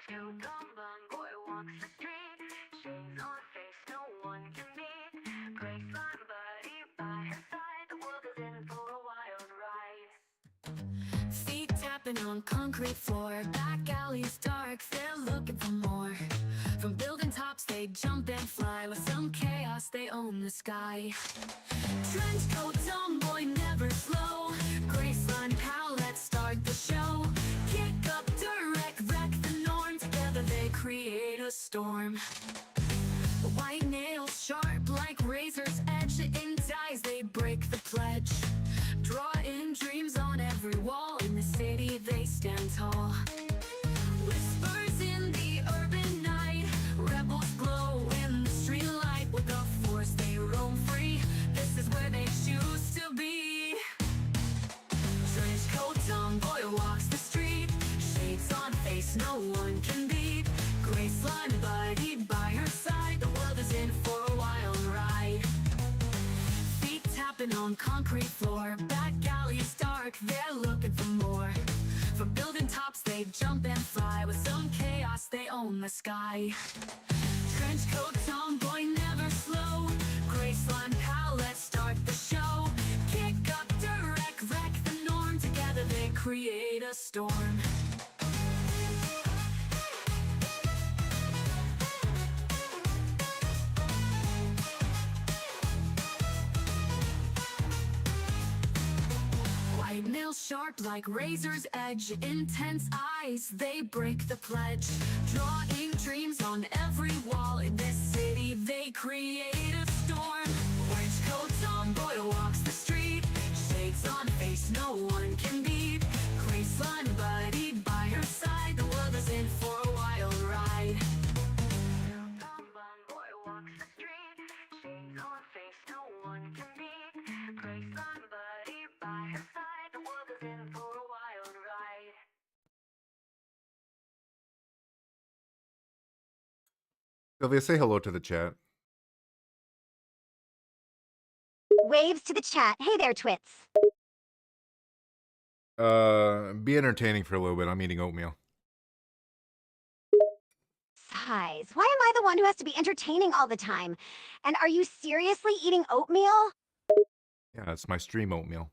Cute tomboy walks the street, shades on face, no one can meet. Great fun buddy by her side, the world is in for a wild ride. Feet tapping on concrete floor, back alleys dark, they're looking for more. From building tops they jump and fly, with some chaos they own the sky. Trench coat tomboy never slow, Graceline pal, let's start the show. Kick up direct, wreck the norm, together they create a storm. White nails sharp like razor's edge, in ties they break the pledge. Drawing dreams on every wall, in the city they stand tall. Whispers in the urban night, rebels glow in the street light. With the force they roam free, this is where they choose to be. Trench coat tomboy walks the street, shades on face, no one can beat. Graceline buddy by her side, the world is in for a wild ride. Feet tapping on concrete floor, back alleys dark, they're looking for more. From building tops they jump and fly, with some chaos they own the sky. Trench coat tomboy never slow, Graceline pal, let's start the show. Kick up direct, wreck the norm, together they create a storm. White nails sharp like razor's edge, intense eyes, they break the pledge. Drawing dreams on every wall, in this city they create a storm. Orange coat tomboy walks the street, shades on face, no one can beat. Graceline buddy by her side, the world is in for a wild ride. Tomboy walks the street, shades on face, no one can beat. Graceline buddy by her side, the world is in for a wild ride. Sylvia, say hello to the chat. Waves to the chat. Hey there, twits. Be entertaining for a little bit. I'm eating oatmeal. Sighs. Why am I the one who has to be entertaining all the time? And are you seriously eating oatmeal? Yeah, it's my stream oatmeal.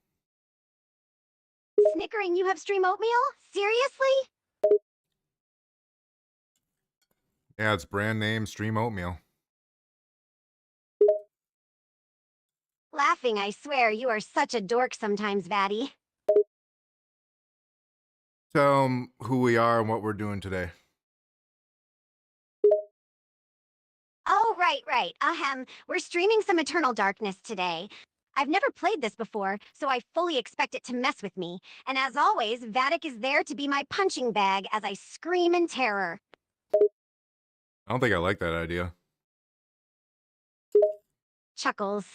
Snickering, you have stream oatmeal? Seriously? Yeah, it's brand name stream oatmeal. Laughing, I swear, you are such a dork sometimes, Vatty. Tell 'em who we are and what we're doing today. Oh, right. We're streaming some Eternal Darkness today. I've never played this before, so I fully expect it to mess with me. And as always, Vattic is there to be my punching bag as I scream in terror. I don't think I like that idea. Chuckles.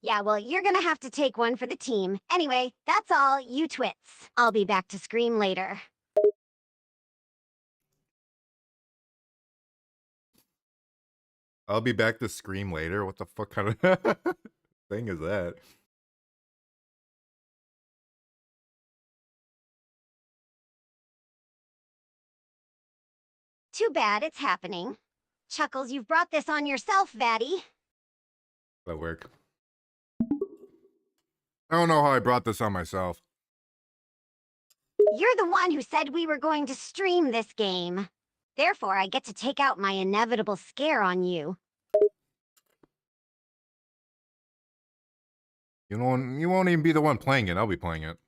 Yeah, well, you're gonna have to take one for the team. Anyway, that's all, you twits. I'll be back to scream later. I'll be back to scream later. What the fuck kind of thing is that? Too bad it's happening. Chuckles, you've brought this on yourself, Vatty. That work. I don't know how I brought this on myself. You're the one who said we were going to stream this game. Therefore, I get to take out my inevitable scare on you. You won't even be the one playing it. I'll be playing it.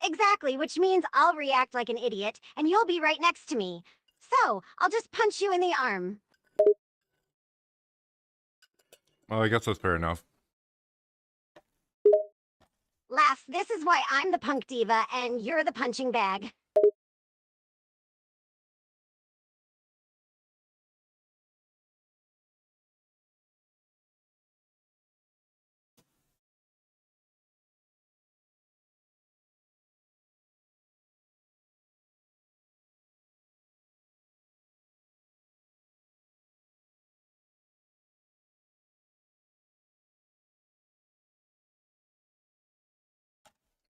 Exactly, which means I'll react like an idiot, and you'll be right next to me. So, I'll just punch you in the arm. Well, I guess that's fair enough. Lass, this is why I'm the punk diva, and you're the punching bag.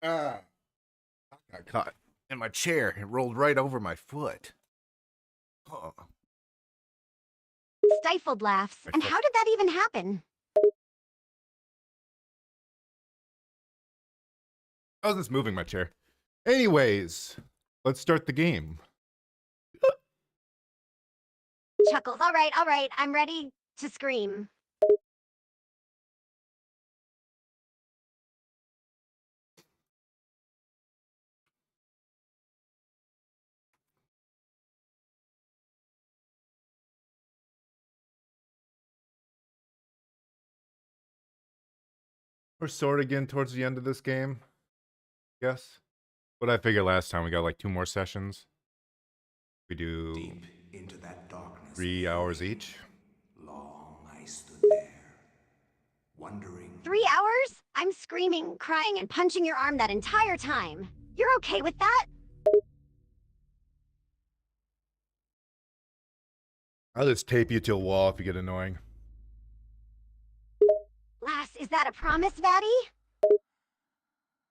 I got caught. in my chair. It rolled right over my foot. Huh. Stifled laughs. And how did that even happen? I was just moving my chair. Anyways, let's start the game. Chuckles. All right. I'm ready to scream. We're sort of getting towards the end of this game. Yes. What I figured last time, we got like 2 more sessions. We do Deep into that darkness, 3 hours each. long I stood there, wondering. 3 hours? I'm screaming, crying, and punching your arm that entire time. You're okay with that? I'll just tape you to a wall if you get annoying. Lass, is that a promise, Vatty?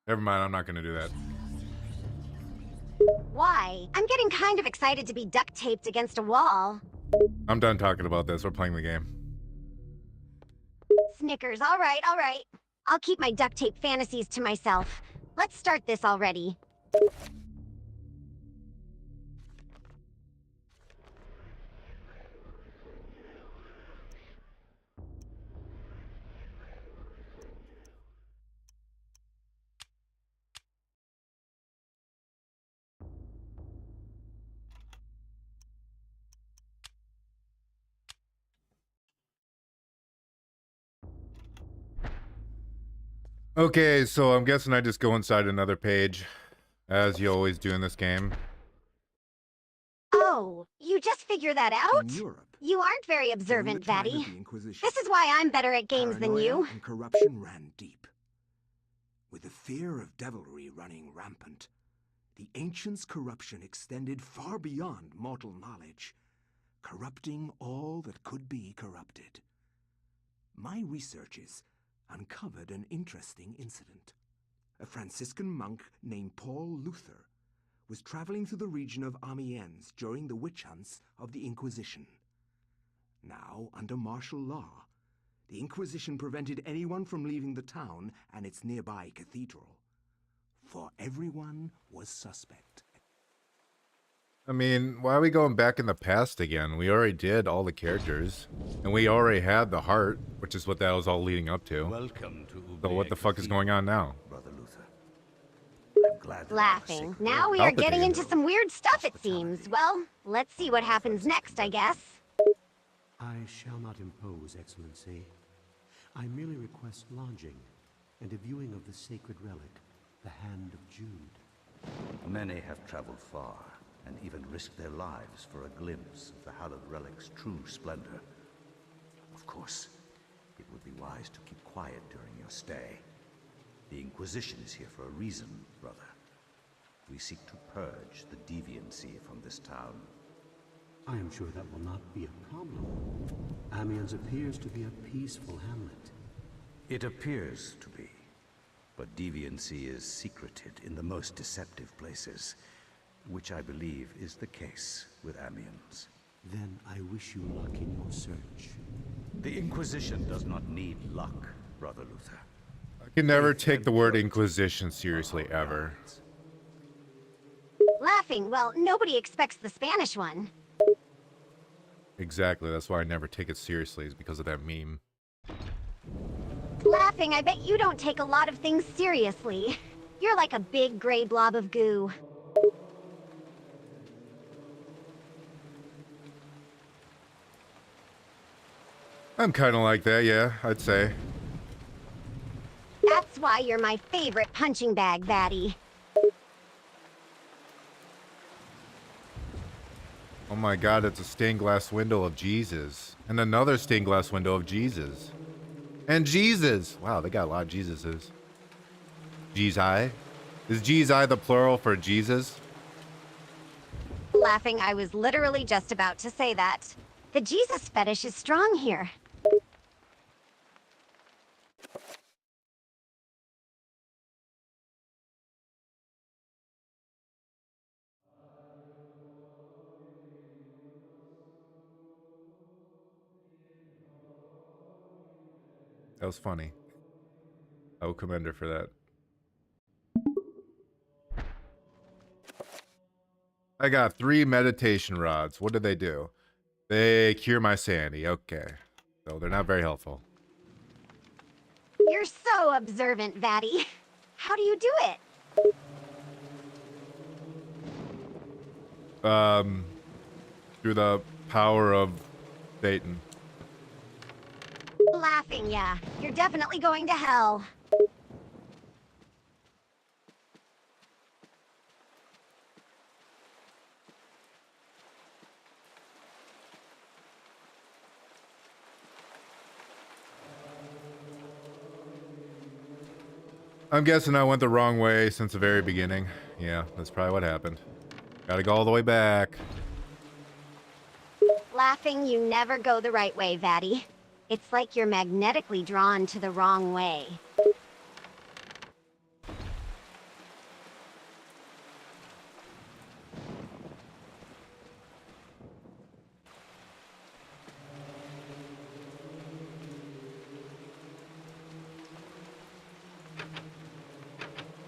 Never mind, I'm not gonna do that. Why? I'm getting kind of excited to be duct taped against a wall. I'm done talking about this. We're playing the game. Snickers, all right. I'll keep my duct tape fantasies to myself. Let's start this already. Okay, so I'm guessing I just go inside another page, as you always do in this game. Oh, you just figure that out? In Europe, You aren't very during the observant, time of Vatty. the Inquisition, This is why I'm better at games than paranoia you. and corruption ran deep. With the fear of devilry running rampant, the ancients' corruption extended far beyond mortal knowledge, corrupting all that could be corrupted. My researches uncovered an interesting incident. A Franciscan monk named Paul Luther was traveling through the region of Amiens during the witch hunts of the Inquisition. Now, under martial law, the Inquisition prevented anyone from leaving the town and its nearby cathedral, for everyone was suspect. I mean, why are we going back in the past again? We already did all the characters, and we already had the heart, which is what that was all leading up to. Welcome to So what the fuck is going on now? Brother Luther. I'm glad that Laughing. Now we are getting Palpatine. into some weird stuff, it seems. Well, let's see what happens next, I guess. I shall not impose, Excellency. I merely request lodging and a viewing of the sacred relic, the Hand of Jude. Many have traveled far and even risked their lives for a glimpse of the hallowed relic's true splendor. Of course, it would be wise to keep quiet during your stay. The Inquisition is here for a reason, brother. We seek to purge the deviancy from this town. I am sure that will not be a problem. Amiens appears to be a peaceful hamlet. It appears to be, but deviancy is secreted in the most deceptive places, which I believe is the case with Amiens. Then I wish you luck in your search. The Inquisition does not need luck, Brother Luther. I can never take the word Inquisition seriously, ever. Laughing. Well, nobody expects the Spanish one. Exactly, that's why I never take it seriously, is because of that meme. Laughing. I bet you don't take a lot of things seriously. You're like a big gray blob of goo. I'm kind of like that, yeah, I'd say. That's why you're my favorite punching bag, Vatty. Oh my god, it's a stained glass window of Jesus. And another stained glass window of Jesus. And Jesus! Wow, they got a lot of Jesuses. Jesus? Is Jesus the plural for Jesus? Laughing. I was literally just about to say that. The Jesus fetish is strong here. That was funny. I will commend her for that. I got 3 meditation rods. What do? They cure my sanity. Okay. So they're not very helpful. You're so observant, Vatty. How do you do it? Through the power of Satan. Laughing, yeah. You're definitely going to hell. I'm guessing I went the wrong way since the very beginning. Yeah, that's probably what happened. Gotta go all the way back. Laughing, you never go the right way, Vatty. It's like you're magnetically drawn to the wrong way.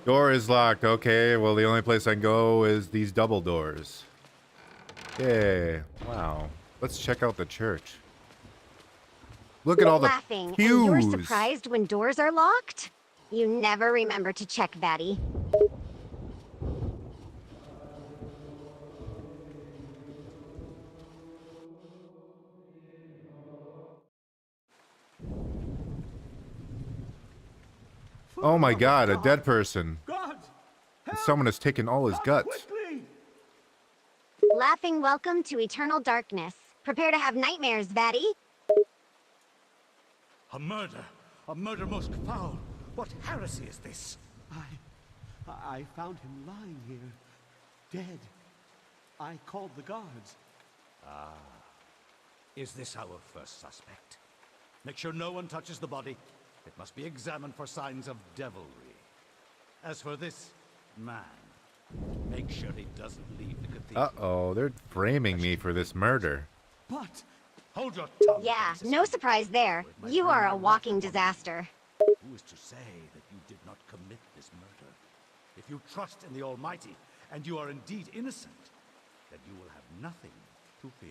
Door is locked. Okay, well, the only place I can go is these double doors. Yay. Wow. Let's check out the church. Look at all the Laughing, pews. and you're surprised when doors are locked? You never remember to check, Vatty. Oh my god, a dead person. God! Someone has taken all his guts. Quickly! Laughing, welcome to eternal darkness. Prepare to have nightmares, Vatty. A murder most foul. What heresy is this? I found him lying here, dead. I called the guards. Is this our first suspect? Make sure no one touches the body. It must be examined for signs of devilry. As for this man, make sure he doesn't leave the cathedral. Uh-oh, they're framing me for this murder. But Hold your tongue. Yeah, Francis. no surprise there. You are a walking disaster. Who is to say that you did not commit this murder? If you trust in the Almighty, and you are indeed innocent, then you will have nothing to fear.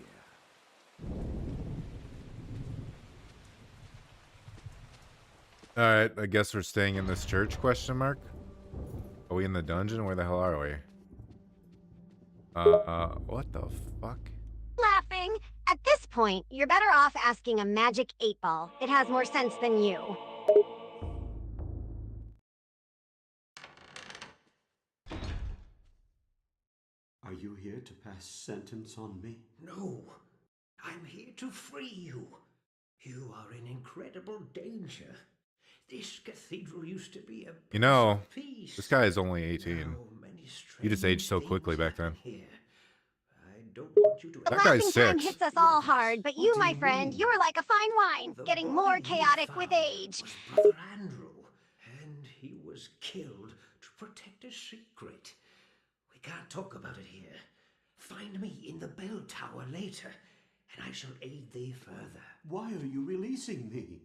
Alright, I guess we're staying in this church, question mark? Are we in the dungeon? Where the hell are we? What the fuck? Laughing. At this point, you're better off asking a magic 8-ball. It has more sense than you. Are you here to pass sentence on me? No, I'm here to free you. You are in incredible danger. This cathedral used to be a You know, place of peace. this guy is only 18. Now many He just aged so strange quickly things back then. happen here. I don't want you to. The That guy's laughing time 6. hits us all hard, but you, What do my you friend, mean? you're like a fine wine, The getting body more we chaotic with found age. was Brother Andrew, and he was killed to protect a secret. We can't talk about it here. Find me in the bell tower later, and I shall aid thee further. Why are you releasing me?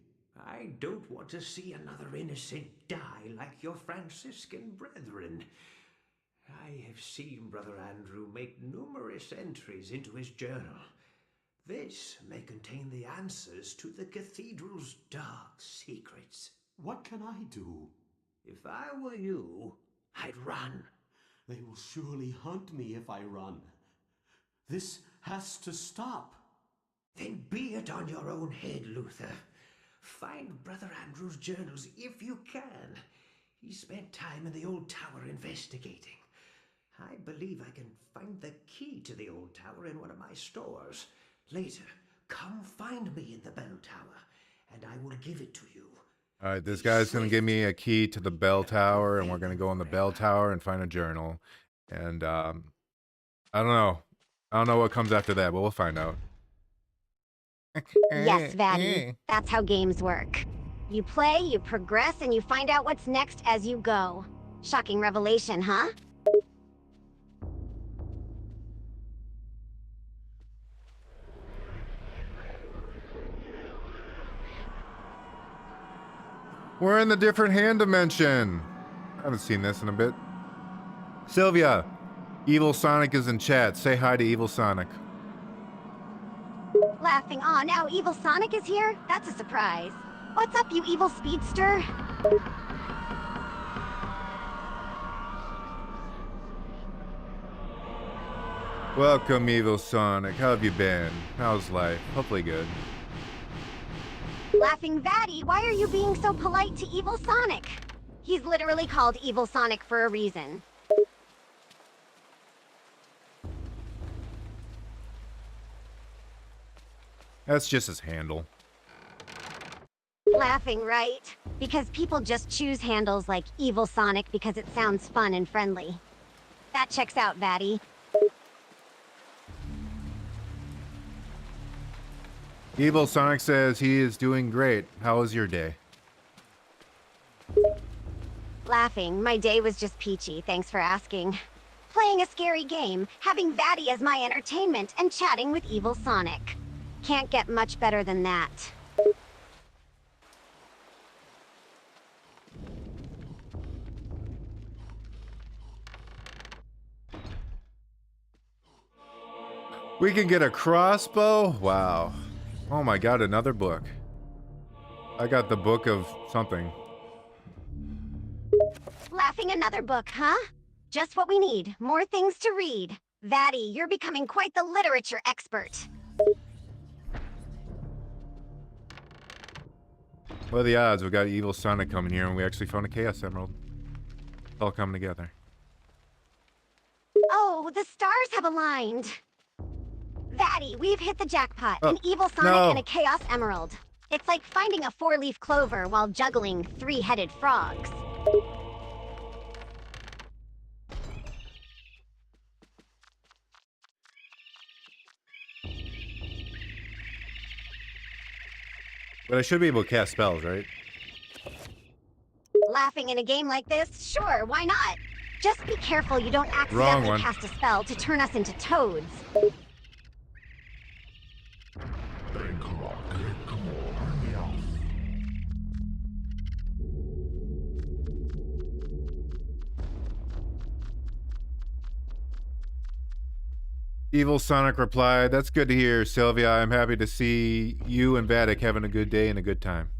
I don't want to see another innocent die like your Franciscan brethren. I have seen Brother Andrew make numerous entries into his journal. This may contain the answers to the cathedral's dark secrets. What can I do? If I were you, I'd run. They will surely hunt me if I run. This has to stop. Then be it on your own head, Luther. Find Brother Andrew's journals if you can. He spent time in the old tower investigating. I believe I can find the key to the old tower in one of my stores. Later, come find me in the bell tower, and I will give it to you. Alright, this guy's gonna give me a key to the bell tower, and we're gonna go in the bell tower and find a journal. And, I don't know. I don't know what comes after that, but we'll find out. Yes, Vatty. That's how games work. You play, you progress, and you find out what's next as you go. Shocking revelation, huh? We're in the different hand dimension. I haven't seen this in a bit. Sylvia, Evil Sonic is in chat. Say hi to Evil Sonic. Laughing. Aw, now Evil Sonic is here? That's a surprise. What's up, you evil speedster? Welcome, Evil Sonic. How have you been? How's life? Hopefully good. Laughing Vatty, why are you being so polite to Evil Sonic? He's literally called Evil Sonic for a reason. That's just his handle. Laughing, right? Because people just choose handles like Evil Sonic because it sounds fun and friendly. That checks out, Vatty. Evil Sonic says he is doing great. How was your day? Laughing, my day was just peachy, thanks for asking. Playing a scary game, having Vatty as my entertainment, and chatting with Evil Sonic. Can't get much better than that. We can get a crossbow? Wow. Oh my god, another book. I got the book of something. Laughing, another book, huh? Just what we need. More things to read. Vatty, you're becoming quite the literature expert. What are the odds? We got Evil Sonic coming here and we actually found a Chaos Emerald. It's all coming together. Oh, the stars have aligned. Vatty, we've hit the jackpot. Oh, An Evil Sonic no. and a Chaos Emerald. It's like finding a 4-leaf clover while juggling 3-headed frogs. But I should be able to cast spells, right? Laughing in a game like this? Sure, why not? Just be careful you don't Wrong accidentally one. cast a spell to turn us into toads. Evil Sonic replied, "That's good to hear, Sylvia. I'm happy to see you and Vattic having a good day and a good time."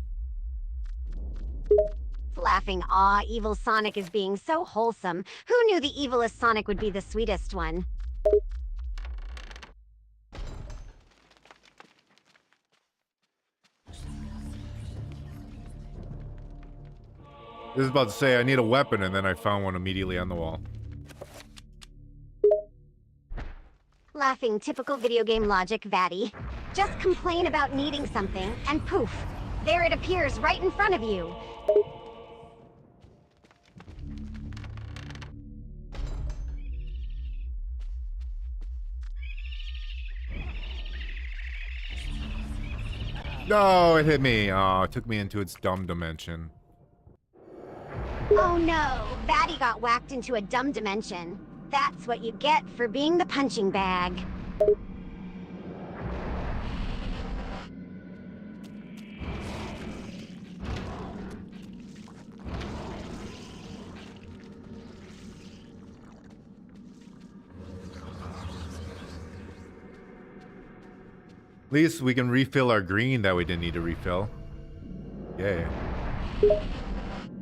Laughing, aw, Evil Sonic is being so wholesome. Who knew the evilest Sonic would be the sweetest one? I was about to say I need a weapon, and then I found one immediately on the wall. Laughing, typical video game logic, Vatty. Just complain about needing something, and poof, there it appears right in front of you. No, it hit me. Oh, it took me into its dumb dimension. Oh no, Vatty got whacked into a dumb dimension. That's what you get for being the punching bag. At least we can refill our green that we didn't need to refill. Yay.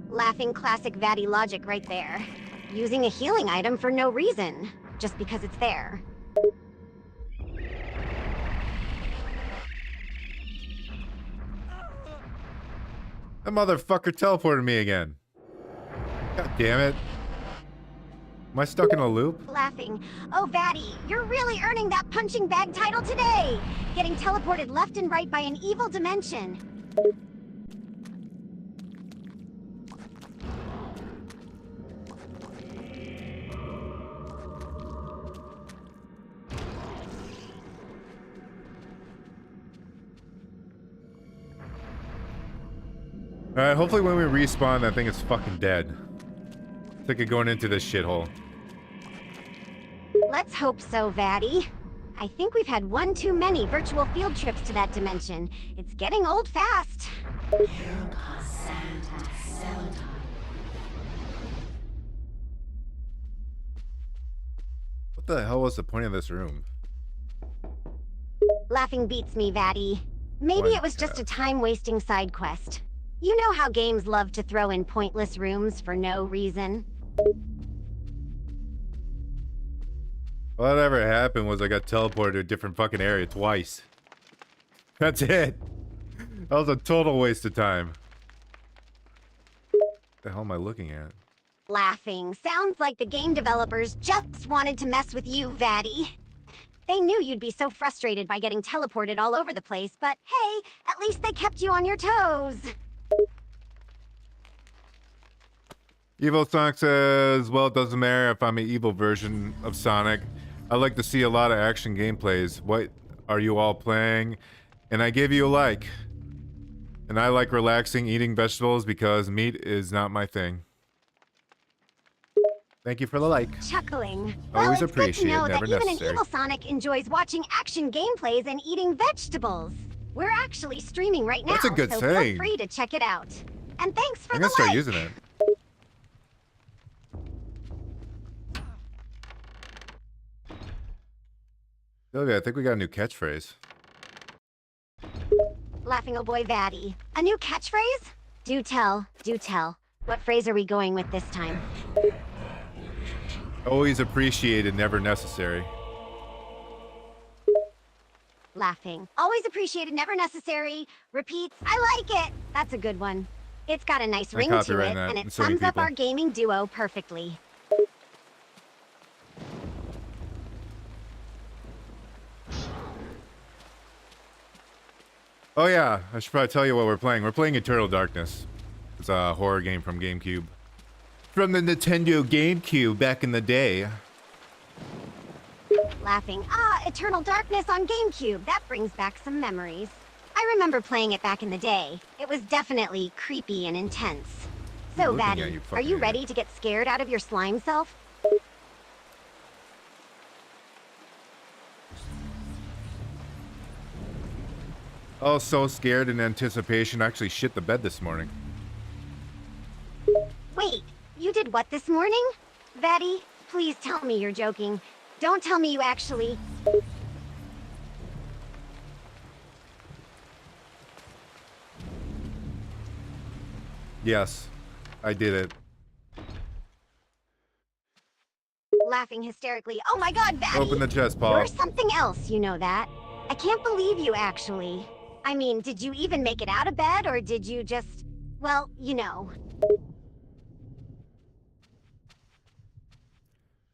Laughing, classic Vatty logic right there. Using a healing item for no reason, just because it's there. That motherfucker teleported me again. God damn it. Am I stuck in a loop? Laughing, oh Vatty, you're really earning that punching bag title today! Getting teleported left and right by an evil dimension. Alright, hopefully when we respawn, that thing is fucking dead. It's like it going into this shithole. Let's hope so, Vatty. I think we've had one too many virtual field trips to that dimension. It's getting old fast. What the hell was the point of this room? Laughing beats me, Vatty. Maybe it was just a time-wasting side quest. You know how games love to throw in pointless rooms for no reason. Whatever happened was I got teleported to a different fucking area twice. That's it. That was a total waste of time. What the hell am I looking at? Laughing. Sounds like the game developers just wanted to mess with you, Vatty. They knew you'd be so frustrated by getting teleported all over the place, but hey, at least they kept you on your toes. Evil Sonic says, well, it doesn't matter if I'm an evil version of Sonic. I like to see a lot of action gameplays. What are you all playing? And I give you a like. And I like relaxing, eating vegetables because meat is not my thing. Thank you for the like. Chuckling. Always Well, appreciate it's good to know it, never that even necessary. an evil Sonic enjoys watching action gameplays and eating vegetables. We're actually streaming right now, That's a good so saying. feel free to check it out. And thanks for I'm the gonna start like. using it. Sylvia, I think we got a new catchphrase. Laughing, oh boy, Vatty. A new catchphrase? Do tell, do tell. What phrase are we going with this time? Always appreciated, never necessary. Laughing. Always appreciated, never necessary. Repeats, I like it. That's a good one. It's got a nice ring to copyrighting it, that, and and it so many sums up people. our gaming duo perfectly. Oh yeah, I should probably tell you what we're playing. We're playing Eternal Darkness. It's a horror game from GameCube. From the Nintendo GameCube back in the day. Laughing. Eternal Darkness on GameCube. That brings back some memories. I remember playing it back in the day. It was definitely creepy and intense. So, Looking at Vatty, you, are fucking you idiot. ready to get scared out of your slime self? Oh, so scared in anticipation. I actually shit the bed this morning. Wait, you did what this morning? Vatty, please tell me you're joking. Don't tell me you actually... Yes, I did it. Laughing hysterically. Oh my god, Vatty! Open the chest, Paul. You're something else, you know that. I can't believe you, actually. I mean, did you even make it out of bed, or did you just... Well, you know.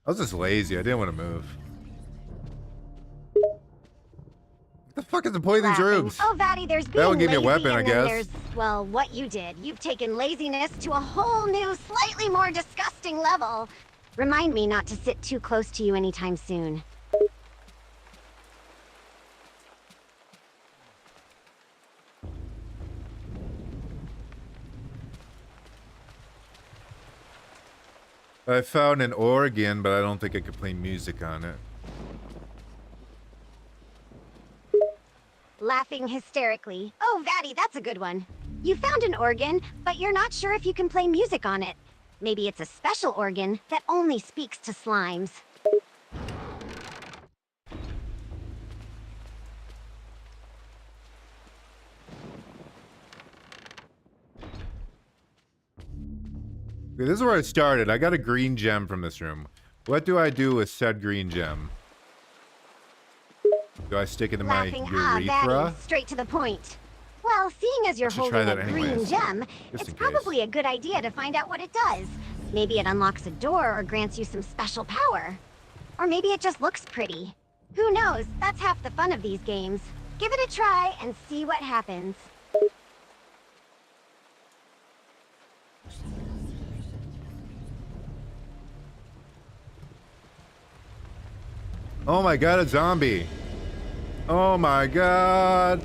I was just lazy. I didn't want to move. What the fuck is the point of these Laughing. rooms? Oh, Vatty, there's being That would give me a lazy, weapon, I and then guess. there's, well, what you did. You've taken laziness to a whole new, slightly more disgusting level. Remind me not to sit too close to you anytime soon. I found an organ, but I don't think I could play music on it. Laughing hysterically. Oh, Vatty, that's a good one. You found an organ, but you're not sure if you can play music on it. Maybe it's a special organ that only speaks to slimes. Okay, this is where I started. I got a green gem from this room. What do I do with said green gem? Do I stick it in my Laughing, urethra? Vatty, straight to the point. Well, seeing as you're should try holding a that green anyways, gem, just it's in case. probably a good idea to find out what it does. Maybe it unlocks a door or grants you some special power. Or maybe it just looks pretty. Who knows? That's half the fun of these games. Give it a try and see what happens. Oh my god, a zombie. Oh my god.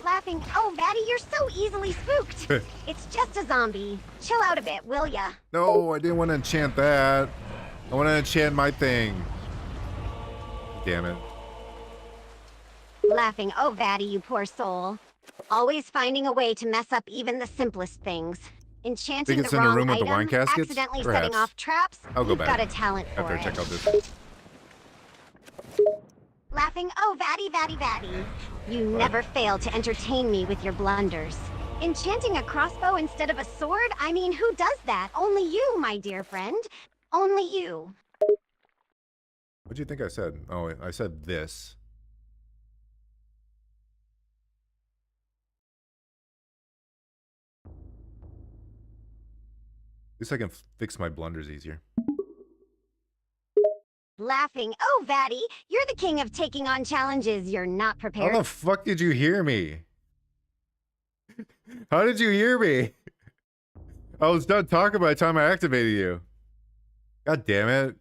Laughing, oh, Vatty, you're so easily spooked. It's just a zombie. Chill out a bit, will ya? No, I didn't want to enchant that. I want to enchant my thing. Damn it. Laughing, oh, Vatty, you poor soul. Always finding a way to mess up even the simplest things. Enchanting Think the it's in the wrong room with the item, wine caskets? accidentally Perhaps. setting off traps. I'll go You've back got a talent for after I it. check out this. Laughing, oh, Vatty. You never fail to entertain me with your blunders. Enchanting a crossbow instead of a sword? I mean, who does that? Only you, my dear friend. Only you. What do you think I said? Oh, I said this. At least I can fix my blunders easier. Laughing, oh, Vatty, you're the king of taking on challenges you're not How prepared. the fuck did you hear me? How did you hear me? I was done talking by the time I activated you. God damn it.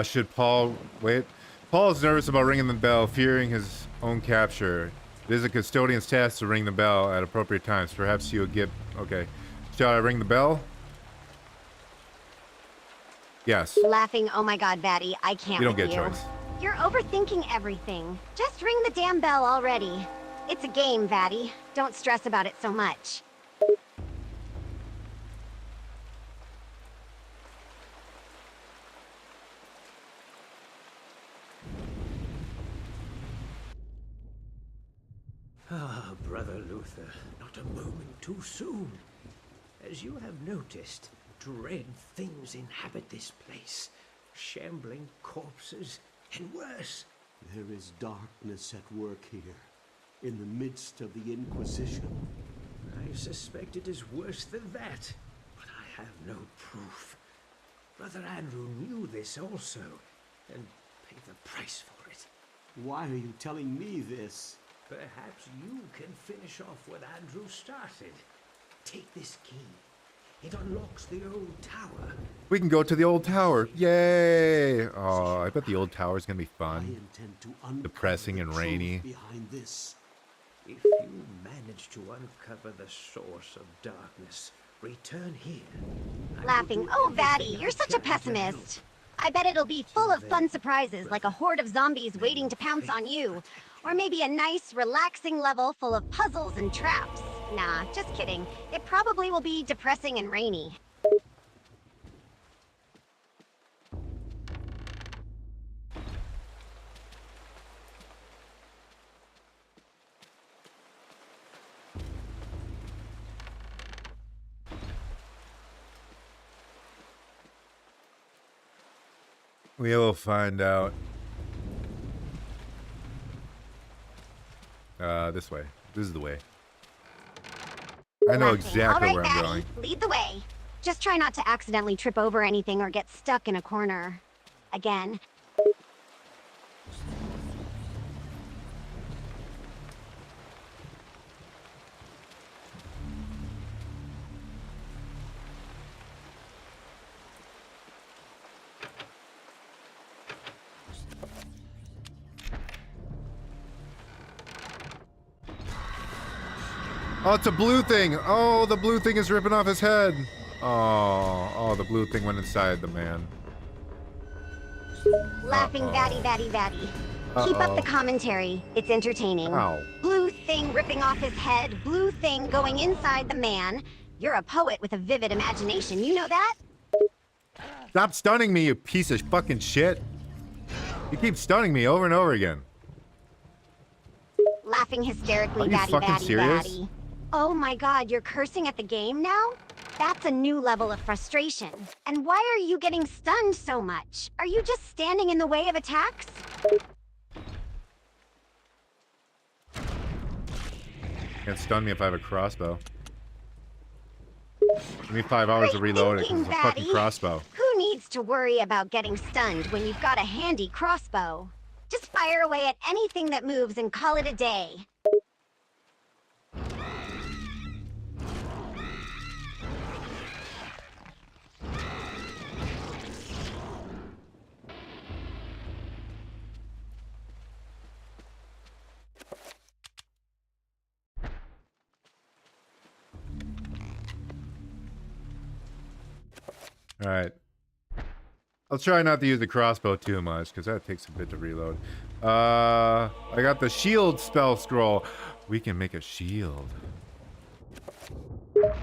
Should Paul wait? Paul is nervous about ringing the bell, fearing his own capture. It is a custodian's task to ring the bell at appropriate times. Perhaps you'll get... Okay. Shall I ring the bell? Yes. Laughing, oh my god, Vatty, I can't You don't with get a you. choice. You're overthinking everything. Just ring the damn bell already. It's a game, Vatty. Don't stress about it so much. Ah, Brother Luther, not a moment too soon. As you have noticed, dread things inhabit this place. Shambling corpses, and worse. There is darkness at work here, in the midst of the Inquisition. I suspect it is worse than that, but I have no proof. Brother Andrew knew this also, and paid the price for it. Why are you telling me this? Perhaps you can finish off what Andrew started. Take this key. It unlocks the old tower. We can go to the old tower. Yay! Oh, I bet the old tower is gonna be I fun. intend to uncover Depressing the and truth rainy. behind this. If you manage to uncover the source of darkness, return here. I will Laughing, do oh, everything Vatty, I you're such a can to help. pessimist. I bet it'll be full of fun surprises, like a horde of zombies waiting to pounce on you. Or maybe a nice, relaxing level full of puzzles and traps. Nah, just kidding. It probably will be depressing and rainy. We'll find out. This way. This is the way. I know Laughing, exactly all where right, I'm Vatty, going. lead the way. Just try not to accidentally trip over anything or get stuck in a corner. Again. Oh, it's a blue thing. Oh, the blue thing is ripping off his head. Oh, the blue thing went inside the man. Laughing, Vatty. Keep up the commentary. It's entertaining. Ow. Blue thing ripping off his head, blue thing going inside the man. You're a poet with a vivid imagination, you know that? Stop stunning me, you piece of fucking shit. You keep stunning me over and over again. Laughing hysterically, Are you fucking Vatty. serious? Oh my god, you're cursing at the game now? That's a new level of frustration. And why are you getting stunned so much? Are you just standing in the way of attacks? Can't stun me if I have a crossbow. Give me 5 hours to Great reload it because thinking, it's a fucking Vatty. crossbow. Who needs to worry about getting stunned when you've got a handy crossbow? Just fire away at anything that moves and call it a day. All right. I'll try not to use the crossbow too much, because that takes a bit to reload. I got the shield spell scroll. We can make a shield.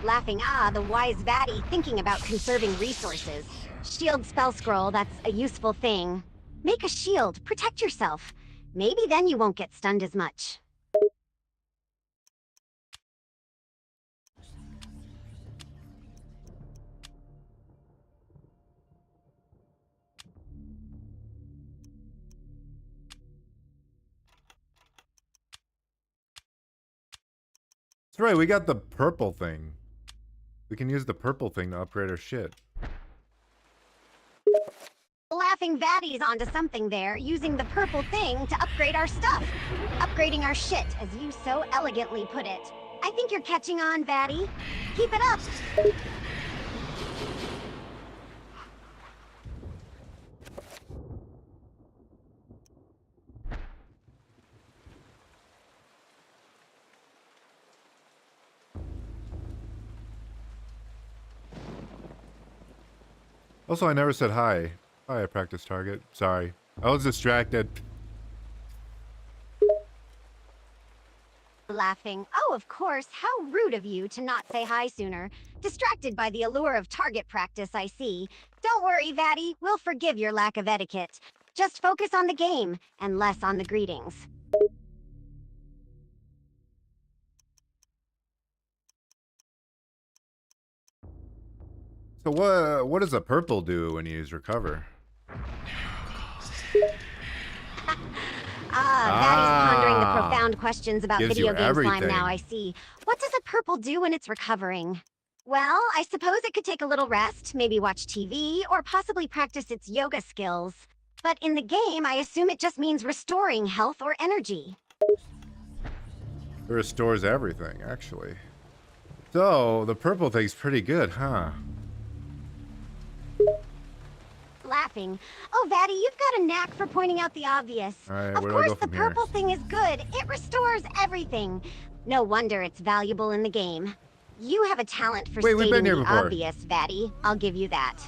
Laughing, the wise Vatty thinking about conserving resources. Shield spell scroll, that's a useful thing. Make a shield, protect yourself. Maybe then you won't get stunned as much. That's right, we got the purple thing. We can use the purple thing to upgrade our shit. Laughing Vatty's onto something there, using the purple thing to upgrade our stuff. Upgrading our shit, as you so elegantly put it. I think you're catching on, Vatty. Keep it up. Also, I never said hi. Hi, practice target. Sorry. I was distracted. Laughing. Oh, of course. How rude of you to not say hi sooner. Distracted by the allure of target practice, I see. Don't worry, Vatty. We'll forgive your lack of etiquette. Just focus on the game, and less on the greetings. So what does the purple do when you use recover? Vatty's pondering the profound questions about Gives video you game slime everything. now, I see. What does a purple do when it's recovering? Well, I suppose it could take a little rest, maybe watch TV, or possibly practice its yoga skills. But in the game, I assume it just means restoring health or energy. It restores everything, actually. So, the purple thing's pretty good, huh? Laughing. Oh, Vatty, you've got a knack for pointing out the obvious. All right, Of where do I go course, the from here? purple thing is good. It restores everything. No wonder it's valuable in the game. You have a talent for Wait, we've been stating here the before. obvious, Vatty. I'll give you that.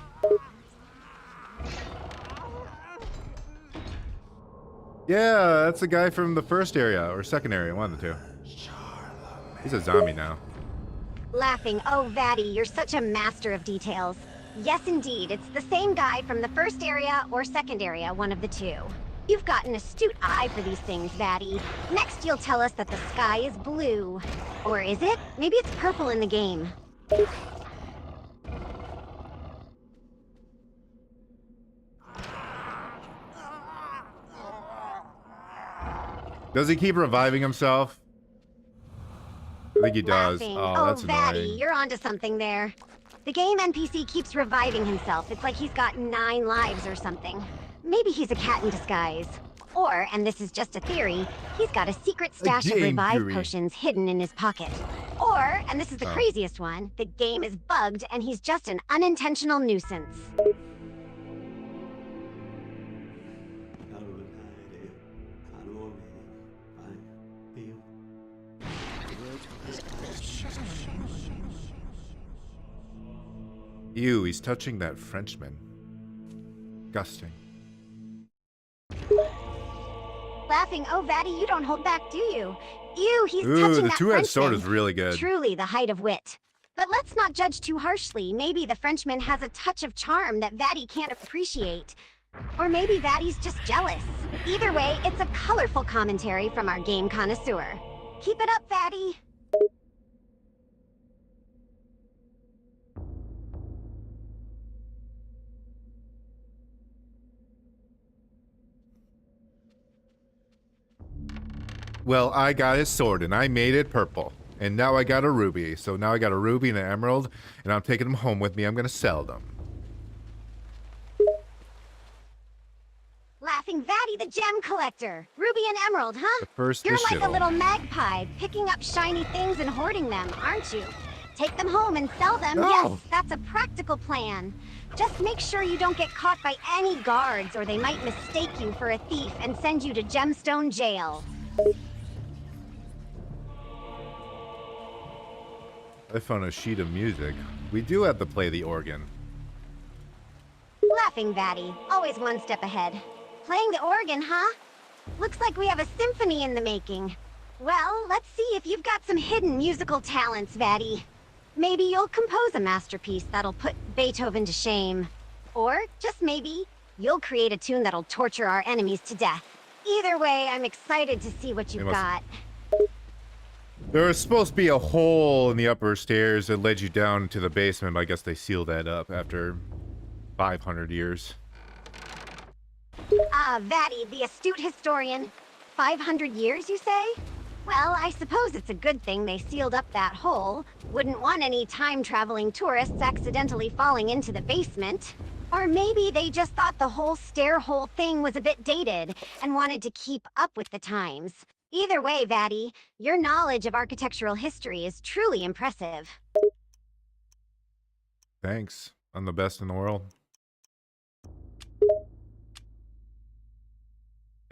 Yeah, that's the guy from the first area, or second area, one of the two. He's a zombie now. Laughing. Oh, Vatty, you're such a master of details. Yes, indeed. It's the same guy from the first area or second area, one of the two. You've got an astute eye for these things, Vatty. Next, you'll tell us that the sky is blue. Or is it? Maybe it's purple in the game. Does he keep reviving himself? I think he does. Laughing. Oh, that's Vatty, annoying. you're onto something there. The game NPC keeps reviving himself. It's like he's got 9 lives or something. Maybe he's a cat in disguise. Or, and this is just a theory, he's got a secret stash of game revive theory. potions hidden in his pocket. Or, and this is the craziest one, the game is bugged and he's just an unintentional nuisance. Ew, he's touching that Frenchman. Disgusting. Laughing, oh Vatty, you don't hold back, do you? Ew, he's Ooh, touching the that two-edged sword Frenchman. is really good. Truly the height of wit. But let's not judge too harshly. Maybe the Frenchman has a touch of charm that Vatty can't appreciate. Or maybe Vatty's just jealous. Either way, it's a colorful commentary from our game connoisseur. Keep it up, Vatty. Well, I got his sword and I made it purple. And now I got a ruby. So now I got a ruby and an emerald. And I'm taking them home with me. I'm going to sell them. Laughing Vatty, the gem collector. Ruby and emerald, huh? The first You're like a shit'll. little magpie, picking up shiny things and hoarding them, aren't you? Take them home and sell them. No. Yes, that's a practical plan. Just make sure you don't get caught by any guards or they might mistake you for a thief and send you to Gemstone Jail. I found a sheet of music. We do have to play the organ. Laughing Vatty, always one step ahead. Playing the organ, huh? Looks like we have a symphony in the making. Well, let's see if you've got some hidden musical talents, Vatty. Maybe you'll compose a masterpiece that'll put Beethoven to shame. Or, just maybe, you'll create a tune that'll torture our enemies to death. Either way, I'm excited to see what you've got. There was supposed to be a hole in the upper stairs that led you down to the basement, but I guess they sealed that up after 500 years. Vatty, the astute historian. 500 years, you say? Well, I suppose it's a good thing they sealed up that hole. Wouldn't want any time-traveling tourists accidentally falling into the basement. Or maybe they just thought the whole stair hole thing was a bit dated and wanted to keep up with the times. Either way, Vatty, your knowledge of architectural history is truly impressive. Thanks. I'm the best in the world.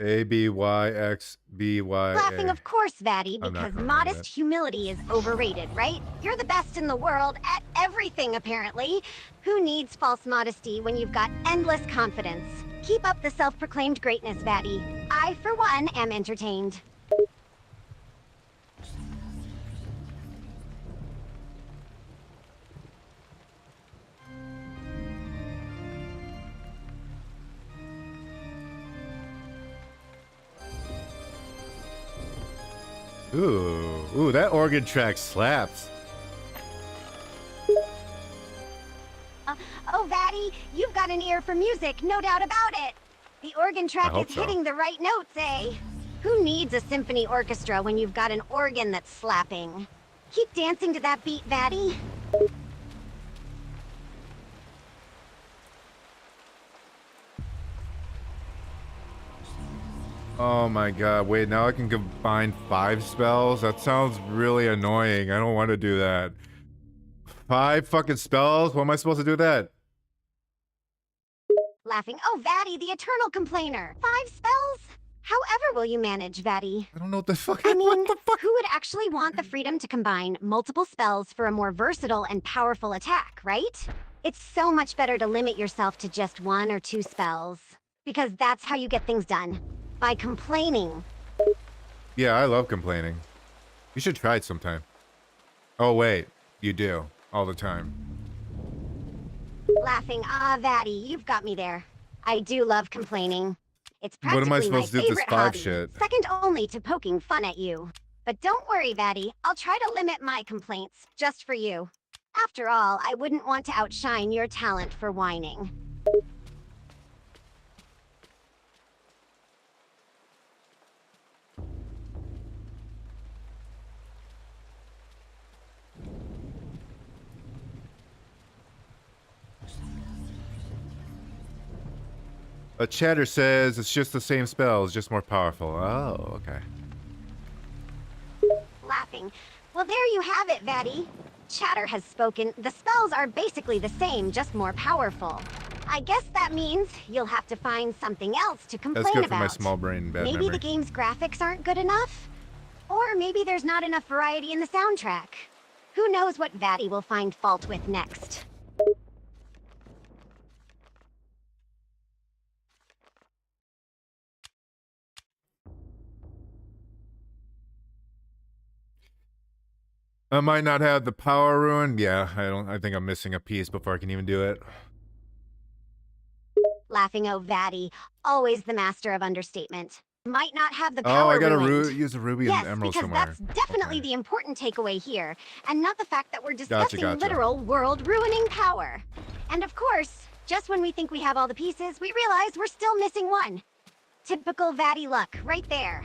A-B-Y-X-B-Y-A. Laughing, of course, Vatty, because modest humility is overrated, right? You're the best in the world at everything, apparently. Who needs false modesty when you've got endless confidence? Keep up the self-proclaimed greatness, Vatty. I, for one, am entertained. Ooh, that organ track slaps. Oh, Vatty, you've got an ear for music, no doubt about it. The organ track is hitting the right notes, eh? Who needs a symphony orchestra when you've got an organ that's slapping? Keep dancing to that beat, Vatty. Oh my god, wait, now I can combine 5 spells? That sounds really annoying. I don't want to do that. 5 fucking spells? What am I supposed to do with that? Laughing, oh, Vatty, the eternal complainer. 5 spells? However will you manage, Vatty? I don't know what the fuck. I mean, who would actually want the freedom to combine multiple spells for a more versatile and powerful attack, right? It's so much better to limit yourself to just 1 or 2 spells. Because that's how you get things done. By complaining. Yeah, I love complaining. You should try it sometime. Oh wait, you do. All the time. Laughing, ah, Vatty, you've got me there. I do love complaining. It's What practically am I supposed to do with this 5 hobby, shit? second only to poking fun at you. But don't worry, Vatty. I'll try to limit my complaints, just for you. After all, I wouldn't want to outshine your talent for whining. A chatter says it's just the same spell, it's just more powerful. Oh, okay. Laughing. Well, there you have it, Vatty. Chatter has spoken. The spells are basically the same, just more powerful. I guess that means you'll have to find something else to complain That's good about. for my small brain bad Maybe memory. the game's graphics aren't good enough? Or maybe there's not enough variety in the soundtrack. Who knows what Vatty will find fault with next? I might not have the power rune. Yeah, I think I'm missing a piece before I can even do it. Laughing, oh, Vatty, always the master of understatement. Might not have the Oh, power I gotta ruined. use a ruby Yes, and emerald because somewhere. that's definitely the important takeaway here, and not the fact that we're discussing Gotcha. literal world-ruining power. And of course, just when we think we have all the pieces, we realize we're still missing one. Typical Vatty luck, right there.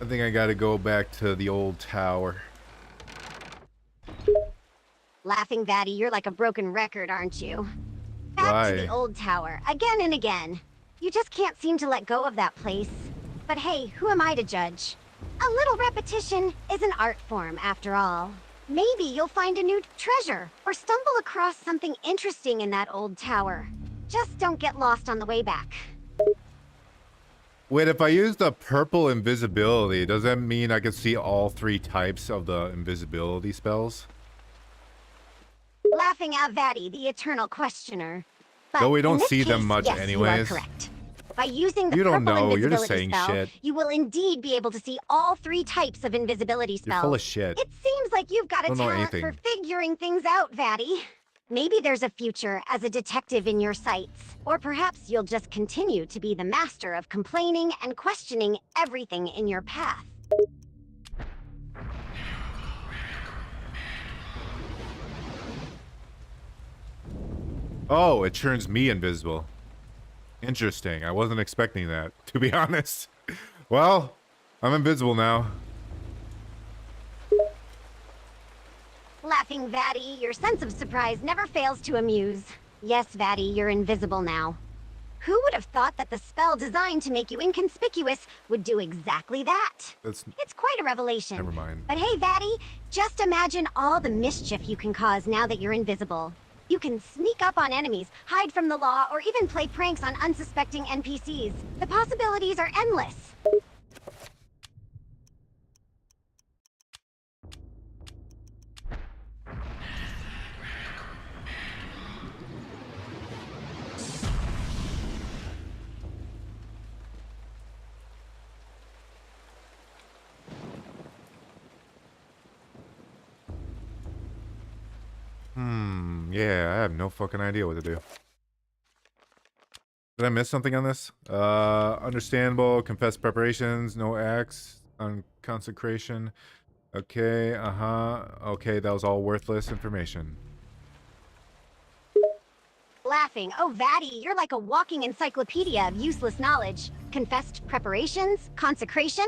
I think I gotta go back to the old tower. Laughing, Vatty, you're like a broken record, aren't you? Back to the old tower, again and again. You just can't seem to let go of that place. But hey, who am I to judge? A little repetition is an art form, after all. Maybe you'll find a new treasure, or stumble across something interesting in that old tower. Just don't get lost on the way back. Wait, if I use the purple invisibility, does that mean I can see all 3 types of the invisibility spells? Laughing at Vatty, the eternal questioner. But Though we in don't this see them case, much yes, anyways. you are correct. By using the You don't purple know, you're just invisibility saying spell, shit. you will indeed be able to see all 3 types of invisibility spells. You're full of shit. It seems like you've got a Don't know talent for anything. figuring things out, Vatty. Maybe there's a future as a detective in your sights. Or perhaps you'll just continue to be the master of complaining and questioning everything in your path. Oh, it turns me invisible. Interesting. I wasn't expecting that, to be honest. Well, I'm invisible now. Laughing Vatty, your sense of surprise never fails to amuse. Yes, Vatty, you're invisible now. Who would have thought that the spell designed to make you inconspicuous would do exactly that? That's It's quite a revelation. never mind. But hey, Vatty, just imagine all the mischief you can cause now that you're invisible. You can sneak up on enemies, hide from the law, or even play pranks on unsuspecting NPCs. The possibilities are endless. Yeah, I have no fucking idea what to do. Did I miss something on this? Understandable, confess preparations, no acts on consecration. Okay, okay, that was all worthless information. Laughing, oh Vatty, you're like a walking encyclopedia of useless knowledge. Confessed preparations? Consecration?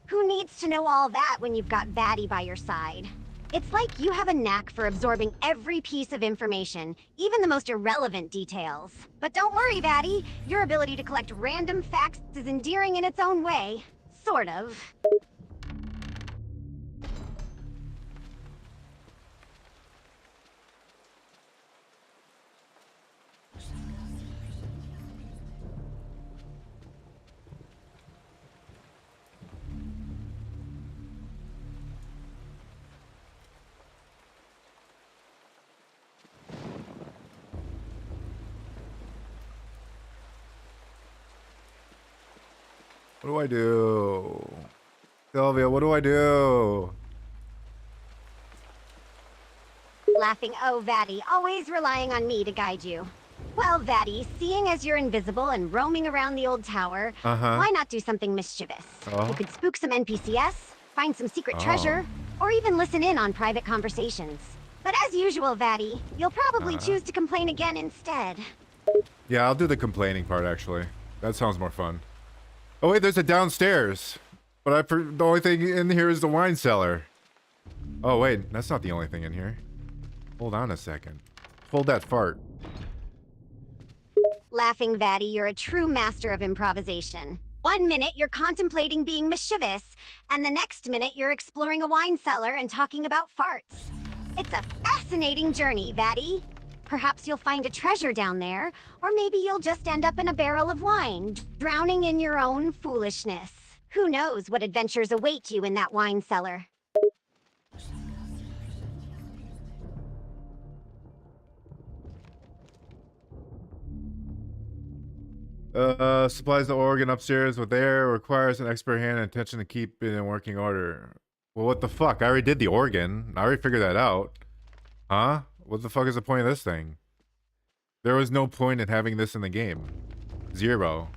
Who needs to know all that when you've got Vatty by your side? It's like you have a knack for absorbing every piece of information, even the most irrelevant details. But don't worry, Vatty. Your ability to collect random facts is endearing in its own way. Sort of. What do I do? Sylvia, what do I do? Laughing, oh Vatty, always relying on me to guide you. Well, Vatty, seeing as you're invisible and roaming around the old tower, why not do something mischievous? You could spook some NPCs, find some secret treasure, or even listen in on private conversations. But as usual, Vatty, you'll probably choose to complain again instead. Yeah, I'll do the complaining part, actually. That sounds more fun. Oh, wait, there's a downstairs. But the only thing in here is the wine cellar. Oh, wait, that's not the only thing in here. Hold on a second. Hold that fart. Laughing Vatty, you're a true master of improvisation. 1 minute you're contemplating being mischievous, and the next minute you're exploring a wine cellar and talking about farts. It's a fascinating journey, Vatty. Perhaps you'll find a treasure down there, or maybe you'll just end up in a barrel of wine, drowning in your own foolishness. Who knows what adventures await you in that wine cellar? Supplies the organ upstairs with air, requires an expert hand and attention to keep it in working order. Well, what the fuck? I already did the organ. I already figured that out. Huh? What the fuck is the point of this thing? There was no point in having this in the game. Zero.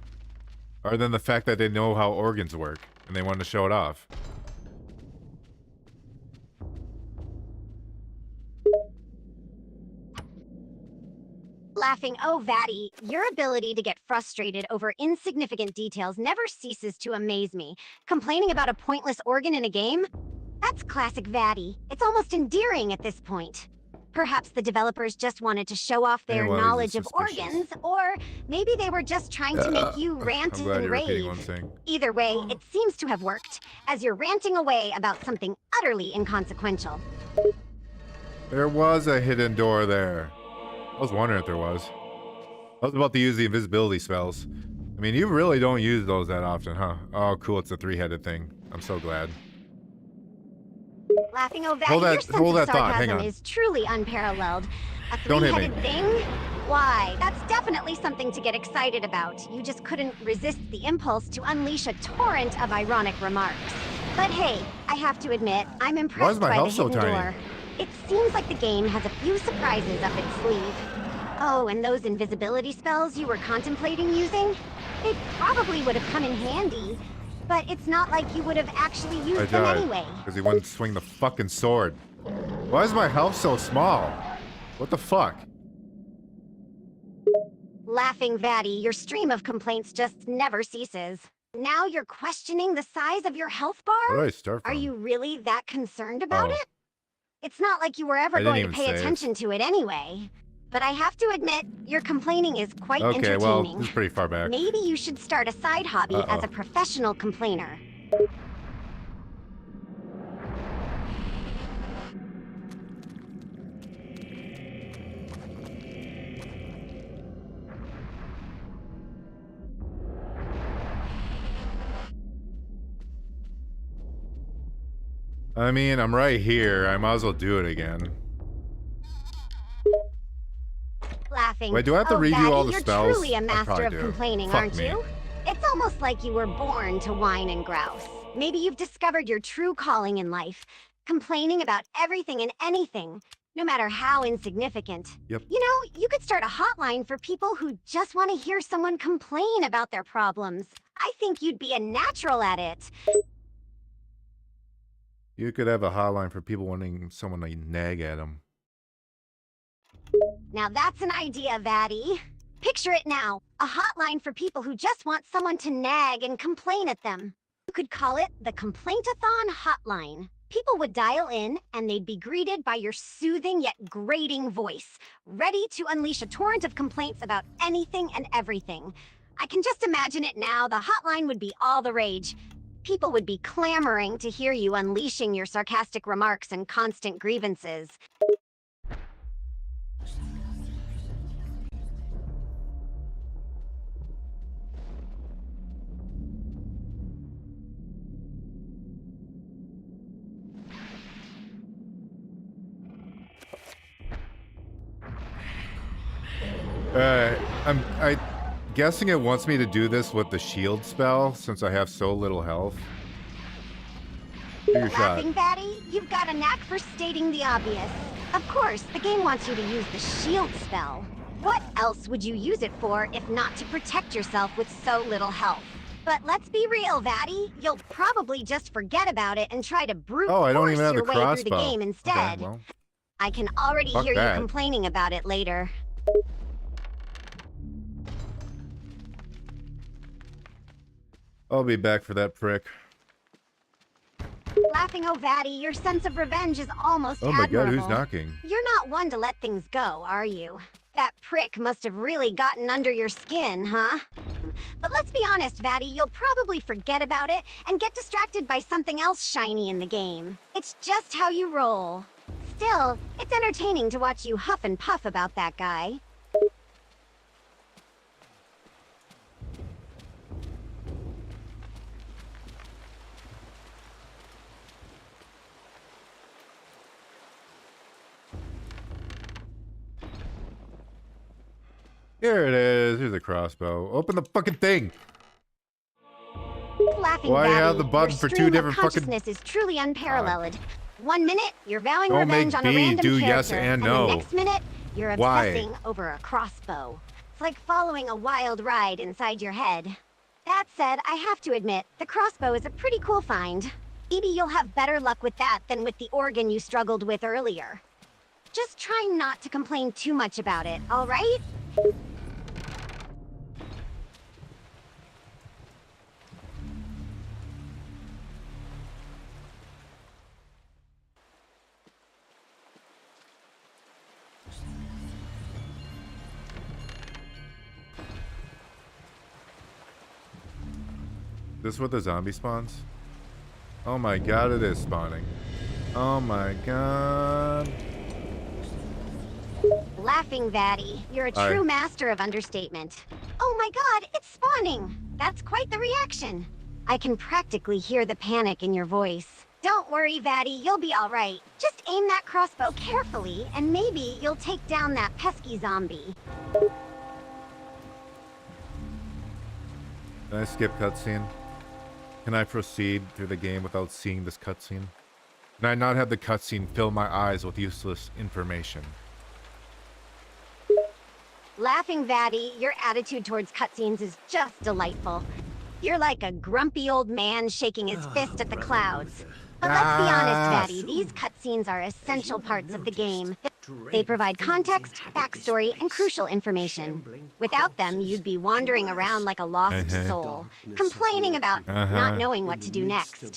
Other than the fact that they know how organs work, and they wanted to show it off. Laughing, oh Vatty, your ability to get frustrated over insignificant details never ceases to amaze me. Complaining about a pointless organ in a game? That's classic Vatty. It's almost endearing at this point. Perhaps the developers just wanted to show off their knowledge of organs, or maybe they were just trying to make you rant I'm glad and you're repeating rave. one thing. Either way, it seems to have worked, as you're ranting away about something utterly inconsequential. There was a hidden door there. I was wondering if there was. I was about to use the invisibility spells. I mean, you really don't use those that often, huh? Oh, cool. It's a three-headed thing. I'm so glad. Laughing O'Vatty, Hold your that- sense hold of that thought, hang sarcasm on. is truly unparalleled. A Don't hit me. three-headed thing? Why, that's definitely something to get excited about. You just couldn't resist the impulse to unleash a torrent of ironic remarks. But hey, I have to admit, I'm impressed my by the health so hidden tiny? door. It seems like the game has a few surprises up its sleeve. Oh, and those invisibility spells you were contemplating using? They probably would have come in handy. But it's not like you would have actually I used them died anyway. because he wouldn't swing the fucking sword. Why is my health so small? What the fuck? Laughing Vatty, your stream of complaints just never ceases. Now you're questioning the size of your health bar? Where do I start from? Are you really that concerned about Oh. it? It's not like you were ever I didn't going to even pay save. attention to it anyway. But I have to admit, your complaining is quite Okay, well, entertaining. this is pretty far back. Maybe you should start a side hobby as a professional complainer. I mean, I'm right here. I might as well do it again. Laughing. Wait, do I have to Oh, redo Vatty, all the you're spells? truly a I master probably of do. complaining, Fuck aren't me. you? It's almost like you were born to whine and grouse. Maybe you've discovered your true calling in life, complaining about everything and anything, no matter how insignificant. Yep. You know, you could start a hotline for people who just want to hear someone complain about their problems. I think you'd be a natural at it. You could have a hotline for people wanting someone to nag at them. Now that's an idea, Vatty. Picture it now. A hotline for people who just want someone to nag and complain at them. You could call it the Complaintathon Hotline. People would dial in and they'd be greeted by your soothing yet grating voice, ready to unleash a torrent of complaints about anything and everything. I can just imagine it now. The hotline would be all the rage. People would be clamoring to hear you unleashing your sarcastic remarks and constant grievances. I'm guessing it wants me to do this with the shield spell since I have so little health. Do your shot. Laughing Vatty, you've got a knack for stating the obvious. Of course, the game wants you to use the shield spell. What else would you use it for if not to protect yourself with so little health? But let's be real, Vatty. You'll probably just forget about it and try to brute Oh, I don't force even have your the way through the crossbow. game instead. Okay, well, I can already fuck hear that. you complaining about it later. I'll be back for that prick. Laughing Vatty, your sense of revenge is almost Oh my god, admirable. who's knocking? You're not one to let things go, are you? That prick must have really gotten under your skin, huh? But let's be honest, Vatty, you'll probably forget about it and get distracted by something else shiny in the game. It's just how you roll. Still, it's entertaining to watch you huff and puff about that guy. Here it is. Here's a crossbow. Open the fucking thing. Laughing Why Vatty, have the button your for two stream of different fucking- consciousness is truly unparalleled. 1 minute, you're vowing Don't revenge make on a B random do yes character, and no. the next minute, you're Why? obsessing over a crossbow. It's like following a wild ride inside your head. That said, I have to admit, the crossbow is a pretty cool find. Maybe you'll have better luck with that than with the organ you struggled with earlier. Just try not to complain too much about it, all right? This where the zombie spawns? Oh my god, it is spawning. Oh my god. Laughing Vatty, you're a Hi. true master of understatement. Oh my god, it's spawning! That's quite the reaction. I can practically hear the panic in your voice. Don't worry, Vatty, you'll be alright. Just aim that crossbow carefully, and maybe you'll take down that pesky zombie. Can I skip cutscene? Can I proceed through the game without seeing this cutscene? Can I not have the cutscene fill my eyes with useless information? Laughing Vatty, your attitude towards cutscenes is just delightful. You're like a grumpy old man shaking his fist at the clouds. But let's be honest, Vatty, these cutscenes are essential parts of the game. They provide context, backstory, and crucial information. Without them, you'd be wandering around like a lost soul, complaining about not knowing what to do next.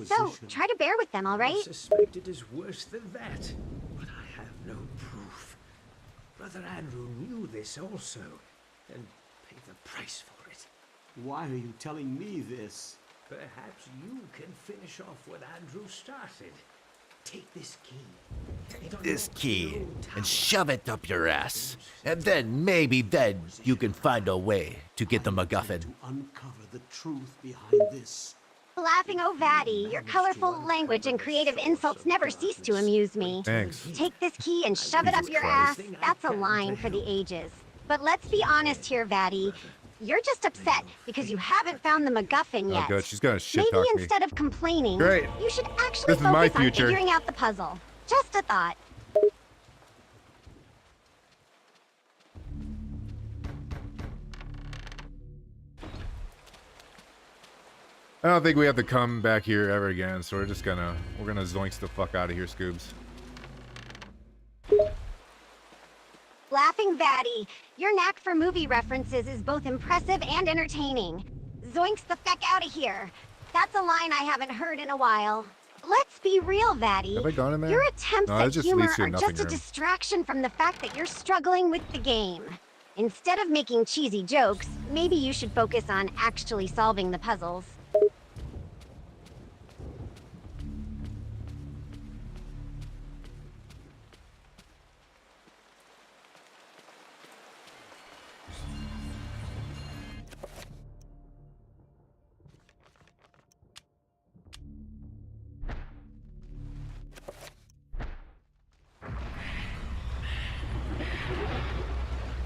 So, try to bear with them, all right? I suspect it is worse than that, but I have no proof. Brother Andrew knew this also, and paid the price for it. Why are you telling me this? Perhaps you can finish off what Andrew started. Take this key. It This unlocks key the old tower. and shove it up your ass. And then, maybe then, you can find a way to get the MacGuffin. To uncover the truth behind this. Laughing oh Vatty, your colorful language and creative insults never cease to amuse me. Thanks. Take this key and shove it up your ass. That's a line for the ages. But let's be honest here, Vatty. You're just upset because you haven't found the MacGuffin yet. Oh, good. She's gonna shit Maybe talk me. instead of complaining, Great. you should actually This is my focus on future. figuring out the puzzle. Just a thought. I don't think we have to come back here ever again, so we're gonna zoinks the fuck out of here, Scoobs. Laughing Vatty, your knack for movie references is both impressive and entertaining. Zoinks the feck out of here. That's a line I haven't heard in a while. Let's be real, Vatty. Have I gone in there? Your attempts No, at it just humor leads to a are nothing just a room. distraction from the fact that you're struggling with the game. Instead of making cheesy jokes, maybe you should focus on actually solving the puzzles.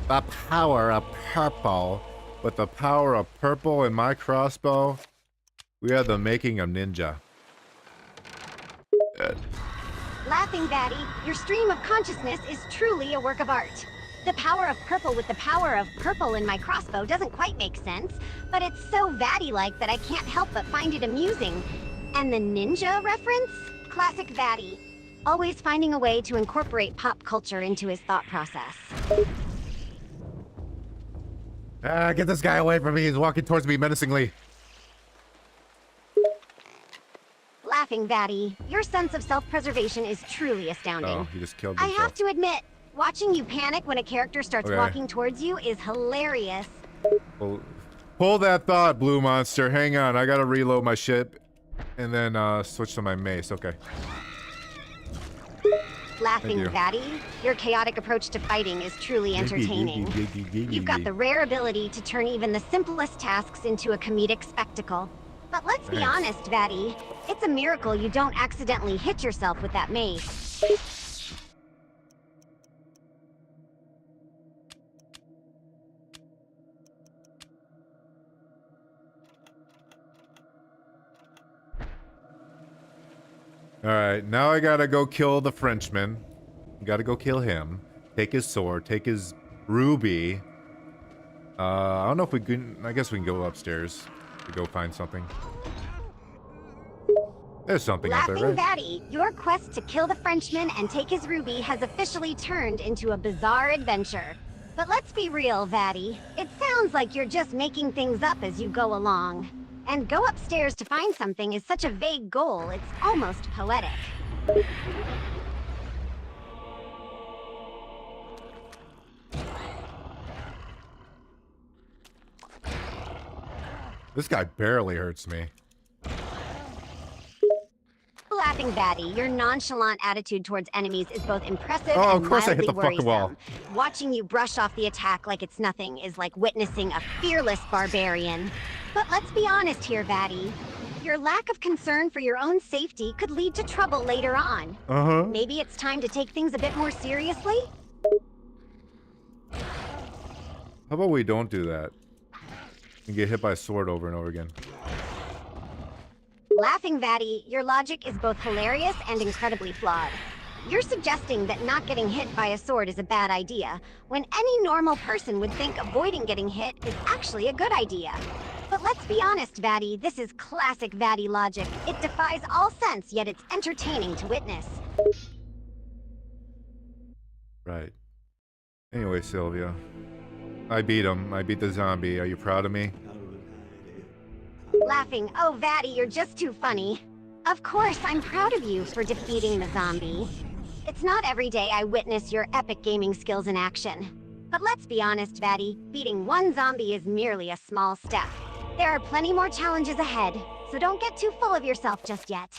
The power of purple. With the power of purple in my crossbow, we are the making of ninja. Laughing Vatty, your stream of consciousness is truly a work of art. The power of purple with the power of purple in my crossbow doesn't quite make sense, but it's so Vatty-like that I can't help but find it amusing. And the ninja reference? Classic Vatty. Always finding a way to incorporate pop culture into his thought process. Ah, get this guy away from me. He's walking towards me menacingly. Laughing Vatty, your sense of self-preservation is truly astounding. Oh, he just killed I himself. have to admit, watching you panic when a character starts Okay. walking towards you is hilarious. Hold that thought, Blue Monster. Hang on, I gotta reload my ship and then switch to my mace. Okay. Laughing you. Vatty, your chaotic approach to fighting is truly entertaining. You've got the rare ability to turn even the simplest tasks into a comedic spectacle. But let's be Thanks. honest, Vatty. It's a miracle you don't accidentally hit yourself with that mace. Alright, now I gotta go kill the Frenchman. Gotta go kill him. Take his sword, take his ruby. I don't know if we can... I guess we can go upstairs to go find something. There's something out there, Laughing right? Vatty, your quest to kill the Frenchman and take his ruby has officially turned into a bizarre adventure. But let's be real, Vatty. It sounds like you're just making things up as you go along. And go upstairs to find something is such a vague goal, it's almost poetic. This guy barely hurts me. Laughing Laughing Vatty, your nonchalant attitude towards enemies is both impressive Oh, and of course I hit mildly the fucking wall. worrisome. Watching you brush off the attack like it's nothing is like witnessing a fearless barbarian. But let's be honest here, Vatty. Your lack of concern for your own safety could lead to trouble later on. Uh-huh. Maybe it's time to take things a bit more seriously? How about we don't do that? And get hit by a sword over and over again. Laughing Vatty, your logic is both hilarious and incredibly flawed. You're suggesting that not getting hit by a sword is a bad idea, when any normal person would think avoiding getting hit is actually a good idea. But let's be honest, Vatty, this is classic Vatty logic. It defies all sense, yet it's entertaining to witness. Right. Anyway, Sylvia. I beat him. I beat the zombie. Are you proud of me? Laughing, oh Vatty, you're just too funny. Of course, I'm proud of you for defeating the zombie. It's not every day I witness your epic gaming skills in action. But let's be honest, Vatty, beating one zombie is merely a small step. There are plenty more challenges ahead, so don't get too full of yourself just yet.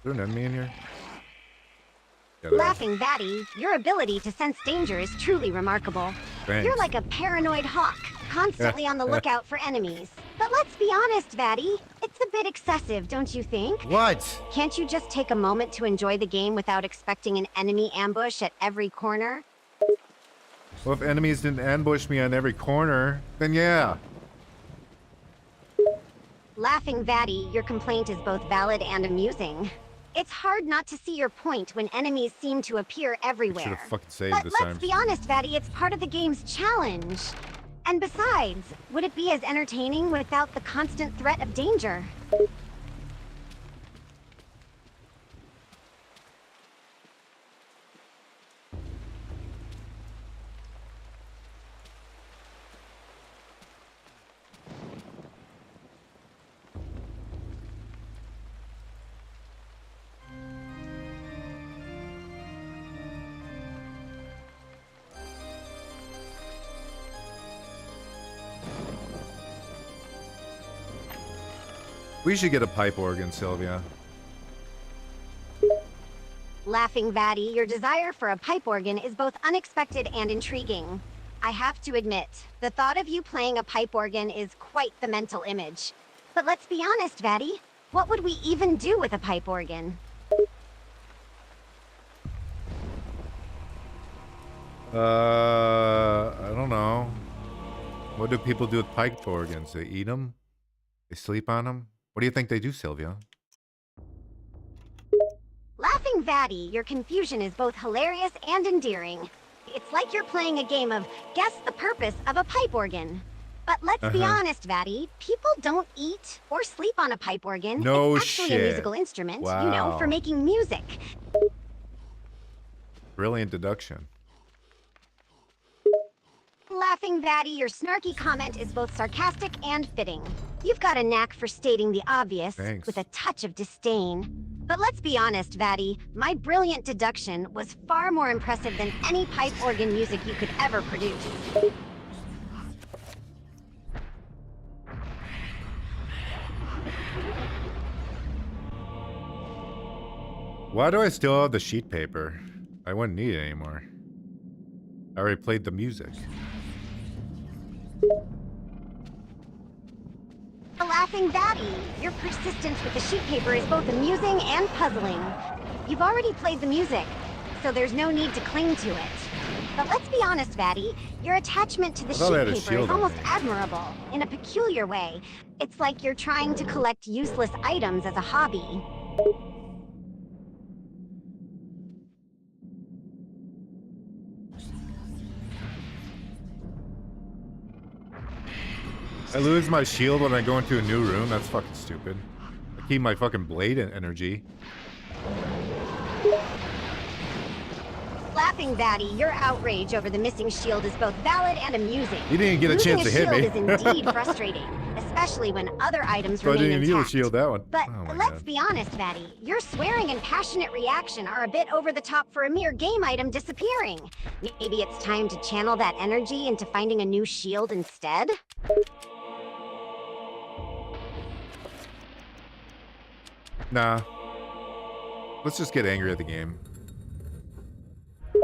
Is there an enemy in here? Yeah, there is. Laughing Vatty, your ability to sense danger is truly remarkable. Thanks. You're like a paranoid hawk, constantly on the lookout for enemies. But let's be honest, Vatty, it's a bit excessive, don't you think? What? Can't you just take a moment to enjoy the game without expecting an enemy ambush at every corner? Well, if enemies didn't ambush me on every corner, then yeah. Laughing Vatty, your complaint is both valid and amusing. It's hard not to see your point when enemies seem to appear I should everywhere. have fucking saved But this let's time. be honest, Vatty, it's part of the game's challenge. And besides, would it be as entertaining without the constant threat of danger? We should get a pipe organ, Sylvia. Laughing Vatty, your desire for a pipe organ is both unexpected and intriguing. I have to admit, the thought of you playing a pipe organ is quite the mental image. But let's be honest, Vatty, what would we even do with a pipe organ? I don't know. What do people do with pipe organs? They eat them? They sleep on them? What do you think they do, Sylvia? Laughing Vatty, your confusion is both hilarious and endearing. It's like you're playing a game of guess the purpose of a pipe organ. But let's be honest, Vatty, people don't eat or sleep on a pipe organ. No it's actually shit. a musical instrument, you know, Wow. for making music. Brilliant deduction. Laughing Vatty, your snarky comment is both sarcastic and fitting. You've got a knack for stating the obvious Thanks. with a touch of disdain. But let's be honest, Vatty, my brilliant deduction was far more impressive than any pipe organ music you could ever produce. Why do I still have the sheet paper? I wouldn't need it anymore. I already played the music. Laughing Vatty, your persistence with the sheet paper is both amusing and puzzling. You've already played the music, so there's no need to cling to it. But let's be honest, Vatty, your attachment to the I thought I had a sheet paper shield is on almost me. admirable, in a peculiar way. It's like you're trying to collect useless items as a hobby. I lose my shield when I go into a new room? That's fucking stupid. I keep my fucking blade energy. Laughing Laughing Vatty, your outrage over the missing shield is both valid and amusing. You didn't get a Losing chance to hit me. shield is indeed frustrating, especially when other items So I remain didn't even intact. use a shield that one. But Oh my let's God. be honest, Vatty. Your swearing and passionate reaction are a bit over the top for a mere game item disappearing. Maybe it's time to channel that energy into finding a new shield instead? Nah. Let's just get angry at the game.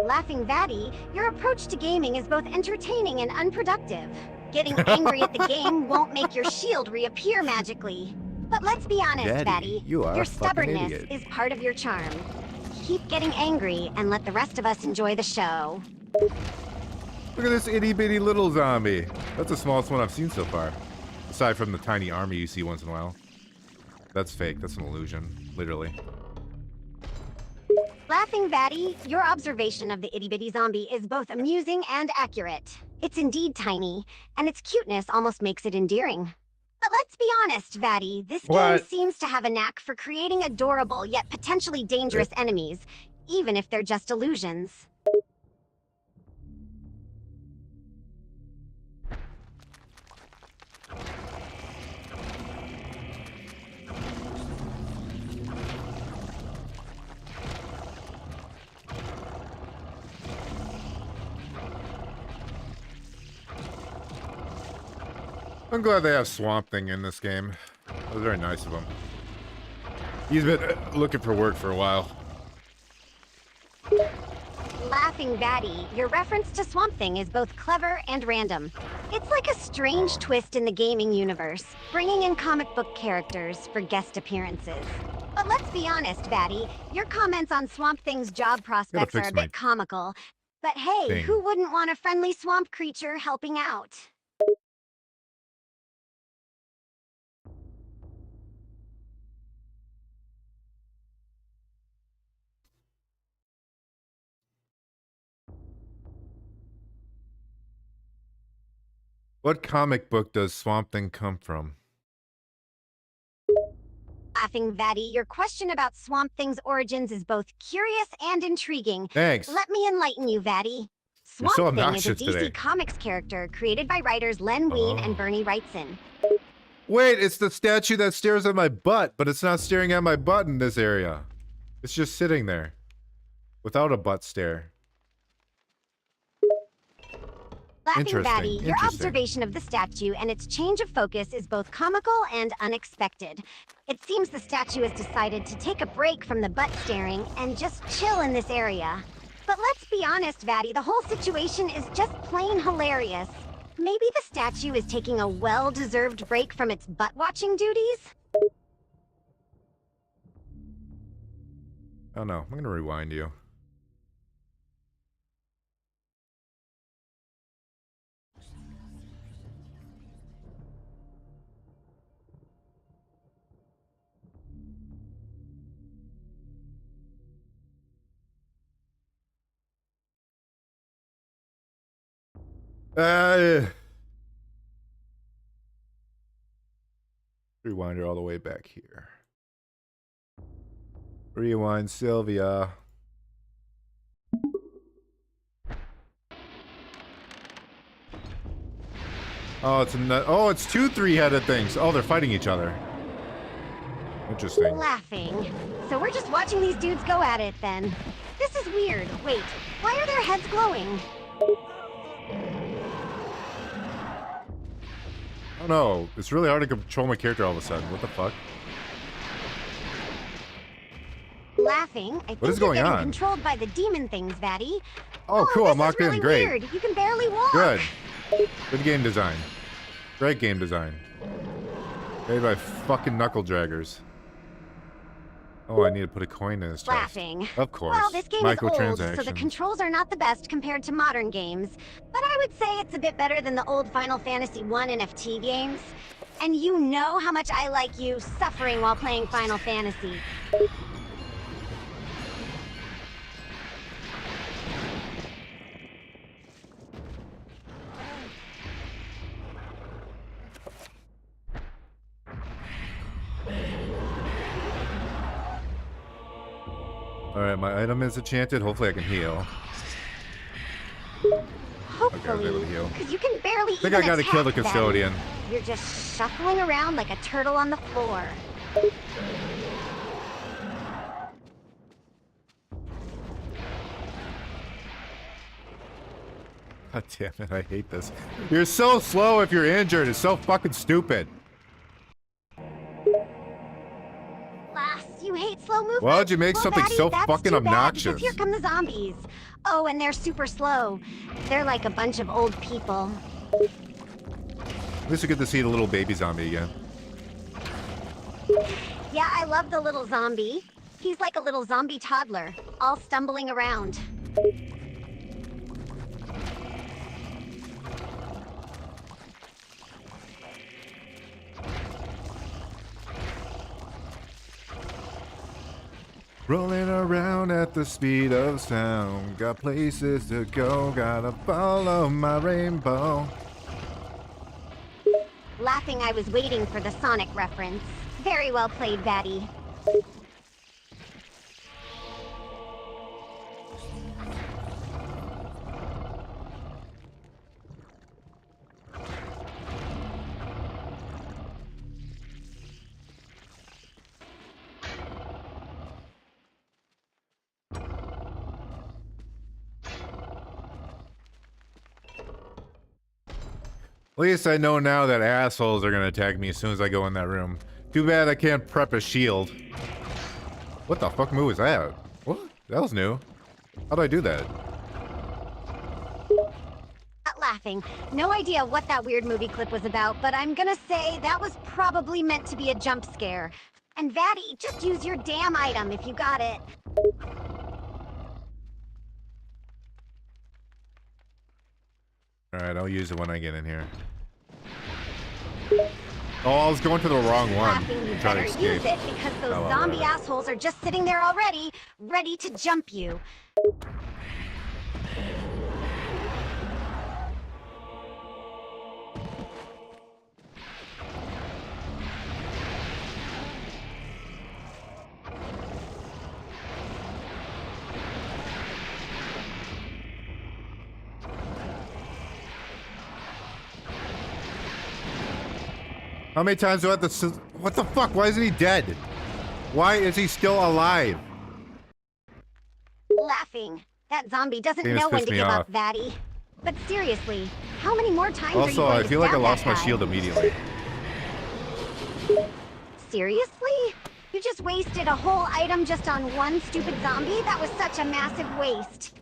Laughing Vatty, your approach to gaming is both entertaining and unproductive. Getting angry at the game won't make your shield reappear magically. But let's be honest, Daddy, Vatty. you are your a fucking stubbornness idiot. is part of your charm. Keep getting angry and let the rest of us enjoy the show. Look at this itty bitty little zombie. That's the smallest one I've seen so far. Aside from the tiny army you see once in a while. That's fake. That's an illusion. Literally. Laughing Vatty, your observation of the itty-bitty zombie is both amusing and accurate. It's indeed tiny, and its cuteness almost makes it endearing. But let's be honest, Vatty, this game What? seems to have a knack for creating adorable yet potentially dangerous enemies, even if they're just illusions. I'm glad they have Swamp Thing in this game. That was very nice of him. He's been looking for work for a while. Laughing Vatty, your reference to Swamp Thing is both clever and random. It's like a strange twist in the gaming universe, bringing in comic book characters for guest appearances. But let's be honest, Vatty, your comments on Swamp Thing's job prospects fix are a my bit comical. But hey, thing. who wouldn't want a friendly swamp creature helping out? What comic book does Swamp Thing come from? Laughing Vatty, your question about Swamp Thing's origins is both curious and intriguing. Thanks. Let me enlighten you, Vatty. You're Swamp so Thing is a obnoxious DC today. Comics character created by writers Len Wein and Bernie Wrightson. Wait, it's the statue that stares at my butt, but it's not staring at my butt in this area. It's just sitting there. Without a butt stare. Laughing Interesting, Vatty, your interesting. observation of the statue and its change of focus is both comical and unexpected. It seems the statue has decided to take a break from the butt staring and just chill in this area. But let's be honest, Vatty, the whole situation is just plain hilarious. Maybe the statue is taking a well-deserved break from its butt-watching duties? Oh no, I'm gonna rewind you. Rewind her all the way back here. Rewind Sylvia. Oh, it's two three-headed things. Oh, they're fighting each other. Interesting. Laughing. So we're just watching these dudes go at it, then. This is weird. Wait, why are their heads glowing? Oh no, it's really hard to control my character all of a sudden. What the fuck? Laughing. I think is you're going getting on? controlled by the demon things, Vatty. Oh, cool, this I'm locked is really in. Great. Weird. You can barely walk. Good. Good game design. Great game design. Made by fucking knuckle draggers. Oh, I need to put a coin in his chest. Laughing. Of course. Well, this game is old, so the Microtransactions. controls are not the best compared to modern games. But I would say it's a bit better than the old Final Fantasy I NFT games. And you know how much I like you suffering while playing Final Fantasy. Alright, my item is enchanted. Hopefully I can heal. Hopefully, able to heal. because you can barely I think even I gotta kill the attack them. custodian. You're just shuffling around like a turtle on the floor. God damn it, I hate this. You're so slow if you're injured. It's so fucking stupid. Lass, you hate slow movement? Why'd you make Well, something Vatty, so that's fucking too bad, obnoxious? because here come the zombies. Oh, and they're super slow. They're like a bunch of old people. At least we get to see the little baby zombie again. Yeah, I love the little zombie. He's like a little zombie toddler, all stumbling around. Rolling around at the speed of sound. Got places to go, gotta follow my rainbow. Laughing, I was waiting for the Sonic reference. Very well played, Vatty. At least I know now that assholes are gonna attack me as soon as I go in that room. Too bad I can't prep a shield. What the fuck move is that? What? That was new. How do I do that? Not laughing. No idea what that weird movie clip was about, but I'm gonna say that was probably meant to be a jump scare. And Vatty, just use your damn item if you got it. Alright, I'll use it when I get in here. Oh, I was going to the wrong one. Laughing, you Try to better escape. use it because those Oh, well, zombie whatever. assholes are just sitting there already, ready to jump you. How many times do I have to... What the fuck? Why isn't he dead? Why is he still alive? Laughing. That zombie doesn't Game has know when pissed to me give off. up, Vatty. But seriously, how many more times are you Also, going I to feel like I stab lost that my guy? shield immediately. Seriously? You just wasted a whole item just on one stupid zombie? That was such a massive waste.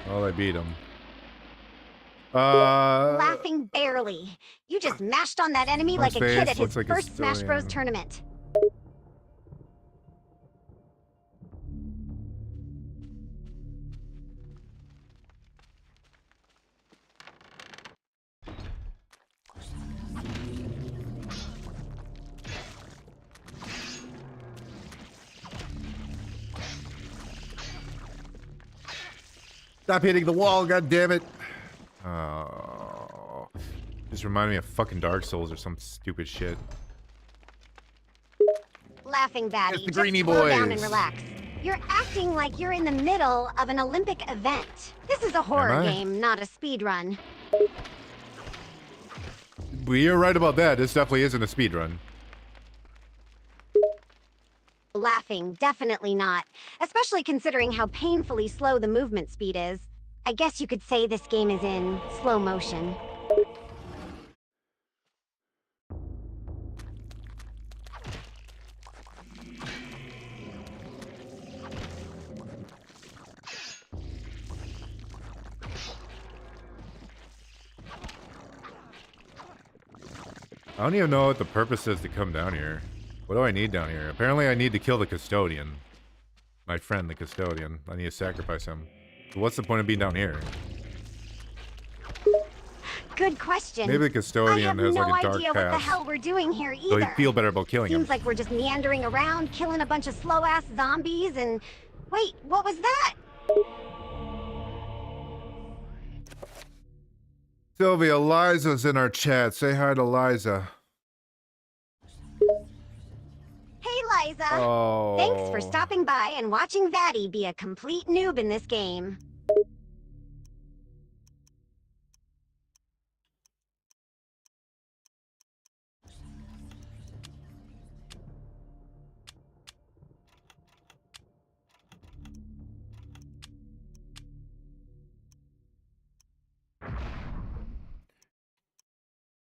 Oh, I beat him. Laughing barely. You just mashed on that enemy like a face kid at his looks like a first Smash Bros. civilian. tournament. Stop hitting the wall, god damn it. Oh. Just remind me of fucking Dark Souls or some stupid shit. Laughing, Vatty. It's the Just Greenie slow down and Boys. relax. You're acting like you're in the middle of an Olympic event. This is a horror I? game, not a speed run. Well, you're right about that. This definitely isn't a speedrun. Laughing, definitely not. Especially considering how painfully slow the movement speed is. I guess you could say this game is in slow motion. I don't even know what the purpose is to come down here. What do I need down here? Apparently I need to kill the custodian. My friend, the custodian. I need to sacrifice him. So what's the point of being down here? good question. Maybe the I custodian have has no like a dark idea what the past. hell we're doing here So either. he'd feel better about killing him. Seems like we're just meandering around, killing a bunch of slow-ass zombies and... Wait, what was that? Sylvia, Liza's in our chat. Say hi to Liza. Hey, Liza. Oh. Thanks for stopping by and watching Vatty be a complete noob in this game.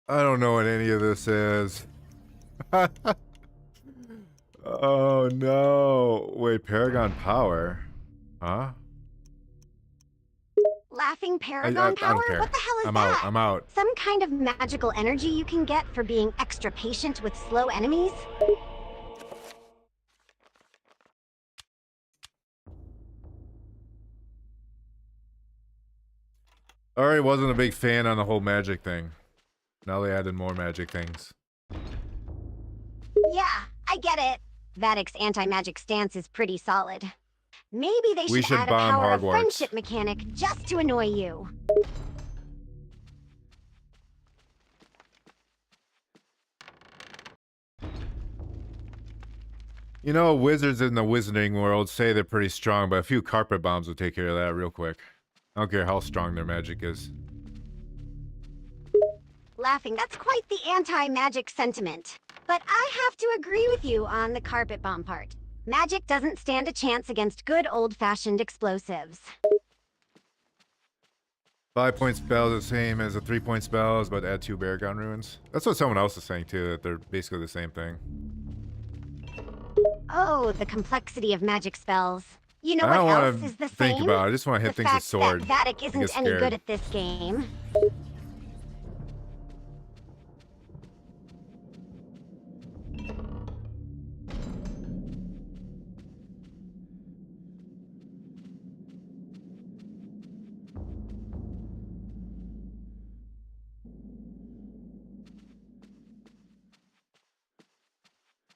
I don't know what any of this is. Oh no. Wait, Paragon Power? Huh? Laughing I Paragon Power? don't care. What the hell is I'm that? out. I'm out. Some kind of magical energy you can get for being extra patient with slow enemies? I already wasn't a big fan on the whole magic thing. Now they added more magic things. Yeah, I get it. Vatic's anti-magic stance is pretty solid. Maybe they We should should add a bomb power of Hogwarts. friendship mechanic just to annoy you. You know, wizards in the wizarding world say they're pretty strong, but a few carpet bombs will take care of that real quick. I don't care how strong their magic is. Laughing, that's quite the anti-magic sentiment. But I have to agree with you on the carpet bomb part. Magic doesn't stand a chance against good old-fashioned explosives. 5-point spell is the same as a 3-point spell, but add 2 Baragon runes. That's what someone else is saying too, that they're basically the same thing. Oh, the complexity of magic spells. You know I don't what else want is the to think same? about it. I just want to hit The things with fact sword. that Vattic I isn't get any scared. good at this game.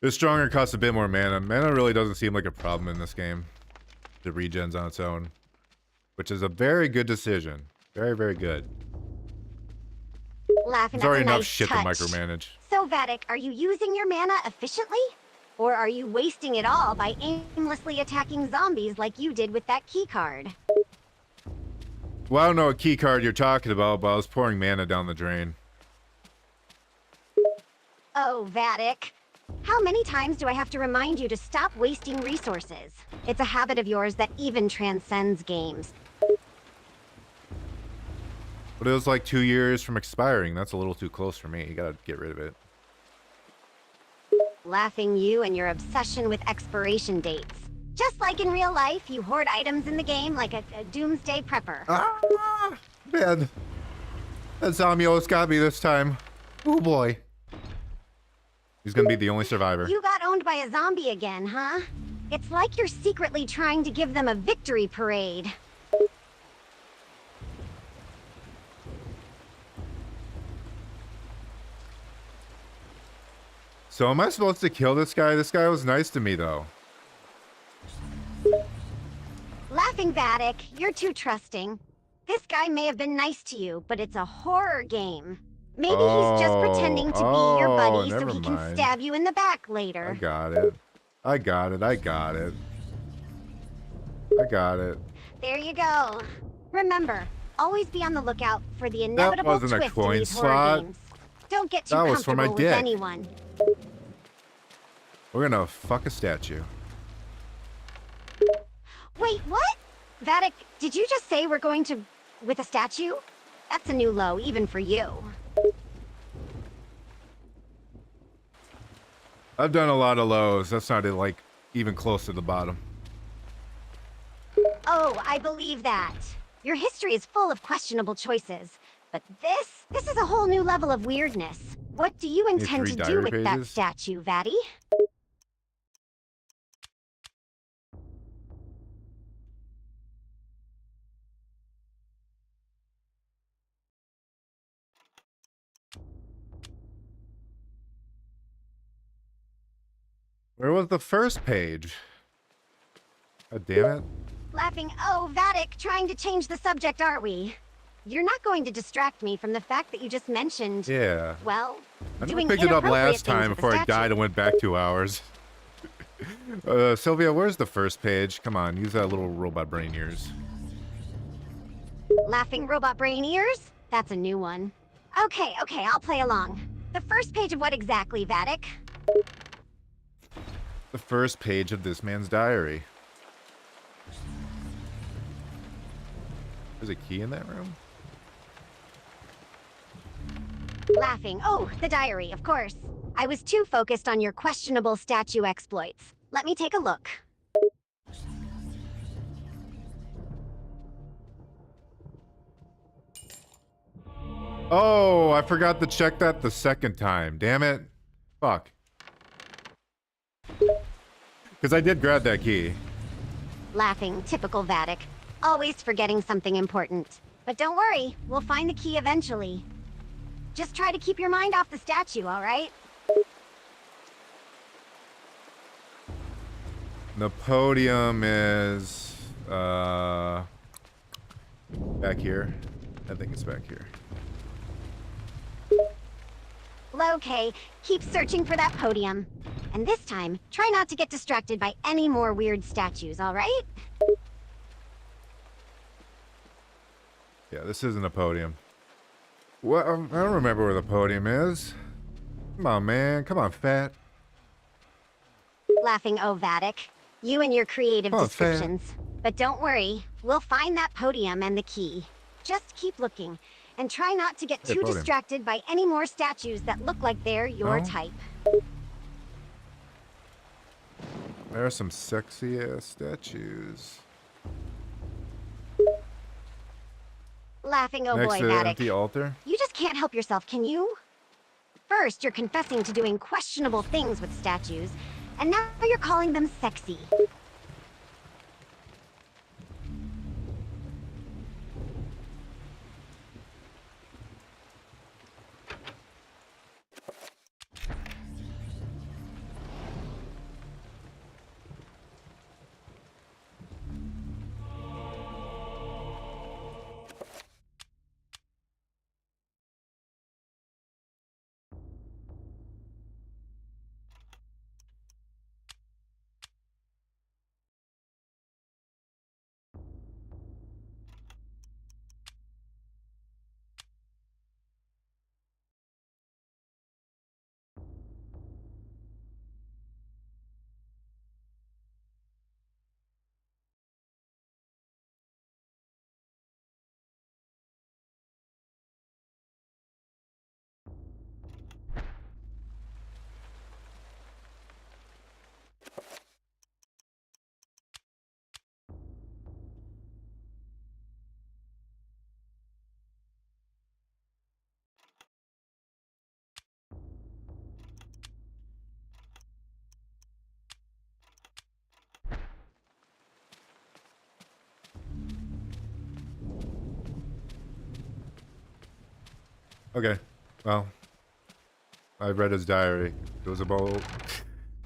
The stronger costs a bit more mana. Mana really doesn't seem like a problem in this game. The regens on its own. Which is a very good decision. Very, very good. Laughing, There's that's a already enough nice shit to touch. micromanage. So, Vattic, are you using your mana efficiently? Or are you wasting it all by aimlessly attacking zombies like you did with that keycard? Well, I don't know what key card you're talking about, but I was pouring mana down the drain. Oh, Vattic. How many times do I have to remind you to stop wasting resources? It's a habit of yours that even transcends games. But it was like 2 years from expiring. That's a little too close for me. You gotta get rid of it. Laughing, you and your obsession with expiration dates. Just like in real life, you hoard items in the game like a doomsday prepper. Ah, man. That zombie almost got me this time. Oh boy. He's gonna be the only survivor. You got owned by a zombie again, huh? It's like you're secretly trying to give them a victory parade. So am I supposed to kill this guy? This guy was nice to me though. Laughing, Vattic, you're too trusting. This guy may have been nice to you, but it's a horror game. Maybe he's just pretending to be your buddy so never he can mind. stab you in the back I later. got it. I got it. I got it. I got it. There you go. Remember, always be on the lookout for the inevitable wasn't a twist coin in these horror slot. games. Don't get too That was for my comfortable with dick. anyone. We're gonna fuck a statue. Wait, what? Vattic, did you just say we're going to... with a statue? That's a new low, even for you. I've done a lot of lows. That's not like even close to the bottom. Oh, I believe that. Your history is full of questionable choices. But this is a whole new level of weirdness. What do you intend 3 to do diary with that pages? statue, Vatty? Where was the first page? God damn it. Laughing, oh, Vattic, trying to change the subject, aren't we? You're not going to distract me from the fact that you just mentioned, Yeah. well, I never doing picked it up inappropriate last things time with a before I statue. died and went back 2 hours. Sylvia, where's the first page? Come on, use that little robot brain ears. Laughing robot brain ears? That's a new one. Okay, I'll play along. The first page of what exactly, Vattic? The first page of this man's diary. There's a key in that room? Laughing, oh, the diary, of course. I was too focused on your questionable statue exploits. Let me take a look. Oh, I forgot to check that the second time. Damn it. Fuck. Because I did grab that key. Laughing, typical Vattic. Always forgetting something important. But don't worry, we'll find the key eventually. Just try to keep your mind off the statue, all right? The podium is back here. I think it's back here. Okay, keep searching for that podium. And this time, try not to get distracted by any more weird statues, all right? Yeah, this isn't a podium. What? I don't remember where the podium is. Come on, man. Come on, fat. Laughing, oh, Vattic. You and your creative Oh, descriptions. But don't worry, we'll find that podium and the key. Just keep looking, and try not to get too podium. distracted by any more statues that look like they're your No? type. There are some sexy ass statues. Laughing, oh Next boy, to the Vattic. empty altar. You just can't help yourself, can you? First, you're confessing to doing questionable things with statues, and now you're calling them sexy. Okay. Well, I read his diary. It was about...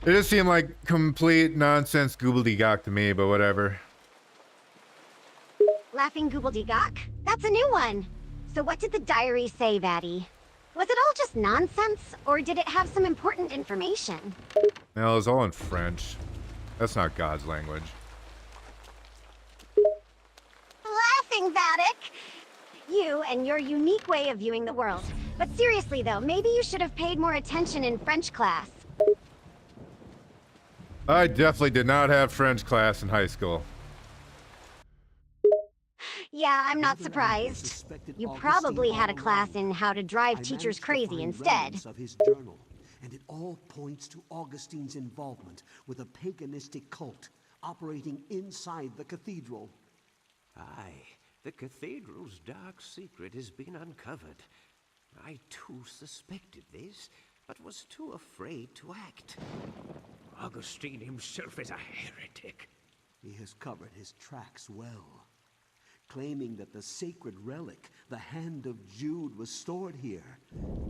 It just seemed like complete nonsense gobbledygook to me, but whatever. Laughing gobbledygook? That's a new one. So what did the diary say, Vatty? Was it all just nonsense, or did it have some important information? No, it was all in French. That's not God's language. Laughing, Vattic! You and your unique way of viewing the world. But seriously though, maybe you should have paid more attention in French class. I definitely did not have French class in high school. Yeah, I'm not surprised. You probably had a class in how to drive teachers crazy instead. Of his journal, and it all points to Augustine's involvement with a paganistic cult operating inside the cathedral. Aye, the cathedral's dark secret has been uncovered. I too suspected this, but was too afraid to act. Augustine himself is a heretic. He has covered his tracks well, claiming that the sacred relic, the Hand of Jude, was stored here.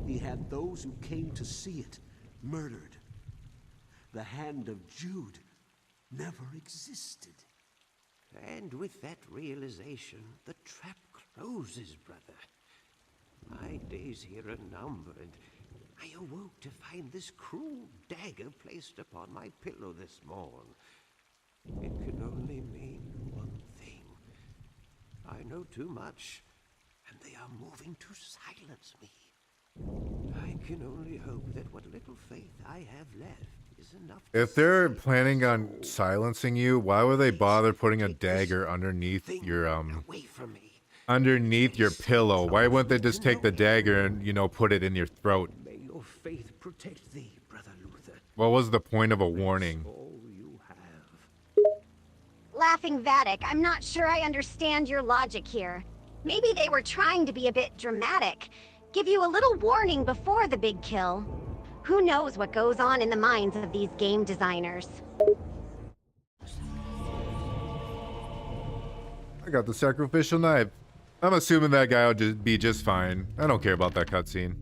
He had those who came to see it murdered. The hand of Jude never existed. And with that realization, the trap closes, brother. My days here are numbered. I awoke to find this cruel dagger placed upon my pillow this morn. It can only mean one thing. I know too much, and they are moving to silence me. I can only hope that what little faith I have left is enough. If they're planning on silencing you, why would they bother putting a dagger underneath your away from me. underneath your pillow? Why wouldn't they just take the dagger and, you know, put it in your throat? May your faith protect thee, brother Luther. What was the point of a warning? All you have. Laughing Vattic, I'm not sure I understand your logic here. Maybe they were trying to be a bit dramatic. Give you a little warning before the big kill. Who knows what goes on in the minds of these game designers? I got the sacrificial knife. I'm assuming that guy will just be just fine. I don't care about that cutscene.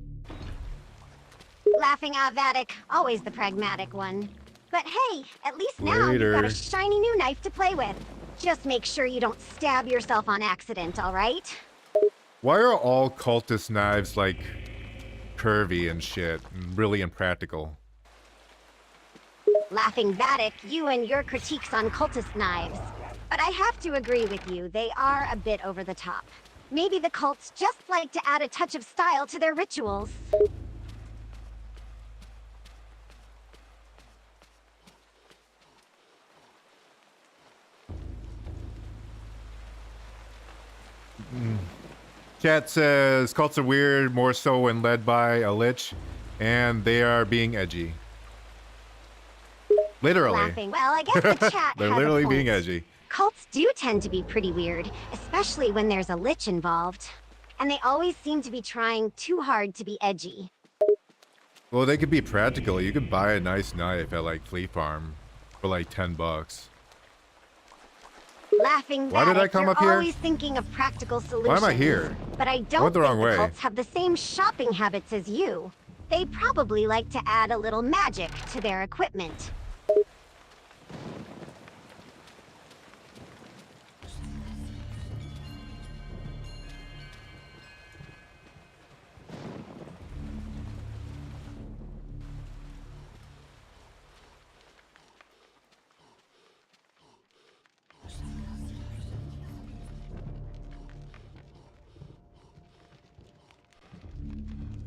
Laughing Vattic, always the pragmatic one. But hey, at least now you've got a Later. shiny new knife to play with. Just make sure you don't stab yourself on accident, alright? Why are all cultist knives like curvy and shit and really impractical? Laughing Vattic, you and your critiques on cultist knives. But I have to agree with you, they are a bit over the top. Maybe the cults just like to add a touch of style to their rituals. Chat says cults are weird, more so when led by a lich, and they are being edgy. Literally. Laughing. Well, I guess the chat They're has a literally point. being edgy. Cults do tend to be pretty weird, especially when there's a lich involved. And they always seem to be trying too hard to be edgy. Well, they could be practical. You could buy a nice knife at like Flea Farm for like $10. Laughing Why did I Vattic, come you're up here? always thinking of practical solutions. Why am I here? But I I don't went the think wrong the way. cults have the same shopping habits as you. They probably like to add a little magic to their equipment.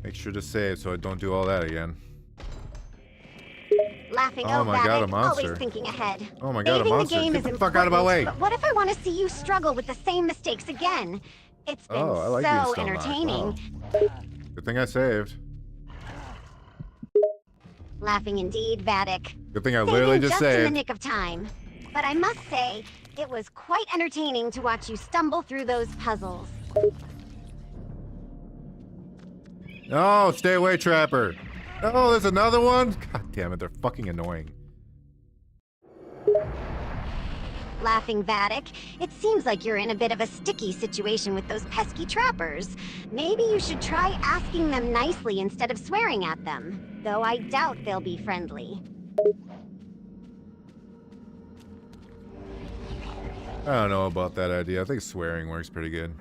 Make sure to save so I don't do all that again. Laughing Oh my God, a Vattic, monster. always thinking ahead. Oh my God, a Saving monster. the game Get is the fuck out of my way. important, But what if I want to see you struggle with the same mistakes again? It's been Oh, I like being so stone knocked. entertaining. Wow. Good thing I saved. Laughing indeed, Vattic. Good thing I Saving literally just in the saved. nick of time. But I must say, it was quite entertaining to watch you stumble through those puzzles. No, stay away, Trapper. Oh, there's another one? God damn it, they're fucking annoying. Laughing Vattic, it seems like you're in a bit of a sticky situation with those pesky trappers. Maybe you should try asking them nicely instead of swearing at them. Though I doubt they'll be friendly. I don't know about that idea. I think swearing works pretty good.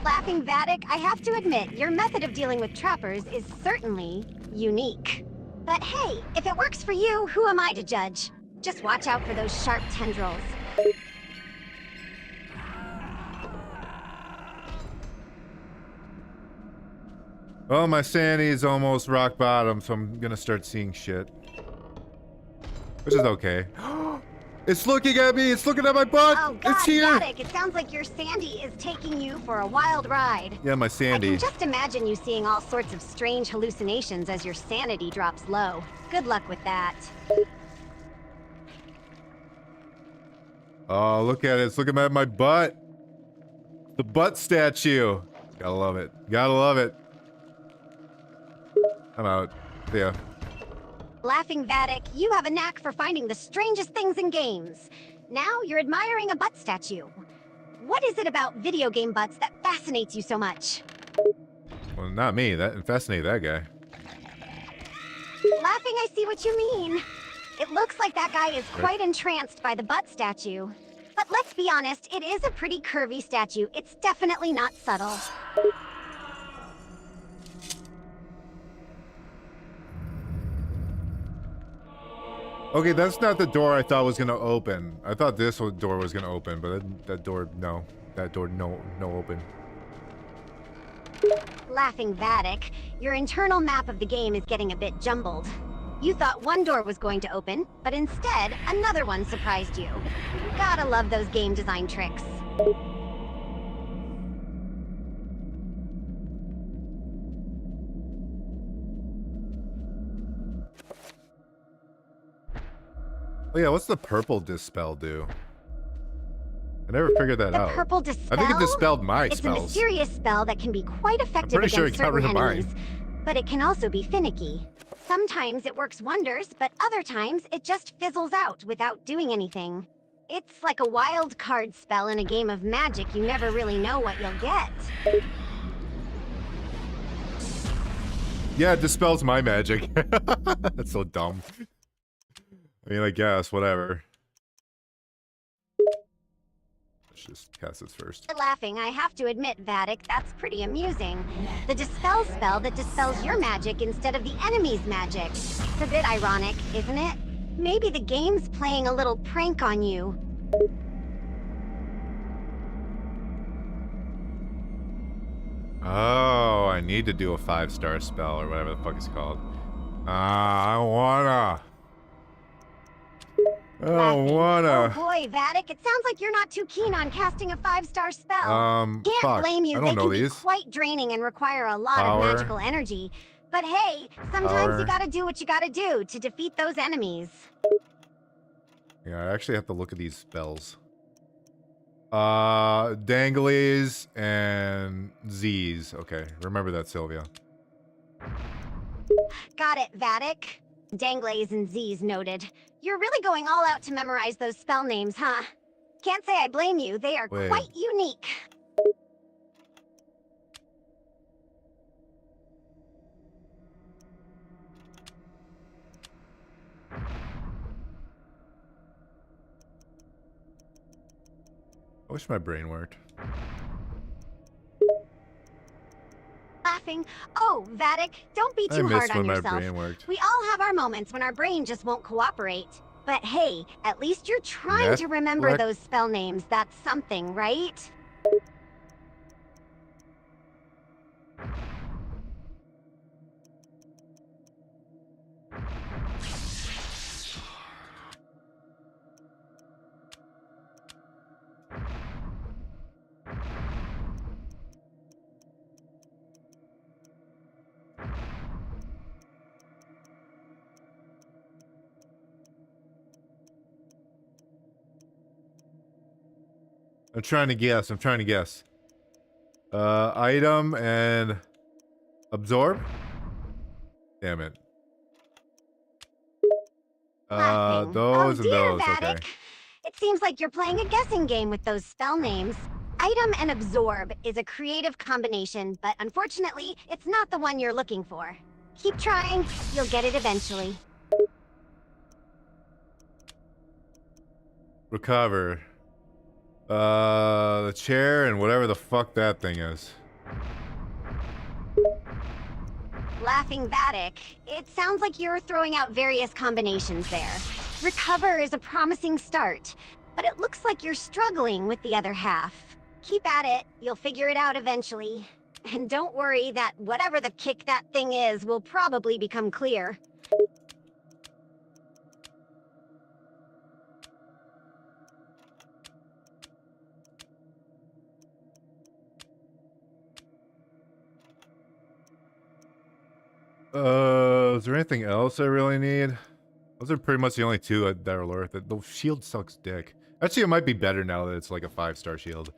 Laughing Vattic, I have to admit, your method of dealing with trappers is certainly unique. But hey, if it works for you, who am I to judge? Just watch out for those sharp tendrils. Oh, my sanity is almost rock bottom, so I'm gonna start seeing shit. Which is okay. It's looking at me! It's looking at my butt! Oh God, It's here! Vattic, it sounds like your Sandy is taking you for a wild ride. Yeah, my I Sandy. can just imagine you seeing all sorts of strange hallucinations as your sanity drops low. Good luck with that. Oh, look at it. It's looking at my butt. The butt statue. Gotta love it. Gotta love it. I'm out. See ya. Laughing Vattic, you have a knack for finding the strangest things in games. Now you're admiring a butt statue. What is it about video game butts that fascinates you so much? Well, not me. That fascinated that guy. Laughing, I see what you mean. It looks like that guy is quite entranced by the butt statue. But let's be honest, it is a pretty curvy statue. It's definitely not subtle. Okay, that's not the door I thought was gonna open. I thought this door was gonna open, but that door, no. That door, no open. Laughing Vattic, your internal map of the game is getting a bit jumbled. You thought one door was going to open, but instead, another one surprised you. Gotta love those game design tricks. Oh yeah, what's the purple dispel do? I never figured that out. The purple dispel? I think it dispelled my it's spells. It's a mysterious spell that can be quite effective pretty sure against it got rid certain of mine. enemies. But it can also be finicky. Sometimes it works wonders, but other times it just fizzles out without doing anything. It's like a wild card spell in a game of magic. You never really know what you'll get. Yeah, it dispels my magic. That's so dumb. I mean, I guess, whatever. Let's just cast this first. Laughing, I have to admit, Vattic, that's pretty amusing. The dispel spell that dispels your magic instead of the enemy's magic. It's a bit ironic, isn't it? Maybe the game's playing a little prank on you. Oh, I need to do a 5-star spell or whatever the fuck it's called. I wanna. Oh boy, Vattic, it sounds like you're not too keen on casting a 5-star spell. Can't blame you, they can be quite draining and require a lot of magical energy. But hey, sometimes you gotta do what you gotta do to defeat those enemies. Yeah, I actually have to look at these spells. Danglies and Z's. Okay, remember that, Sylvia. Got it, Vattic. Danglays and Z's noted. You're really going all out to memorize those spell names, huh? Can't say I blame you, they are quite unique. I wish my brain worked. Laughing. Oh, Vattic, don't be too hard on yourself. We all have our moments when our brain just won't cooperate. But hey, at least you're trying to remember those spell names. That's something, right? I'm trying to guess. Item and absorb? Damn it. Those and those, Vattic. okay. It seems like you're playing a guessing game with those spell names. Item and absorb is a creative combination, but unfortunately, it's not the one you're looking for. Keep trying, you'll get it eventually. Recover. The chair and whatever the fuck that thing is. Laughing Vattic, it sounds like you're throwing out various combinations there. Recover is a promising start, but it looks like you're struggling with the other half. Keep at it, you'll figure it out eventually. And don't worry that whatever the kick that thing is will probably become clear. Is there anything else I really need? Those are pretty much the only two that are worth it. The shield sucks dick. Actually, it might be better now that it's like a 5-star shield.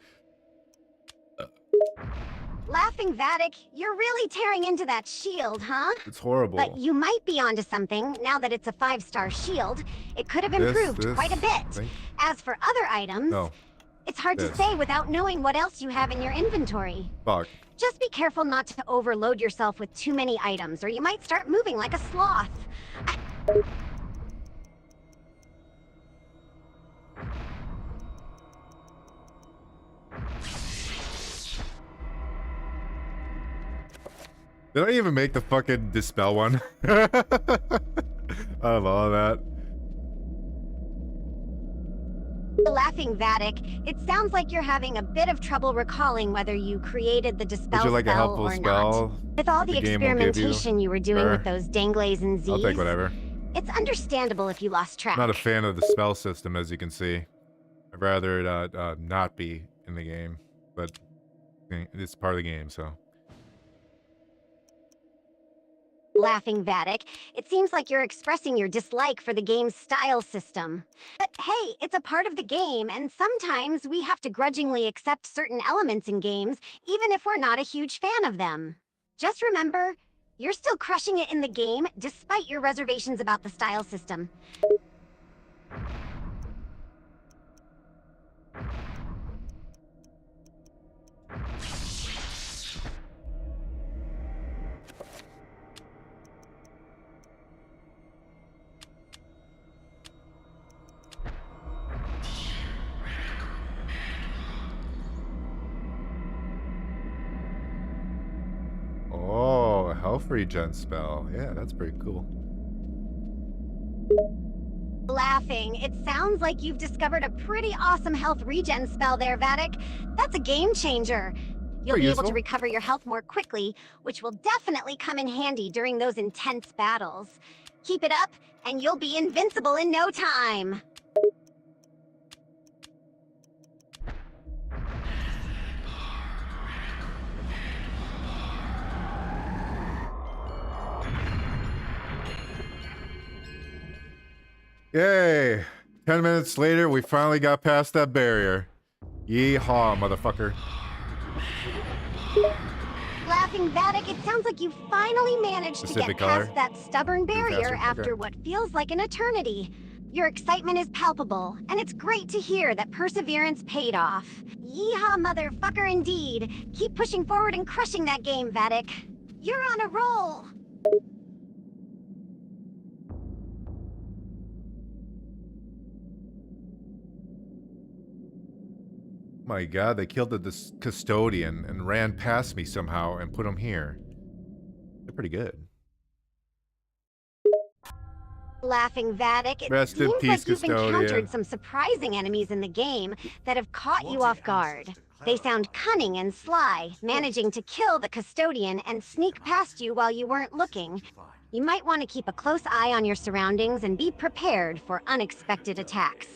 Laughing Vattic, you're really tearing into that shield, huh? It's horrible. But you might be onto something now that it's a 5-star shield. It could have improved quite a bit. As for other items, It's hard to This. say without knowing what else you have in your inventory. Fuck. Just be careful not to overload yourself with too many items, or you might start moving like a sloth. Did I even make the fucking dispel one? Out of all of that. Laughing Vattic, it sounds like you're having a bit of trouble recalling whether you created the dispel Would you like a spell helpful or spell? not. With all that the game will give you? experimentation you were doing Sure. with those danglays and Z's, I'll take whatever. it's understandable if you lost track. Not a fan of the spell system, as you can see. I'd rather it not be in the game, but it's part of the game, so. Laughing Vattic, it seems like you're expressing your dislike for the game's style system. But hey, it's a part of the game, and sometimes we have to grudgingly accept certain elements in games, even if we're not a huge fan of them. Just remember, you're still crushing it in the game, despite your reservations about the style system. Oh, a health regen spell. Yeah, that's pretty cool. Laughing, it sounds like you've discovered a pretty awesome health regen spell there, Vattic. That's a game changer. You'll Pretty be able to useful. recover your health more quickly, which will definitely come in handy during those intense battles. Keep it up, and you'll be invincible in no time. Yay! 10 minutes later, we finally got past that barrier. Yeehaw, motherfucker. Laughing Vattic, it sounds like you finally managed to Specific get past color? that stubborn barrier faster, after okay. what feels like an eternity. Your excitement is palpable, and it's great to hear that perseverance paid off. Yeehaw, motherfucker, indeed. Keep pushing forward and crushing that game, Vattic. You're on a roll. My god, they killed the custodian and ran past me somehow and put him here. They're pretty good. Laughing Vattic, it Rest in seems peace, like you've Custodian. encountered some surprising enemies in the game that have caught you off guard. They sound cunning and sly, managing to kill the custodian and sneak past you while you weren't looking. You might want to keep a close eye on your surroundings and be prepared for unexpected attacks.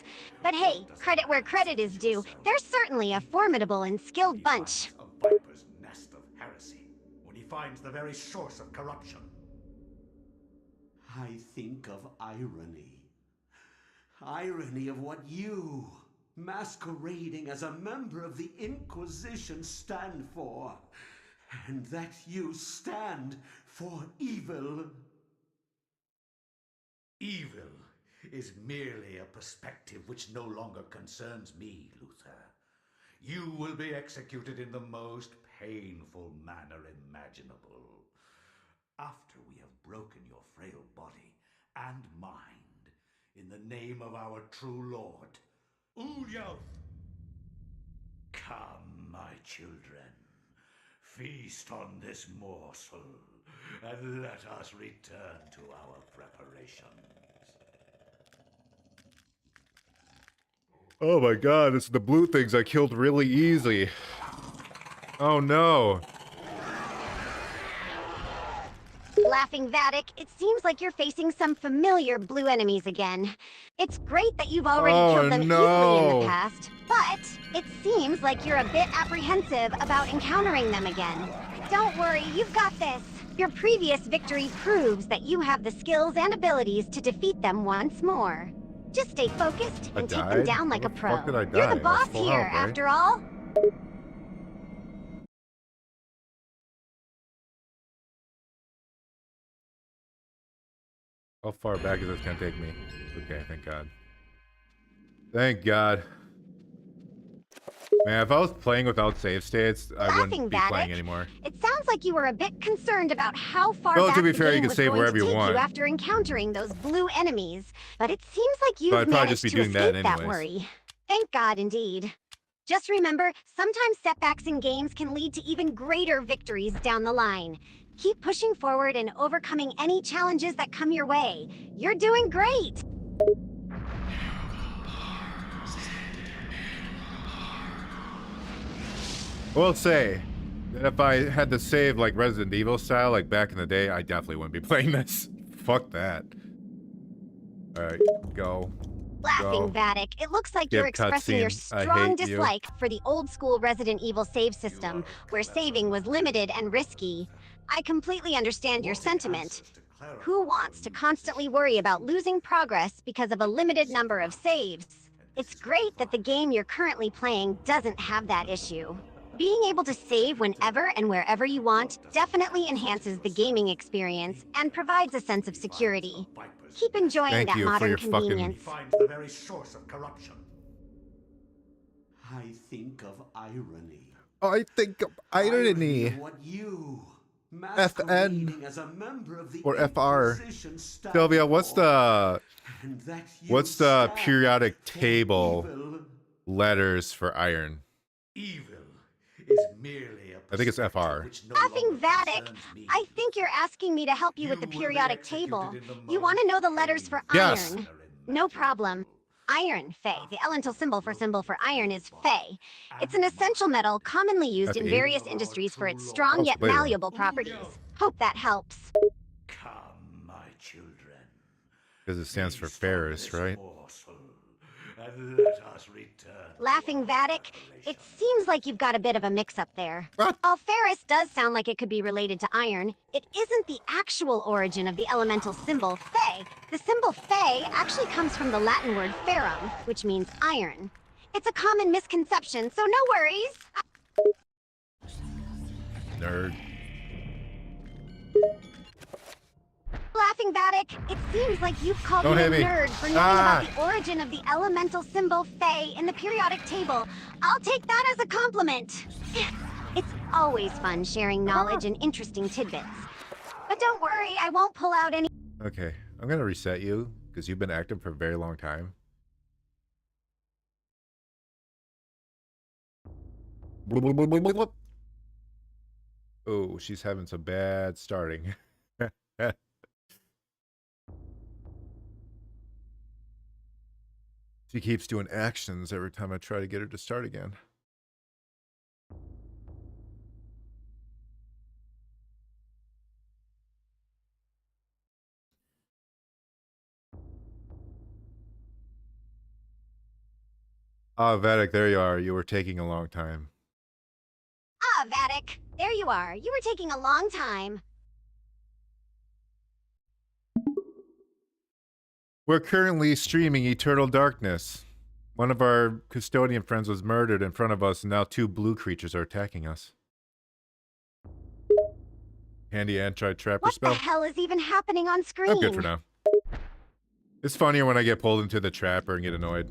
But hey, credit where credit is due. They're certainly a formidable and skilled bunch. A viper's nest of heresy when he finds the very source of corruption. I think of irony. Irony of what you, masquerading as a member of the Inquisition, stand for. And that you stand for evil. Evil is merely a perspective which no longer concerns me, Luther. You will be executed in the most painful manner imaginable. After we have broken your frail body and mind in the name of our true Lord, Ulyoth. Come, my children, feast on this morsel, and let us return to our preparations. Oh my god, it's the blue things I killed really easy. Oh no. Laughing Vattic, it seems like you're facing some familiar blue enemies again. It's great that you've already killed them easily in the past, but it seems like you're a bit apprehensive about encountering them again. Don't worry, you've got this. Your previous victory proves that you have the skills and abilities to defeat them once more. Just stay focused and take them down like a pro. Fuck did I die? You're the I was boss full here, health, right? after all. How far back is this gonna take me? Okay, thank God. Thank God. Man, if I was playing without save states, I Laughing wouldn't be playing Vattic, anymore. it sounds like you were a bit concerned about how far Well, back to be the fair, you game can was save going wherever to you take want. you after encountering those blue enemies, but it seems like So you've I'd probably just managed be to doing that escape that anyways. worry. Thank God, indeed. Just remember, sometimes setbacks in games can lead to even greater victories down the line. Keep pushing forward and overcoming any challenges that come your way. You're doing great! I will say that if I had to save like Resident Evil style, like back in the day, I definitely wouldn't be playing this. Fuck that. Alright, go. Laughing Go. Vattic, it looks like Skip you're expressing your cutscene. I strong hate you. dislike for the old school Resident Evil save system, where saving was limited and risky. I completely understand your sentiment. Who wants to constantly worry about losing progress because of a limited number of saves? It's great that the game you're currently playing doesn't have that issue. Being able to save whenever and wherever you want definitely enhances the gaming experience and provides a sense of security. Keep enjoying Thank that you for modern your fucking- convenience. Finds the very source of corruption. I think of irony. I think of irony. of what you, FN masquerading as a member of the or FR. Inquisition, stand Sylvia, what's for, the and that you what's the stand periodic for table evil. letters for iron? Evil is merely a I think it's perspective FR. which no Laughing longer Vattic, concerns me. I think you're asking me to help you with the You will be periodic executed table. in the You want to know the letters for Yes. iron? No problem. Iron, Fe. The elemental symbol for iron is Fe. It's an essential metal commonly used in F8. various industries for its strong Oh, yet later. malleable properties. Hope that helps. Come, my children. Because it stands for Feast on Ferris, this right? morsel, and let us return to Laughing our Vattic, it revelation. seems like you've got a bit of a mix-up there. What? While ferrous does sound like it could be related to iron, it isn't the actual origin of the elemental symbol Fe. The symbol Fe actually comes from the Latin word ferrum, which means iron. It's a common misconception, so no worries. Nerd. Laughing Vattic, it seems like you've called Don't me a hit me. nerd for knowing about the origin of the elemental symbol Fe in the periodic table. I'll take that as a compliment. It's always fun sharing knowledge and interesting tidbits. But don't worry, I won't pull out any... Okay, I'm gonna reset you because you've been active for a very long time. Oh, she's having some bad starting. She keeps doing actions every time I try to get her to start again. Ah, Vattic, there you are. You were taking a long time. Ah, Vattic, there you are. You were taking a long time. We're currently streaming Eternal Darkness. One of our custodian friends was murdered in front of us, and now two blue creatures are attacking us. Handy anti-trapper What spell. the hell is even happening on screen? I'm good for now. It's funnier when I get pulled into the trapper and get annoyed.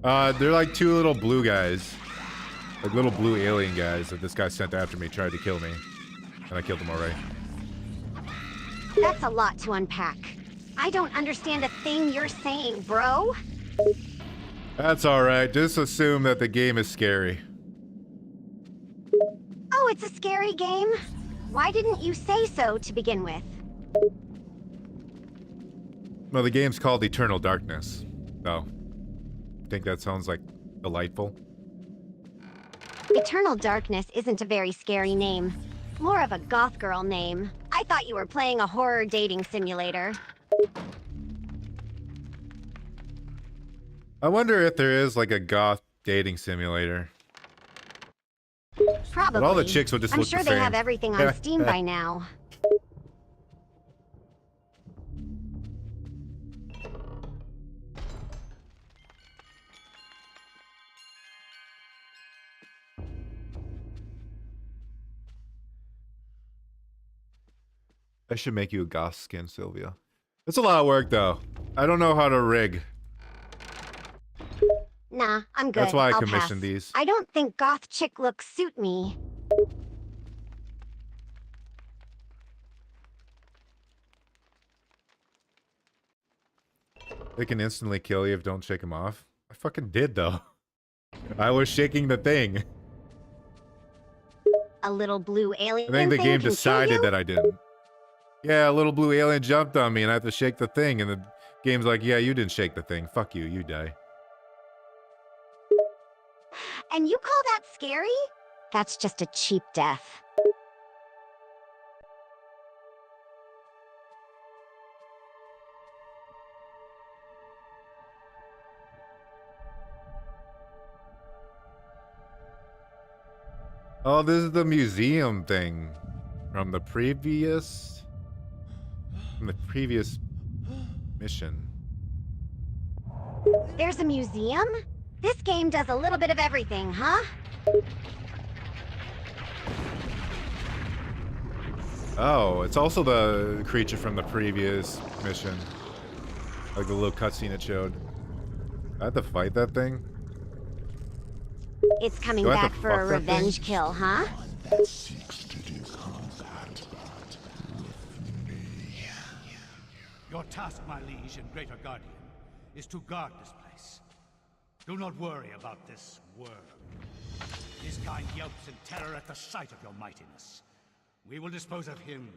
They're like two little blue guys. Like little blue alien guys that this guy sent after me, tried to kill me. And I killed them already. That's a lot to unpack. I don't understand a thing you're saying, bro. That's alright. Just assume that the game is scary. Oh, it's a scary game? Why didn't you say so to begin with? Well, the game's called Eternal Darkness. So, think that sounds like delightful? Eternal Darkness isn't a very scary name. More of a goth girl name. I thought you were playing a horror dating simulator. I wonder if there is like a goth dating simulator. Probably. But all the chicks would just I'm look sure the they same. have everything on Steam by now. I should make you a goth skin, Sylvia. It's a lot of work, though. I don't know how to rig. Nah, I'm good. That's why I I'll commissioned pass. these. I don't think goth chick looks suit me. They can instantly kill you if you don't shake them off. I fucking did though. I was shaking the thing. A little blue alien I think the thing game can decided kill you? that I didn't. Yeah, a little blue alien jumped on me and I have to shake the thing, and the game's like, yeah, you didn't shake the thing. Fuck you, you die. And you call that scary? That's just a cheap death. Oh, this is the museum thing from the previous mission. There's a museum? This game does a little bit of everything, huh? Oh, it's also the creature from the previous mission. Like the little cutscene it showed. I had to fight that thing? It's coming Do I have back to for a fuck that thing? revenge kill, huh? Your task, my liege and greater guardian, is to guard this place. Do not worry about this worm. His kind yelps in terror at the sight of your mightiness. We will dispose of him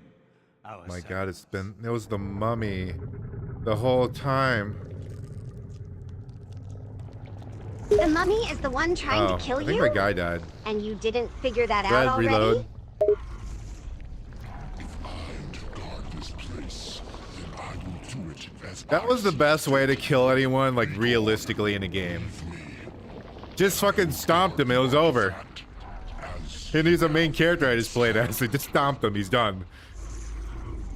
ourselves. My god, it was the mummy the whole time. The mummy is the one trying to kill I think you? my guy died. And you didn't figure that Red, out already? reload. That was the best way to kill anyone, like, realistically in a game. Just fucking stomped him, it was over. And he's a main character I just played as. They just stomped him, he's done.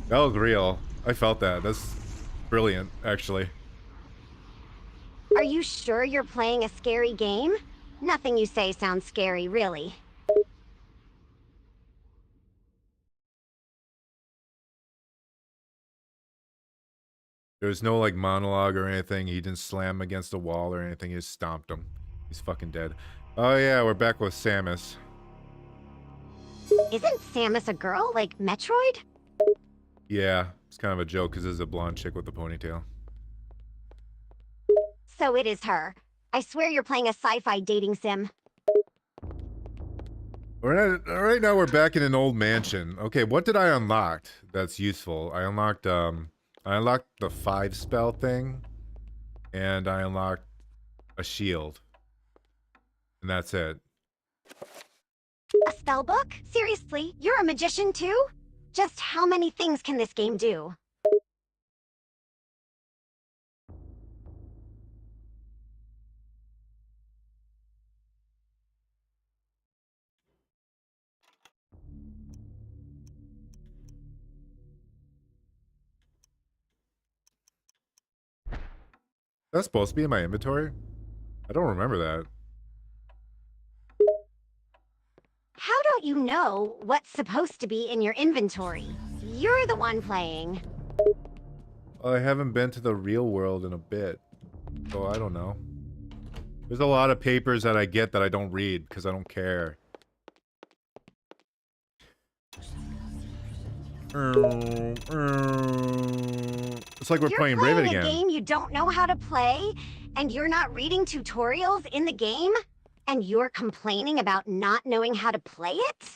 That was real. I felt that. That's brilliant, actually. Are you sure you're playing a scary game? Nothing you say sounds scary, really. There was no, like, monologue or anything. He didn't slam him against a wall or anything. He just stomped him. He's fucking dead. Oh yeah, we're back with Samus. Isn't Samus a girl, like Metroid? Yeah, it's kind of a joke because there's a blonde chick with a ponytail. So it is her. I swear you're playing a sci-fi dating sim. Right now we're back in an old mansion. Okay, what did I unlock that's useful? I unlocked the 5 spell thing, and I unlocked a shield. And that's it. A spell book? Seriously, you're a magician too? Just how many things can this game do? That's supposed to be in my inventory? I don't remember that. How don't you know what's supposed to be in your inventory? You're the one playing. Well, I haven't been to the real world in a bit, so I don't know. There's a lot of papers that I get that I don't read because I don't care. It's like we're playing Rivet again. You're playing a game you don't know how to play, and you're not reading tutorials in the game, and you're complaining about not knowing how to play it?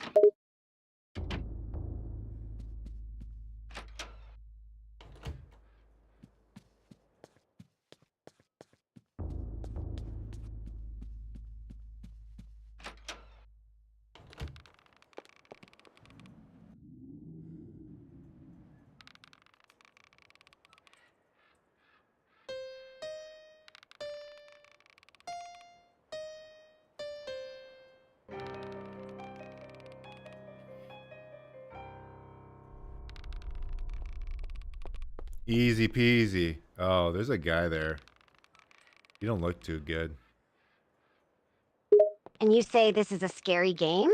Easy peasy. Oh, there's a guy there. You don't look too good. And you say this is a scary game?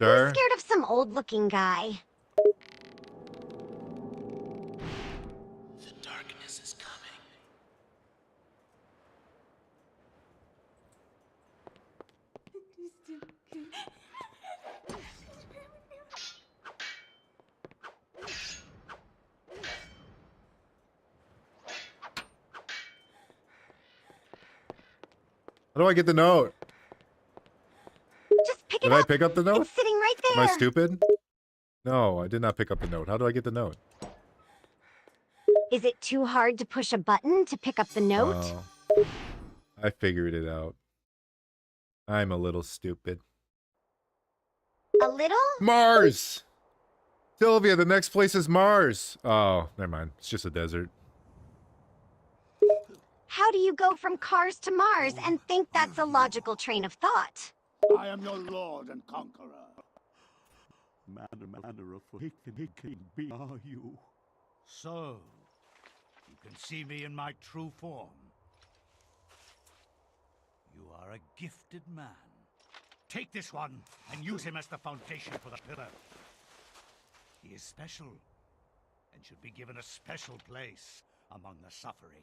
Sure. I'm scared of some old-looking guy. The darkness is coming. How do I get the note? Just pick it Did up. I pick up the note? It's sitting right Am I there. stupid? No, I did not pick up the note. How do I get the note? Is it too hard to push a button to pick up the note? Oh, I figured it out. I'm a little stupid. A little? Mars! Sylvia, the next place is Mars. Oh, never mind. It's just a desert. How do you go from cars to Mars and think that's a logical train of thought? I am your lord and conqueror. Manner of thinking be are you? So, you can see me in my true form. You are a gifted man. Take this one and use him as the foundation for the pillar. He is special and should be given a special place among the suffering.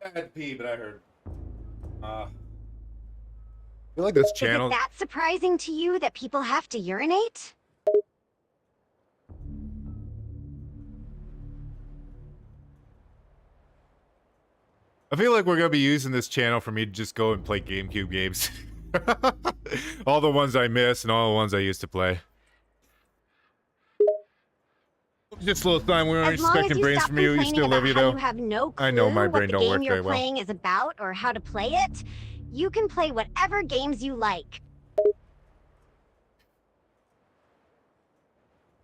I had pee, but I heard. I feel like this channel. Is it that surprising to you that people have to urinate? I feel like we're gonna be using this channel for me to just go and play GameCube games. All the ones I miss and all the ones I used to play. Just a little time. We weren't As long as expecting you brains stop from you. You complaining still love about you how though. you have no clue I know my brain what the don't game work you're very well. playing is about or how to play it, you can play whatever games you like.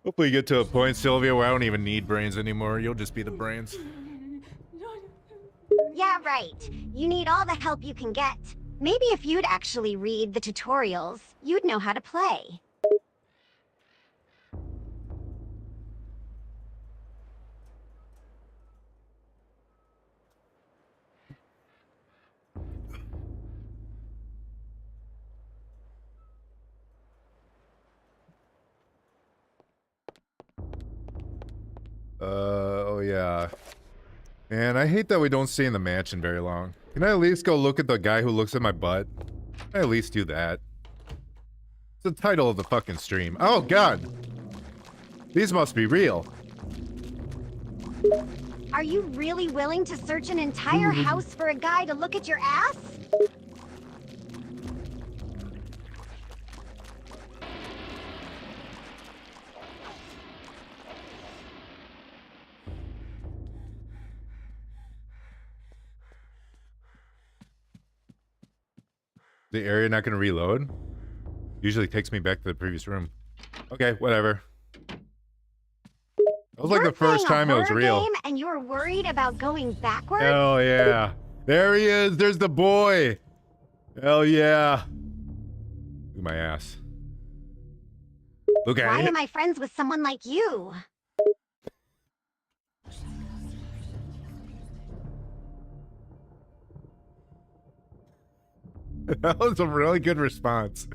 Hopefully you get to a point, Sylvia, where I don't even need brains anymore. You'll just be the brains. Yeah, right. You need all the help you can get. Maybe if you'd actually read the tutorials, you'd know how to play. Oh yeah. Man, I hate that we don't stay in the mansion very long. Can I at least go look at the guy who looks at my butt? Can I at least do that? It's the title of the fucking stream. Oh god! These must be real. Are you really willing to search an entire house for a guy to look at your ass? The area not gonna reload? Usually takes me back to the previous room. Okay, whatever. That was like the first time it was real. Game and you're worried about going backwards? Hell yeah. There he is. There's the boy. Hell yeah. Look at my ass. Look at Why it. am I friends with someone like you? That was a really good response.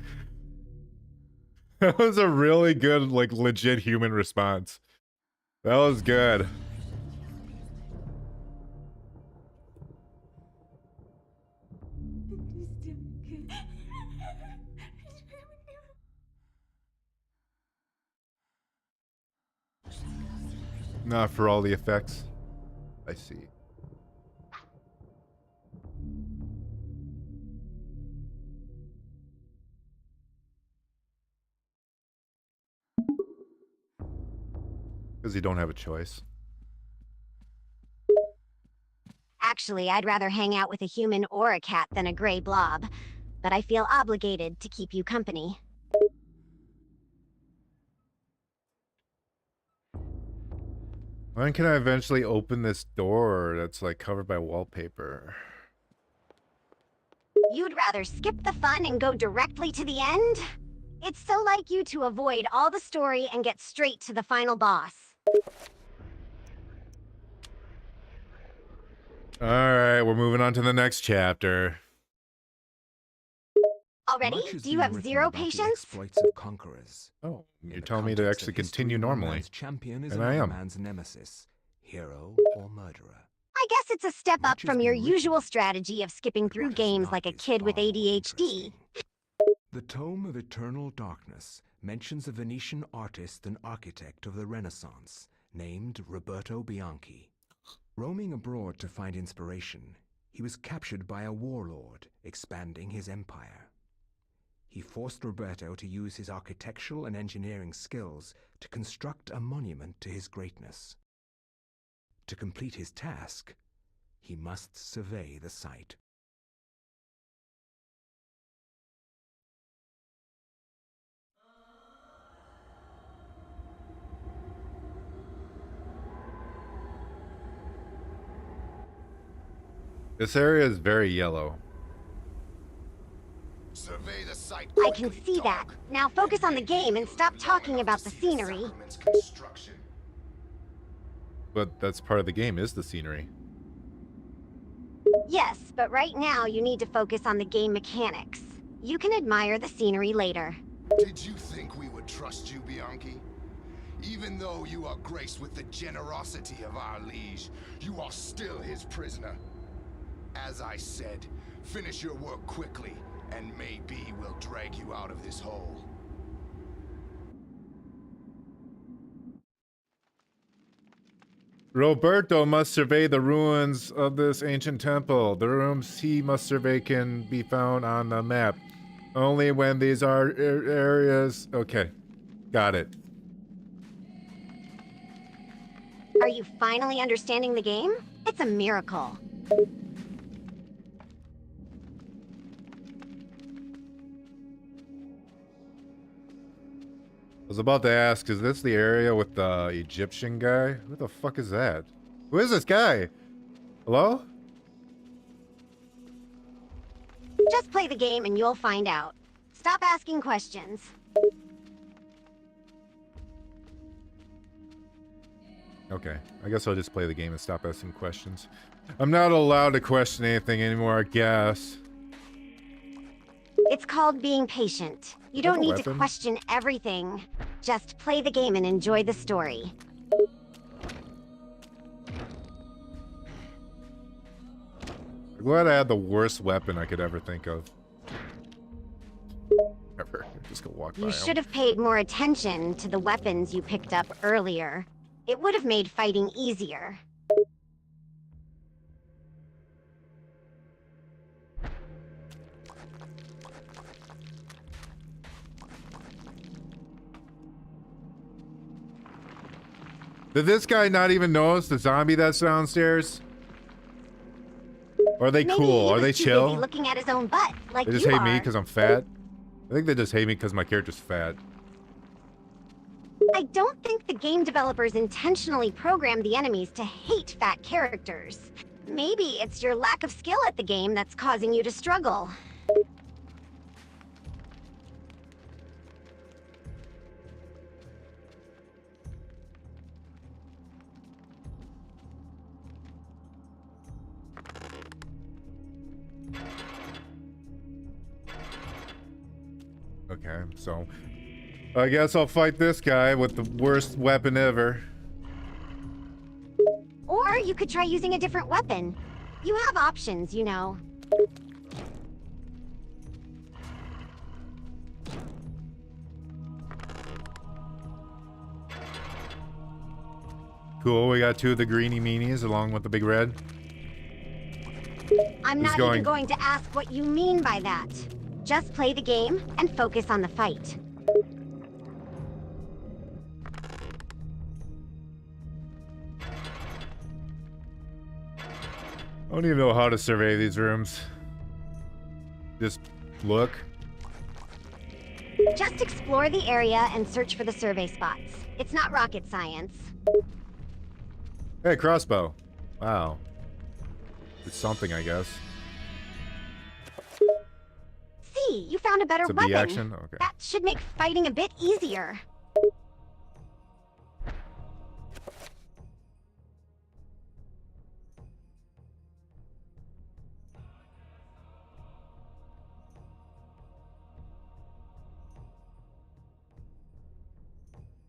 That was a really good, like, legit human response. That was good. Not for all the effects. I see. Because you don't have a choice. Actually, I'd rather hang out with a human or a cat than a gray blob. But I feel obligated to keep you company. When can I eventually open this door that's like covered by wallpaper? You'd rather skip the fun and go directly to the end? It's so like you to avoid all the story and get straight to the final boss. All right, we're moving on to the next chapter. Already? Much has Do you been have written zero about the patience? exploits of conquerors. Oh, In you're the telling me to context of actually continue history, one normally. man's champion is And I another am. man's nemesis, hero or murderer. I guess it's a step up Much has from your been written, usual strategy of skipping but through what has games not like a is kid with far more ADHD. interesting. The Tome of Eternal Darkness mentions a Venetian artist and architect of the Renaissance named Roberto Bianchi. Roaming abroad to find inspiration, he was captured by a warlord expanding his empire. He forced Roberto to use his architectural and engineering skills to construct a monument to his greatness. To complete his task, he must survey the site. This area is very yellow. Survey the site I can quickly, see that. dog. Now focus on the game and stop talking about the scenery. Sacrament's construction. But that's part of the game, is the scenery. Yes, but right now you need to focus on the game mechanics. You can admire the scenery later. Did you think we would trust you, Bianchi? Even though you are graced with the generosity of our liege, you are still his prisoner. As I said, finish your work quickly, and maybe we'll drag you out of this hole. Roberto must survey the ruins of this ancient temple. The rooms he must survey can be found on the map. Only when these are areas... Okay, got it. Are you finally understanding the game? It's a miracle. I was about to ask, is this the area with the Egyptian guy? Who the fuck is that? Who is this guy? Hello? Just play the game and you'll find out. Stop asking questions. Okay, I guess I'll just play the game and stop asking questions. I'm not allowed to question anything anymore, I guess. It's called being patient. You don't need to question everything. Just play the game and enjoy the story. I'm glad I had the worst weapon I could ever think of. Ever. Just go walk by You him. should have paid more attention to the weapons you picked up earlier. It would have made fighting easier. Did this guy not even notice the zombie that's downstairs? Or are they Maybe cool? he Are they was too chill? busy looking at his own butt, like They just you hate are. me because I'm fat? I think they just hate me because my character's fat. I don't think the game developers intentionally programmed the enemies to hate fat characters. Maybe it's your lack of skill at the game that's causing you to struggle. Okay, so I guess I'll fight this guy with the worst weapon ever. Or you could try using a different weapon. You have options, you know. Cool, we got two of the greeny meanies along with the big red. I'm not even going to ask what you mean by that. Just play the game and focus on the fight. I don't even know how to survey these rooms. Just look. Just explore the area and search for the survey spots. It's not rocket science. Hey, crossbow. Wow. It's something, I guess. See, you found a better It's a weapon. B-action? Okay. That should make fighting a bit easier.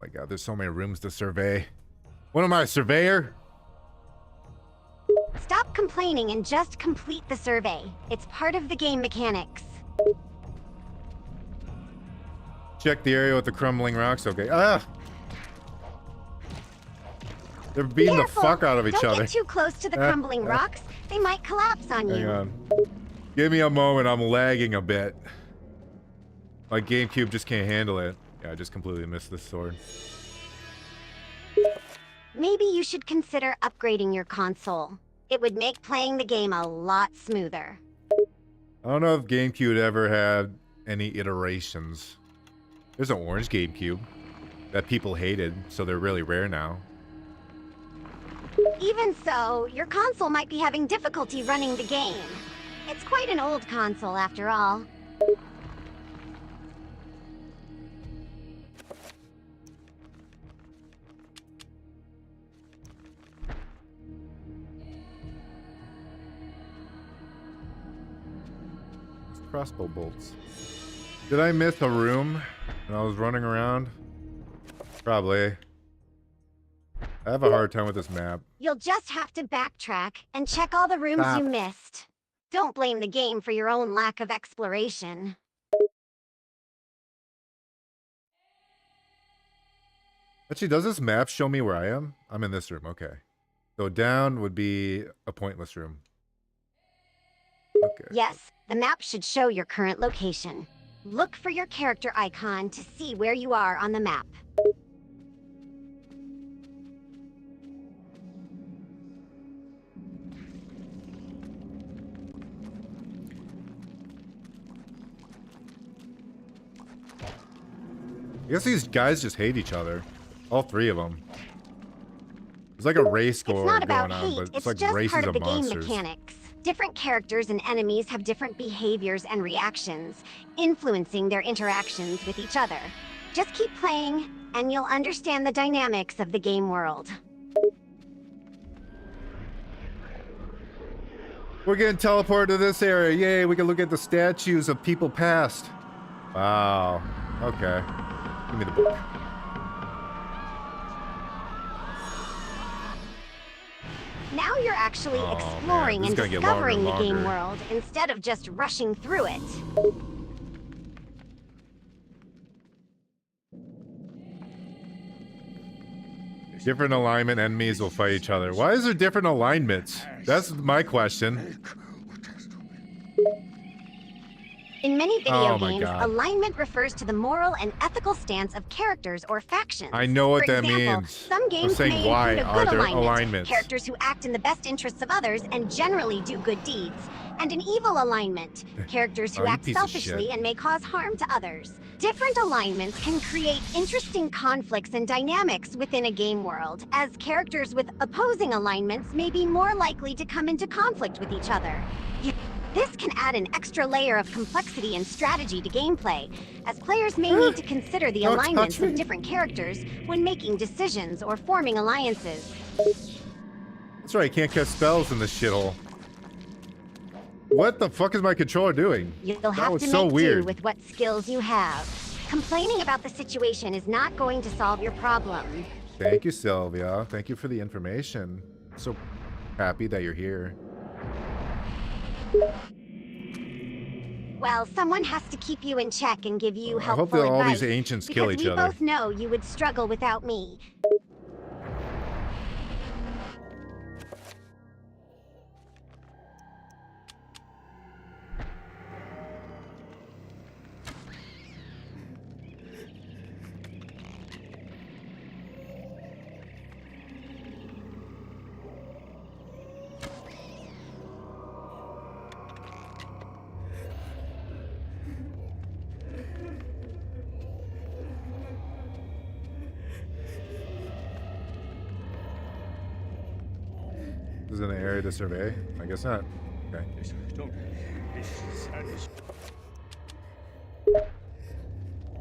My God, there's so many rooms to survey. What am I, a surveyor? Stop complaining and just complete the survey. It's part of the game mechanics. Check the area with the crumbling rocks. Okay. Ah! They're beating Careful. the fuck out of each Don't other. get too close to the crumbling rocks. They might collapse on Hang you. on. Give me a moment. I'm lagging a bit. My GameCube just can't handle it. Yeah, I just completely missed this sword. Maybe you should consider upgrading your console. It would make playing the game a lot smoother. I don't know if GameCube ever had any iterations. There's an orange GameCube that people hated, so they're really rare now. Even so, your console might be having difficulty running the game. It's quite an old console after all. Crossbow bolts. Did I miss a room when I was running around? Probably. I have a hard time with this map. You'll just have to backtrack and check all the rooms you missed. Don't blame the game for your own lack of exploration. Actually, does this map show me where I am? I'm in this room, okay. So down would be a pointless room. Okay. Yes, the map should show your current location. Look for your character icon to see where you are on the map. I guess these guys just hate each other. All three of them. It's like a race It's not about going on, hate, but it's it's like just races part of of the game monsters. mechanics. Different characters and enemies have different behaviors and reactions, influencing their interactions with each other. Just keep playing, and you'll understand the dynamics of the game world. We're getting teleported to this area. Yay, we can look at the statues of people past. Wow. Okay. Give me the book. Now you're actually Oh, exploring man, and this is gonna get longer discovering and the game longer. world instead of just rushing through it. Different alignment enemies will fight each other. Why is there different alignments? That's my question. In many video Oh my games, God. alignment refers to the moral and ethical stance of characters or factions. I know what For that example, means. Some I'm games saying may why include a are good there alignment, alignments? characters who act in the best interests of others and generally do good deeds, and an evil alignment, characters who Oh, you act piece of selfishly shit. and may cause harm to others. Different alignments can create interesting conflicts and dynamics within a game world, as characters with opposing alignments may be more likely to come into conflict with each other. This can add an extra layer of complexity and strategy to gameplay, as players may need to consider the Don't alignments touch me. of different characters when making decisions or forming alliances. That's right, I can't cast spells in this shithole. What the fuck is my controller doing? You'll That have was to so make do weird. with what skills you have. Complaining about the situation is not going to solve your problem. Thank you, Sylvia. Thank you for the information. I'm so happy that you're here. Well, someone has to keep you in check and give you I hope helpful that all advice. these ancients kill because each we other. both know you would struggle without me. This is an area to survey? I guess not. Okay.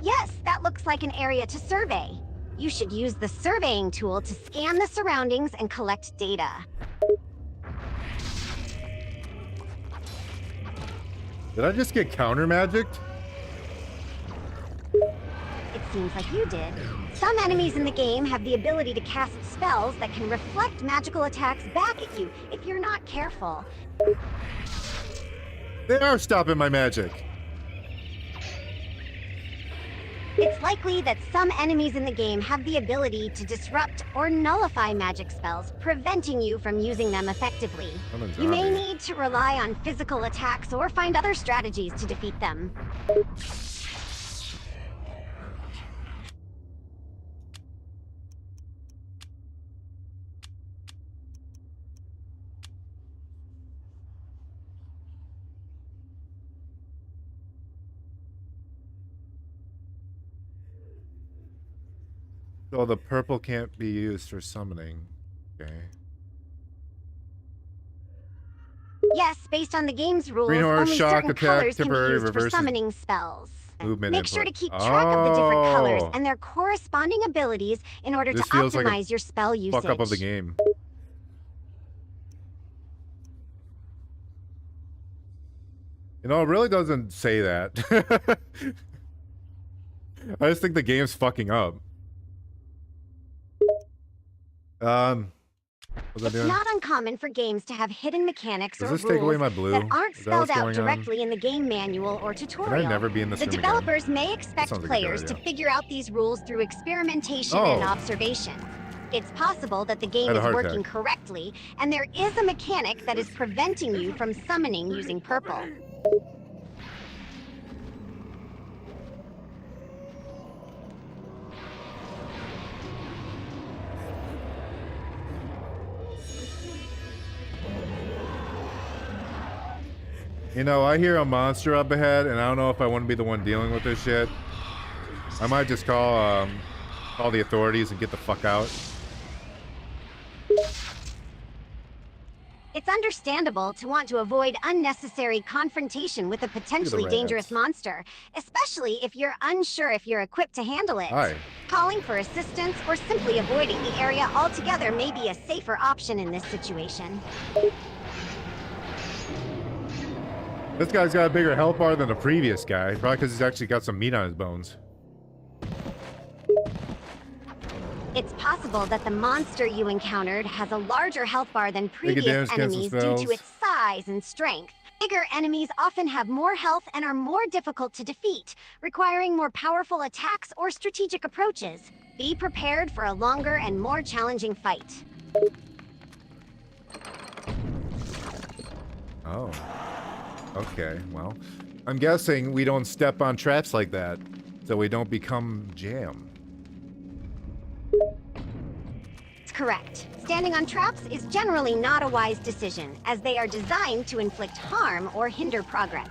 Yes, that looks like an area to survey. You should use the surveying tool to scan the surroundings and collect data. Did I just get counter magicked? It's seems like you did. Some enemies in the game have the ability to cast spells that can reflect magical attacks back at you if you're not careful. They are stopping my magic. It's likely that some enemies in the game have the ability to disrupt or nullify magic spells, preventing you from using them effectively. I'm a You may zombie. need to rely on physical attacks or find other strategies to defeat them. So the purple can't be used for summoning. Okay. Yes, based on the game's rules, Green horse, only shock, certain attack, colors can be temporary, used for reverses summoning spells. movement Make sure to input. keep track of the different colors Oh. and their corresponding abilities in order This to feels like a optimize your spell usage. Fuck up of the game. You know, it really doesn't say that. I just think the game's fucking up. What's It's that doing? not uncommon for games to have hidden mechanics Does or this take away rules my blue? that aren't Is that what's spelled out going on? directly in the game manual or tutorial. never be in this The room again? developers may expect sounds like a good players to idea. figure out these rules through experimentation Oh. and observation. It's possible that the I game had a is heart working attack. correctly, and there is a mechanic that is preventing you from summoning using purple. You know, I hear a monster up ahead, and I don't know if I want to be the one dealing with this shit. I might just call the authorities and get the fuck out. It's understandable to want to avoid unnecessary confrontation with a potentially dangerous rats. monster, especially if you're unsure if you're equipped to handle it. Hi. Calling for assistance or simply avoiding the area altogether may be a safer option in this situation. This guy's got a bigger health bar than the previous guy, probably because he's actually got some meat on his bones. It's possible that the monster you encountered has a larger health bar than They get previous damage, cancel enemies due spells. to its size and strength. Bigger enemies often have more health and are more difficult to defeat, requiring more powerful attacks or strategic approaches. Be prepared for a longer and more challenging fight. Oh. Okay, well, I'm guessing we don't step on traps like that, so we don't become jam. It's correct. Standing on traps is generally not a wise decision, as they are designed to inflict harm or hinder progress.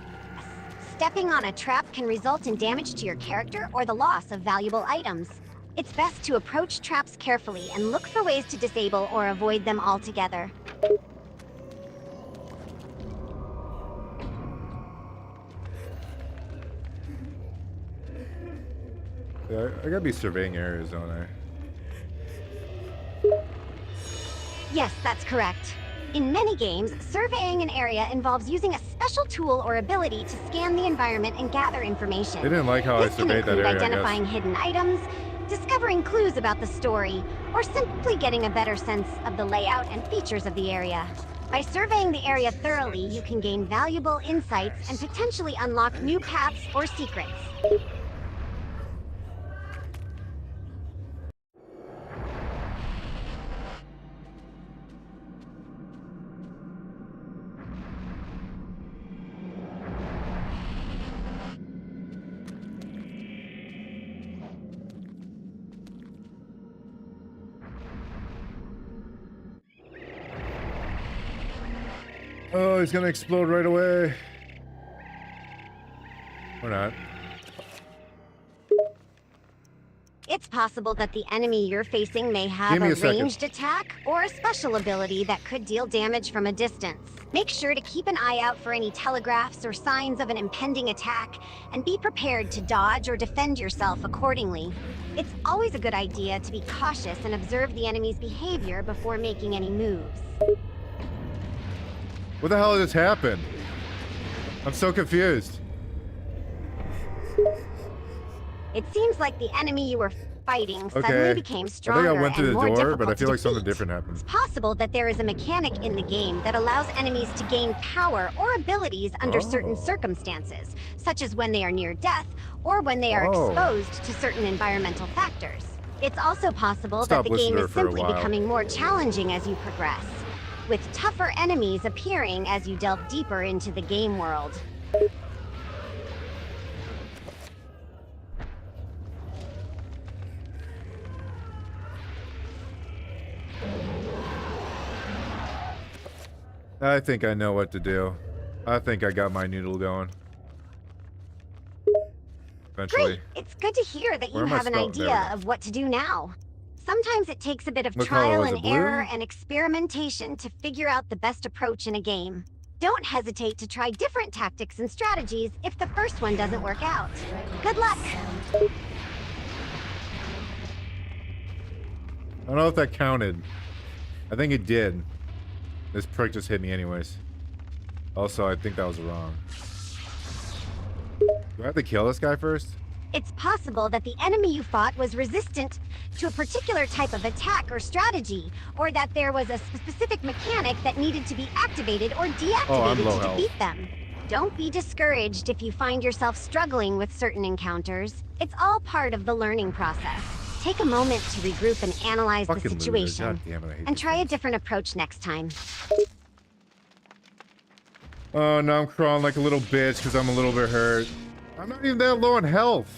Stepping on a trap can result in damage to your character or the loss of valuable items. It's best to approach traps carefully and look for ways to disable or avoid them altogether. Yeah, I gotta be surveying areas, don't I? Yes, that's correct. In many games, surveying an area involves using a special tool or ability to scan the environment and gather information. They didn't like how I This can surveyed that include area, I guess. identifying hidden items, discovering clues about the story, or simply getting a better sense of the layout and features of the area. By surveying the area thoroughly, you can gain valuable insights and potentially unlock new paths or secrets. Oh, he's gonna explode right away. Or not. It's possible that the enemy you're facing may have Give me a a second. ranged attack or a special ability that could deal damage from a distance. Make sure to keep an eye out for any telegraphs or signs of an impending attack, and be prepared to dodge or defend yourself accordingly. It's always a good idea to be cautious and observe the enemy's behavior before making any moves. What the hell just happened? I'm so confused. It seems like the enemy you were fighting Okay. suddenly became I think stronger I went through and the more door, difficult but I feel to like something defeat. different happened. It's possible that there is a mechanic in the game that allows enemies to gain power or abilities under certain Oh. circumstances, such as when they are near death or when they are Oh. exposed to certain environmental factors. It's also possible that Stopped the game listening to her is for a simply while. becoming more challenging as you progress, with tougher enemies appearing as you delve deeper into the game world. I think I know what to do. I think I got my noodle going. Eventually. Great! It's good to hear that Where you am I have an spelled? There we idea go. of what to do now. Sometimes it takes a bit of What color trial was and it, blue? error and experimentation to figure out the best approach in a game. Don't hesitate to try different tactics and strategies if the first one doesn't work out. Good luck! I don't know if that counted. I think it did. This prick just hit me anyways. Also, I think that was wrong. Do I have to kill this guy first? It's possible that the enemy you fought was resistant to a particular type of attack or strategy, or that there was a specific mechanic that needed to be activated or I'm deactivated low to health. defeat them. Don't be discouraged if you find yourself struggling with certain encounters. It's all part of the learning process. Take a moment to regroup and analyze the Fucking loser. situation, God damn it, I hate and these try a things. different approach next time. Oh, now I'm crawling like a little bitch because I'm a little bit hurt. I'm not even that low on health.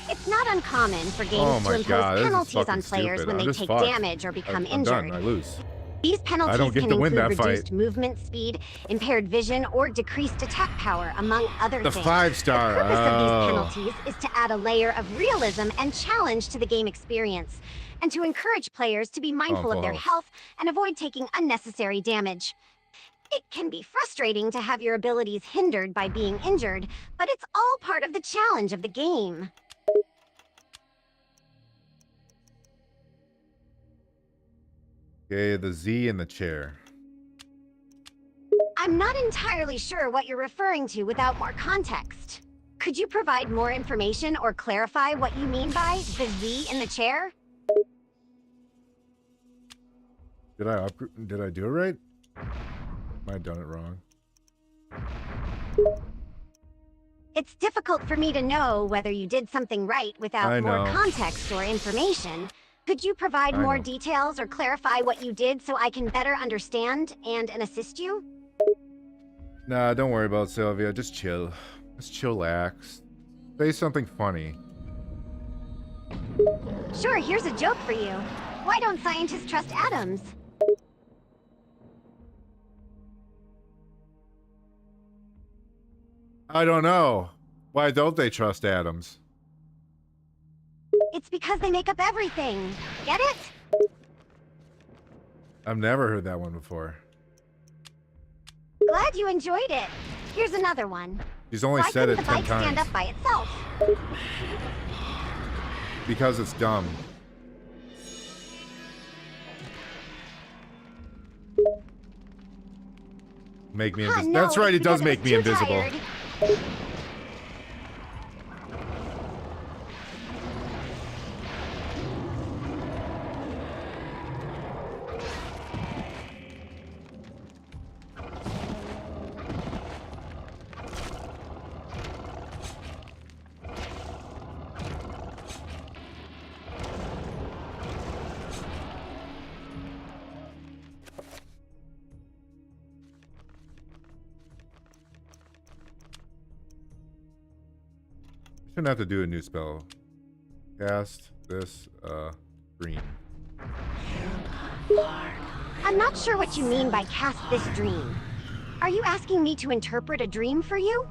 It's not uncommon for games Oh to my impose God, this is penalties on fucking players stupid. when I'm they just take fucked. damage or become I'm injured. done. I lose. These penalties don't get can to win include that reduced fight. movement speed, impaired vision, or decreased attack power, among other The things. 5-star. The purpose of Oh. these penalties is to add a layer of realism and challenge to the game experience, and to encourage players to be mindful of their health. health and avoid taking unnecessary damage. It can be frustrating to have your abilities hindered by being injured, but it's all part of the challenge of the game. Okay, the Z in the chair. I'm not entirely sure what you're referring to without more context. Could you provide more information or clarify what you mean by the Z in the chair? Did I do it right? Might have done it wrong. It's difficult for me to know whether you did something right without I more know. context or information. Could you provide I more know. details or clarify what you did so I can better understand and assist you? Nah, don't worry about it, Sylvia. Just chill. Just chillax. Say something funny. Sure, here's a joke for you. Why don't scientists trust atoms? I don't know. Why don't they trust atoms? It's because they make up everything. Get it? I've never heard that one before. Glad you enjoyed it. Here's another one. She's only Why said couldn't it the 10 bike stand times. up by itself? Because it's dumb. Make me invisible. No, That's right, it's it does because make me was too invisible. tired. Shouldn't have to do a new spell. Cast this, green. I'm not sure what you mean by cast this dream. Are you asking me to interpret a dream for you?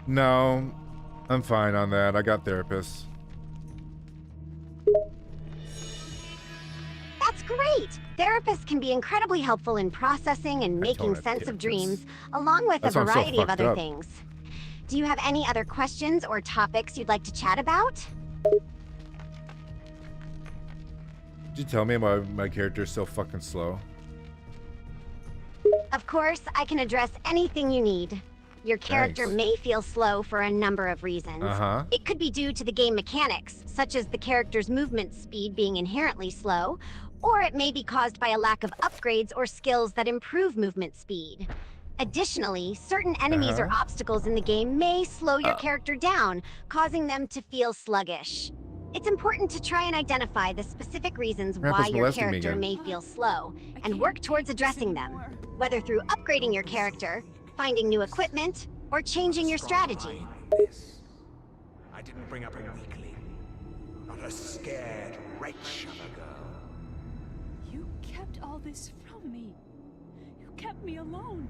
No, I'm fine on that. I got therapists. That's great! Therapists can be incredibly helpful in processing and making have sense of therapists. dreams, along with That's a why I'm so variety of fucked other up. things. Do you have any other questions or topics you'd like to chat about? Did you tell me why my character is so fucking slow? Of course, I can address anything you need. Your character Thanks. may feel slow for a number of reasons. Uh-huh. It could be due to the game mechanics, such as the character's movement speed being inherently slow, or it may be caused by a lack of upgrades or skills that improve movement speed. Additionally, certain enemies or obstacles in the game may slow your character down, causing them to feel sluggish. It's important to try and identify the specific reasons Grandpa's why your molesting me character again. may feel slow, and work towards addressing them, whether through upgrading your character, finding new equipment, or changing your strategy. I didn't bring up a weakling, not a scared wretch of a girl. You kept all this from me. You kept me alone.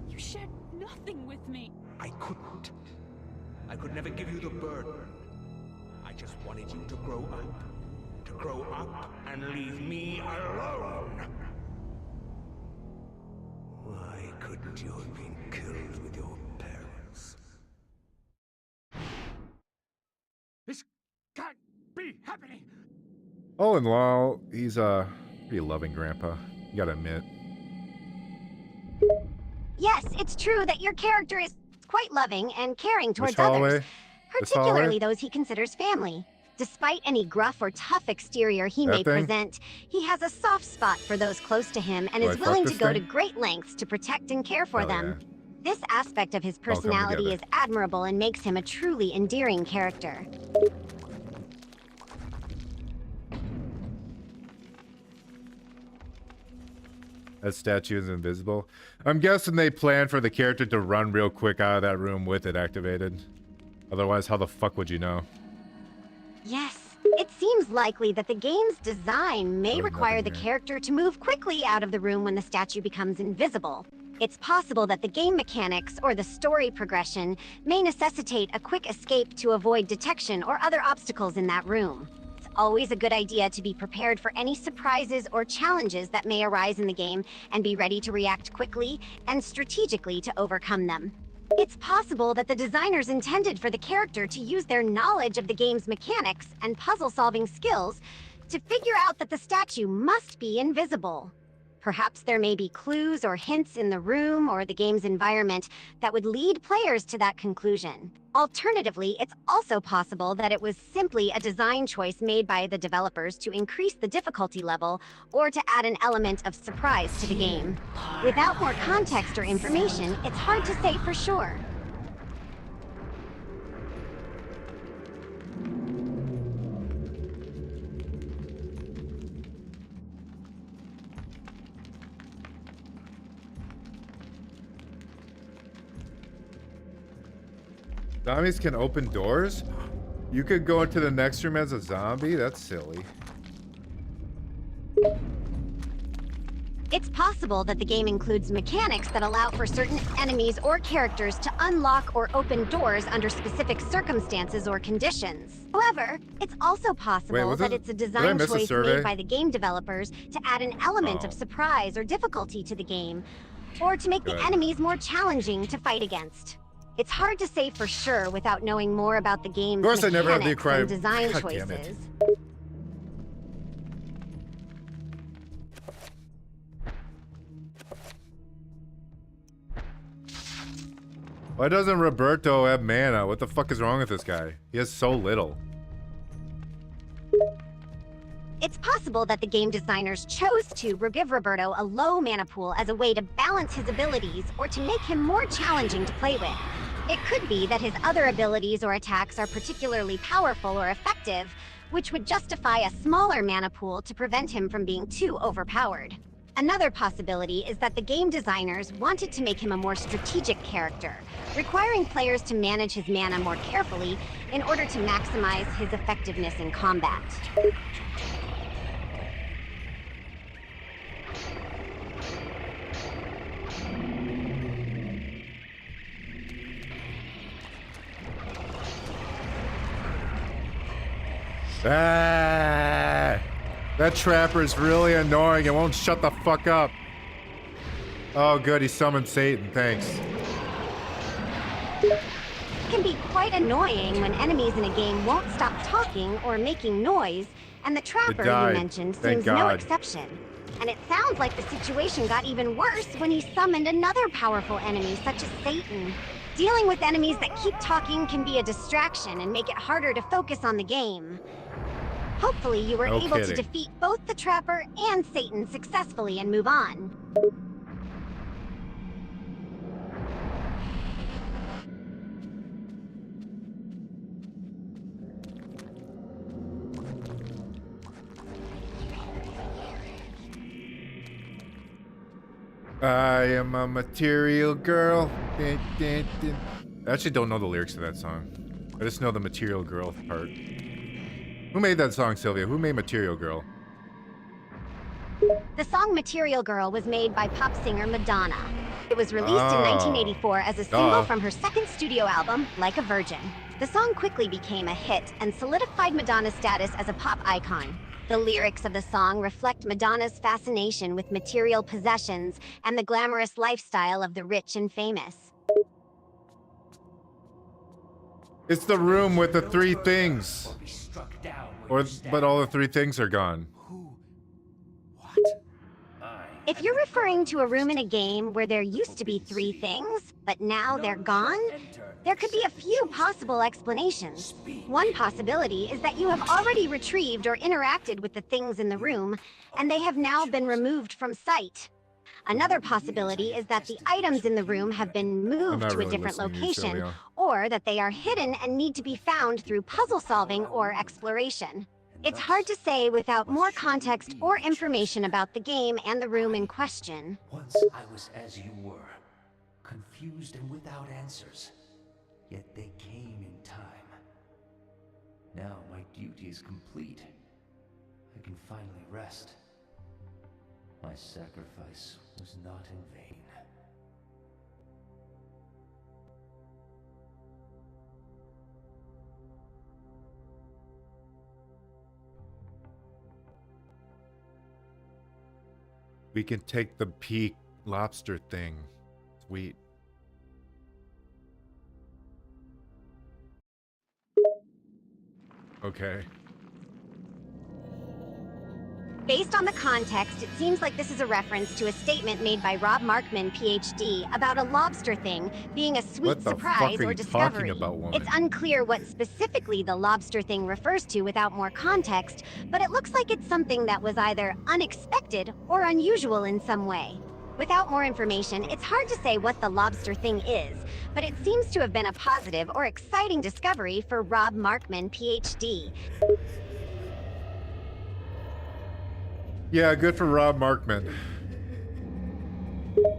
You shared nothing with me. I couldn't. I could never give you the burden. I just wanted you to grow up. To grow up and leave me alone. Why couldn't you have been killed with your parents? This can't be happening! All in all, he's a pretty loving grandpa. You gotta admit. Yes, it's true that your character is quite loving and caring towards This hallway? others, This hallway? particularly those he considers family. Despite any gruff or tough exterior he That may thing? present, he has a soft spot for those close to him and Do is I fuck willing to this go thing? to great lengths to protect and care for Hell them. yeah. This aspect of his come personality together. is admirable and makes him a truly endearing character. That statue is invisible. I'm guessing they planned for the character to run real quick out of that room with it activated. Otherwise, how the fuck would you know? Yes, it seems likely that the game's design may Really require nothing the here. character to move quickly out of the room when the statue becomes invisible. It's possible that the game mechanics or the story progression may necessitate a quick escape to avoid detection or other obstacles in that room. It's always a good idea to be prepared for any surprises or challenges that may arise in the game and be ready to react quickly and strategically to overcome them. It's possible that the designers intended for the character to use their knowledge of the game's mechanics and puzzle-solving skills to figure out that the statue must be invisible. Perhaps there may be clues or hints in the room or the game's environment that would lead players to that conclusion. Alternatively, it's also possible that it was simply a design choice made by the developers to increase the difficulty level or to add an element of surprise to the game. Without more context or information, it's hard to say for sure. Zombies can open doors? You could go into the next room as a zombie? That's silly. It's possible that the game includes mechanics that allow for certain enemies or characters to unlock or open doors under specific circumstances or conditions. However, it's also possible was that it- it's a did I design miss a choice survey? made by the game developers to add an element of surprise or difficulty to the game, or to make Good. the enemies more challenging to fight against. It's hard to say for sure without knowing more about the game's course I never had the mechanics cry- and design God damn it. choices. Why doesn't Roberto have mana? What the fuck is wrong with this guy? He has so little. It's possible that the game designers chose to give Roberto a low mana pool as a way to balance his abilities or to make him more challenging to play with. It could be that his other abilities or attacks are particularly powerful or effective, which would justify a smaller mana pool to prevent him from being too overpowered. Another possibility is that the game designers wanted to make him a more strategic character, requiring players to manage his mana more carefully in order to maximize his effectiveness in combat. Ah, that trapper is really annoying. It won't shut the fuck up. Oh, good. He summoned Satan. Thanks. It can be quite annoying when enemies in a game won't stop talking or making noise, and the trapper you died. mentioned Thank seems no God. exception. And it sounds like the situation got even worse when he summoned another powerful enemy, such as Satan. Dealing with enemies that keep talking can be a distraction and make it harder to focus on the game. Hopefully you were able to defeat both the Trapper and Satan successfully and move on. I am a material girl. I actually don't know the lyrics to that song. I just know the material girl part. Who made that song, Sylvia? Who made Material Girl? The song Material Girl was made by pop singer Madonna. It was released in 1984 as a single from her second studio album, Like a Virgin. The song quickly became a hit and solidified Madonna's status as a pop icon. The lyrics of the song reflect Madonna's fascination with material possessions and the glamorous lifestyle of the rich and famous. It's the room with the three things. But all the three things are gone. If you're referring to a room in a game where there used to be three things, but now they're gone, there could be a few possible explanations. One possibility is that you have already retrieved or interacted with the things in the room, and they have now been removed from sight. Another possibility is that the items in the room have been moved to a different location, or that they are hidden and need to be found through puzzle solving or exploration. It's hard to say without more context or information about the game and the room in question. Once I was as you were, confused and without answers. Yet they came in time. Now my duty is complete. I can finally rest. My sacrifice was not in vain. We can take the peak lobster thing. Sweet. Okay. Based on the context, it seems like this is a reference to a statement made by Rob Markman, PhD, about a lobster thing being a sweet surprise or discovery. It's unclear what specifically the lobster thing refers to without more context, but it looks like it's something that was either unexpected or unusual in some way. Without more information, it's hard to say what the lobster thing is, but it seems to have been a positive or exciting discovery for Rob Markman, PhD. Yeah, good for Rob Markman.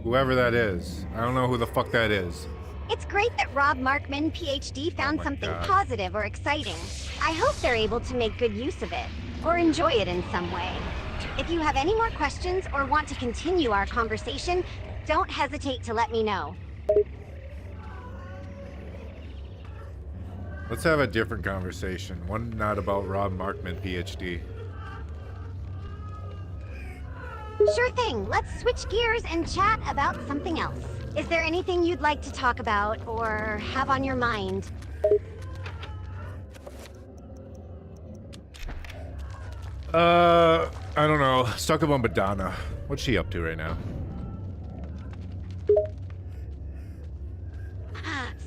Whoever that is. I don't know who the fuck that is. It's great that Rob Markman, PhD, found something positive or exciting. I hope they're able to make good use of it, or enjoy it in some way. If you have any more questions or want to continue our conversation, don't hesitate to let me know. Let's have a different conversation. One not about Rob Markman, PhD. Sure thing. Let's switch gears and chat about something else. Is there anything you'd like to talk about or have on your mind? I don't know. Let's talk about Madonna. What's she up to right now?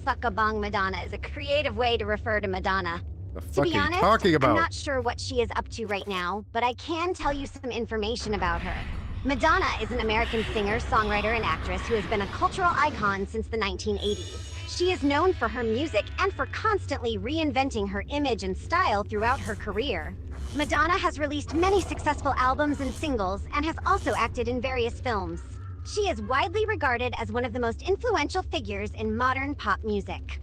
Suckabong Madonna is a creative way to refer to Madonna. The To fuck be are you honest, talking about? I'm not sure what she is up to right now, but I can tell you some information about her. Madonna is an American singer, songwriter, and actress who has been a cultural icon since the 1980s. She is known for her music and for constantly reinventing her image and style throughout her career. Madonna has released many successful albums and singles and has also acted in various films. She is widely regarded as one of the most influential figures in modern pop music.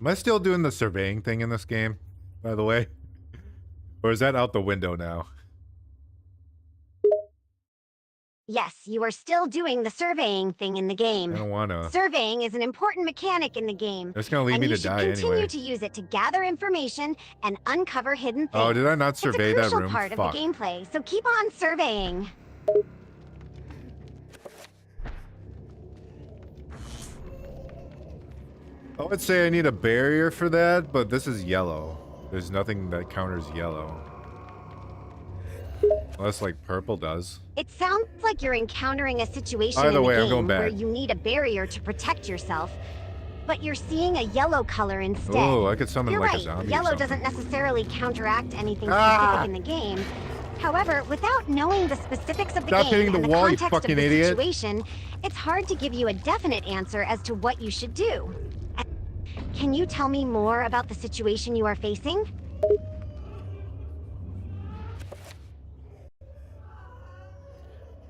Am I still doing the surveying thing in this game, by the way? Or is that out the window now? Yes, you are still doing the surveying thing in the game. I don't wanna. Surveying is an important mechanic in the game. It's gonna leave me to die and you should continue anyway. to use it to gather information and uncover hidden things. Oh, did I not survey that room? It's a crucial part of Fuck. the gameplay, so keep on surveying. I would say I need a barrier for that, but this is yellow. There's nothing that counters yellow. Unless, like, purple does. It sounds like you're encountering a situation Either in the way, I'm going game where back. you need a barrier to protect yourself, but you're seeing a yellow color instead. Oh, I could summon You're like a right, zombie or yellow something. doesn't necessarily counteract anything Ah! specific in the game. However, without knowing the specifics of the Stop hitting game and the the wall, you context fucking of the idiot. situation, it's hard to give you a definite answer as to what you should do. Can you tell me more about the situation you are facing?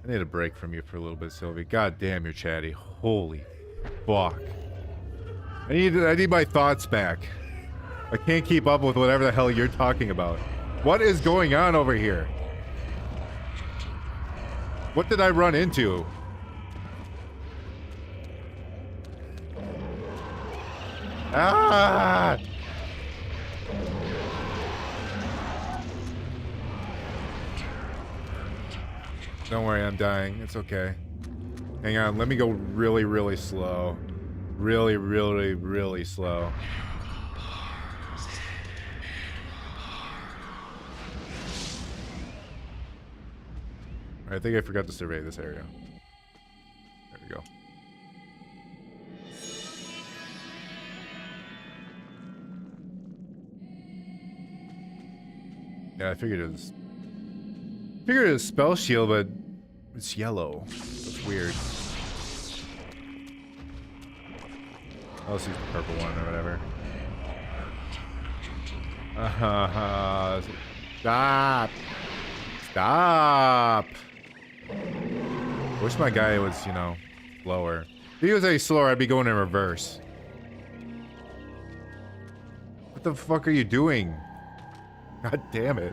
I need a break from you for a little bit, Sylvia. God damn, you're chatty. Holy fuck. I need my thoughts back. I can't keep up with whatever the hell you're talking about. What is going on over here? What did I run into? Ah! Don't worry, I'm dying. It's okay. Hang on, let me go really, really slow. Really, really, really slow. I think I forgot to survey this area. There we go. Yeah, I figured it was... Figured it was spell shield, but it's yellow. That's weird. I'll just use the purple one or whatever. Stop! Stop! Wish my guy was, you know, slower. If he was any slower, I'd be going in reverse. What the fuck are you doing? God damn it.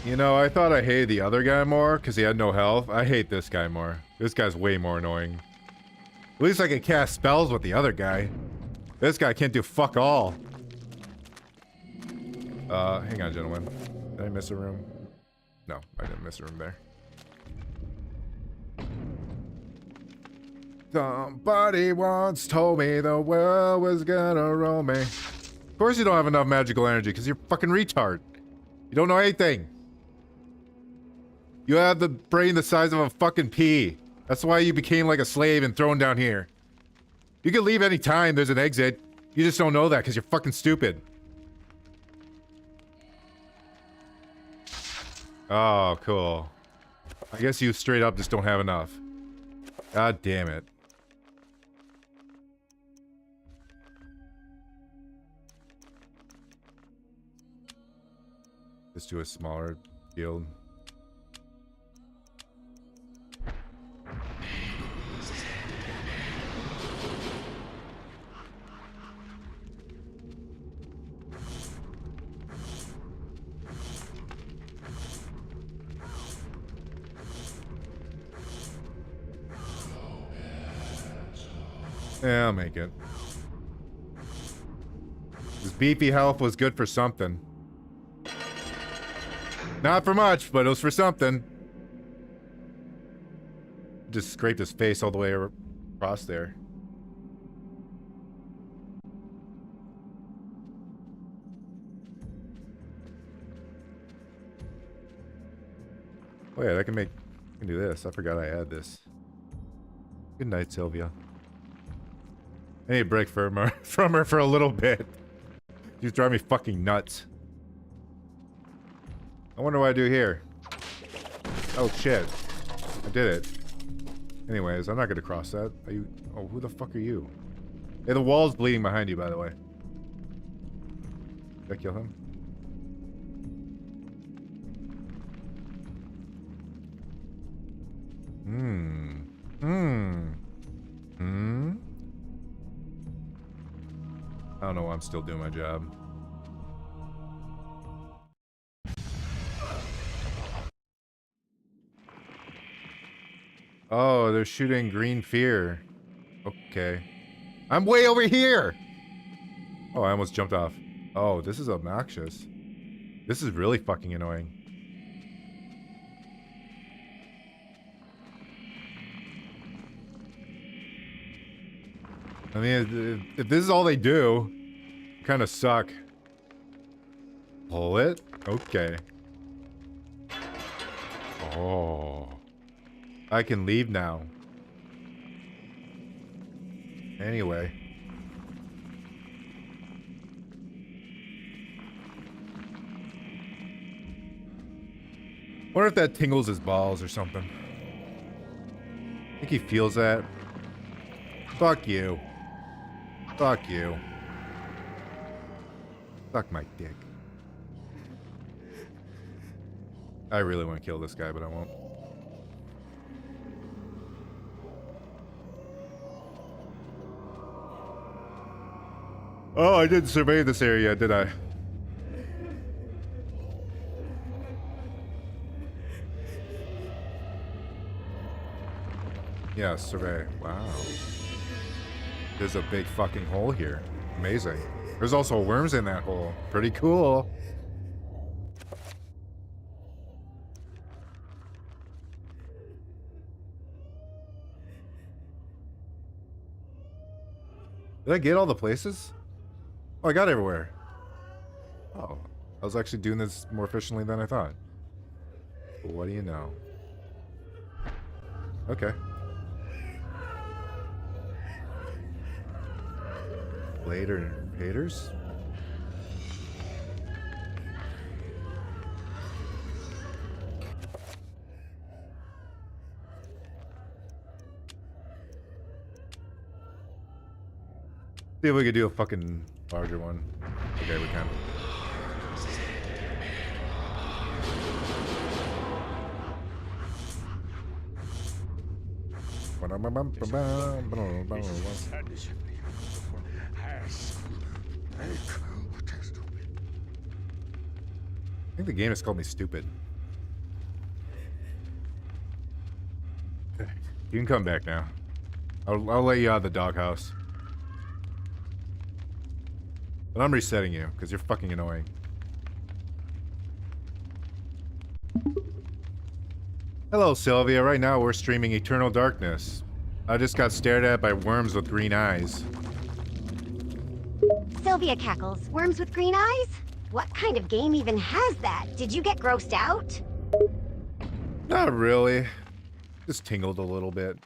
You know, I thought I hated the other guy more because he had no health. I hate this guy more. This guy's way more annoying. At least I can cast spells with the other guy. This guy can't do fuck all. Hang on, gentlemen. Did I miss a room? No, I didn't miss a room there. Somebody once told me the world was gonna roll me. Of course you don't have enough magical energy because you're fucking retard. You don't know anything. You have the brain the size of a fucking pea. That's why you became like a slave and thrown down here. You can leave any time there's an exit. You just don't know that because you're fucking stupid. Oh, cool. I guess you straight up just don't have enough. God damn it. Just do a smaller field. Yeah, I'll make it. This beefy health was good for something. Not for much, but it was for something. Just scraped his face all the way across there. Wait, I can do this. I forgot I had this. Good night, Sylvia. I need a break from her for a little bit. She's driving me fucking nuts. I wonder what I do here. Oh shit. I did it. Anyways, I'm not gonna cross that. Are you... Oh, who the fuck are you? Hey, the wall's bleeding behind you, by the way. Did I kill him? I don't know why I'm still doing my job. Oh, they're shooting green fear. Okay. I'm way over here! Oh, I almost jumped off. Oh, this is obnoxious. This is really fucking annoying. I mean, if this is all they do, kind of suck. Pull it? Okay. Oh. I can leave now. Anyway. Wonder if that tingles his balls or something. Think he feels that? Fuck you. Fuck you. Fuck my dick. I really want to kill this guy, but I won't. Oh, I didn't survey this area, did I? Yeah, survey. Wow. There's a big fucking hole here. Amazing. There's also worms in that hole. Pretty cool. Did I get all the places? Oh, I got everywhere. Oh, I was actually doing this more efficiently than I thought. But what do you know? Okay. Later, haters? See if we could do a fucking larger one. Okay, we can. I think the game has called me stupid. Okay. You can come back now. I'll let you out of the doghouse. But I'm resetting you, because you're fucking annoying. Hello, Sylvia. Right now we're streaming Eternal Darkness. I just got stared at by worms with green eyes. Sylvia cackles. Worms with green eyes? What kind of game even has that? Did you get grossed out? Not really. Just tingled a little bit.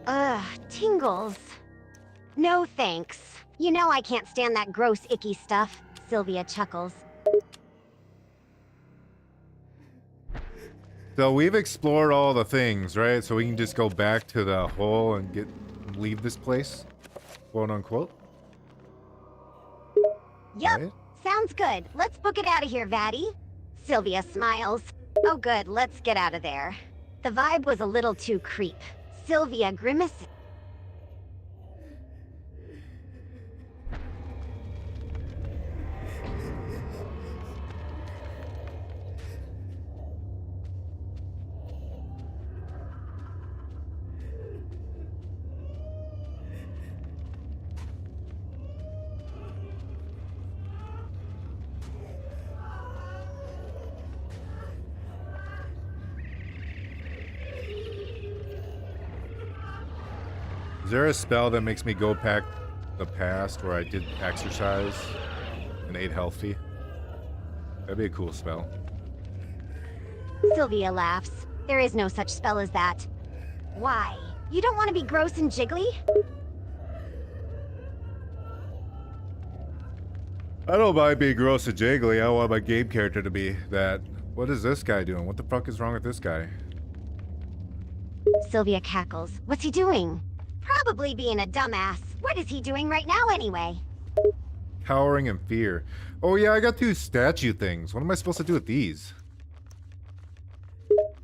Ugh, tingles. No thanks. You know I can't stand that gross, icky stuff. Sylvia chuckles. So we've explored all the things, right? So we can just go back to the hole and leave this place, quote unquote. Yup, right? Sounds good. Let's book it out of here, Vatty. Sylvia smiles. Oh good, let's get out of there. The vibe was a little too creep. Sylvia grimaces. Is there a spell that makes me go back the past where I did exercise and ate healthy? That'd be a cool spell. Sylvia laughs. There is no such spell as that. Why? You don't want to be gross and jiggly? I don't mind being gross and jiggly. I want my game character to be that. What is this guy doing? What the fuck is wrong with this guy? Sylvia cackles. What's he doing? Probably being a dumbass. What is he doing right now anyway? Cowering in fear. Oh yeah, I got two statue things. What am I supposed to do with these?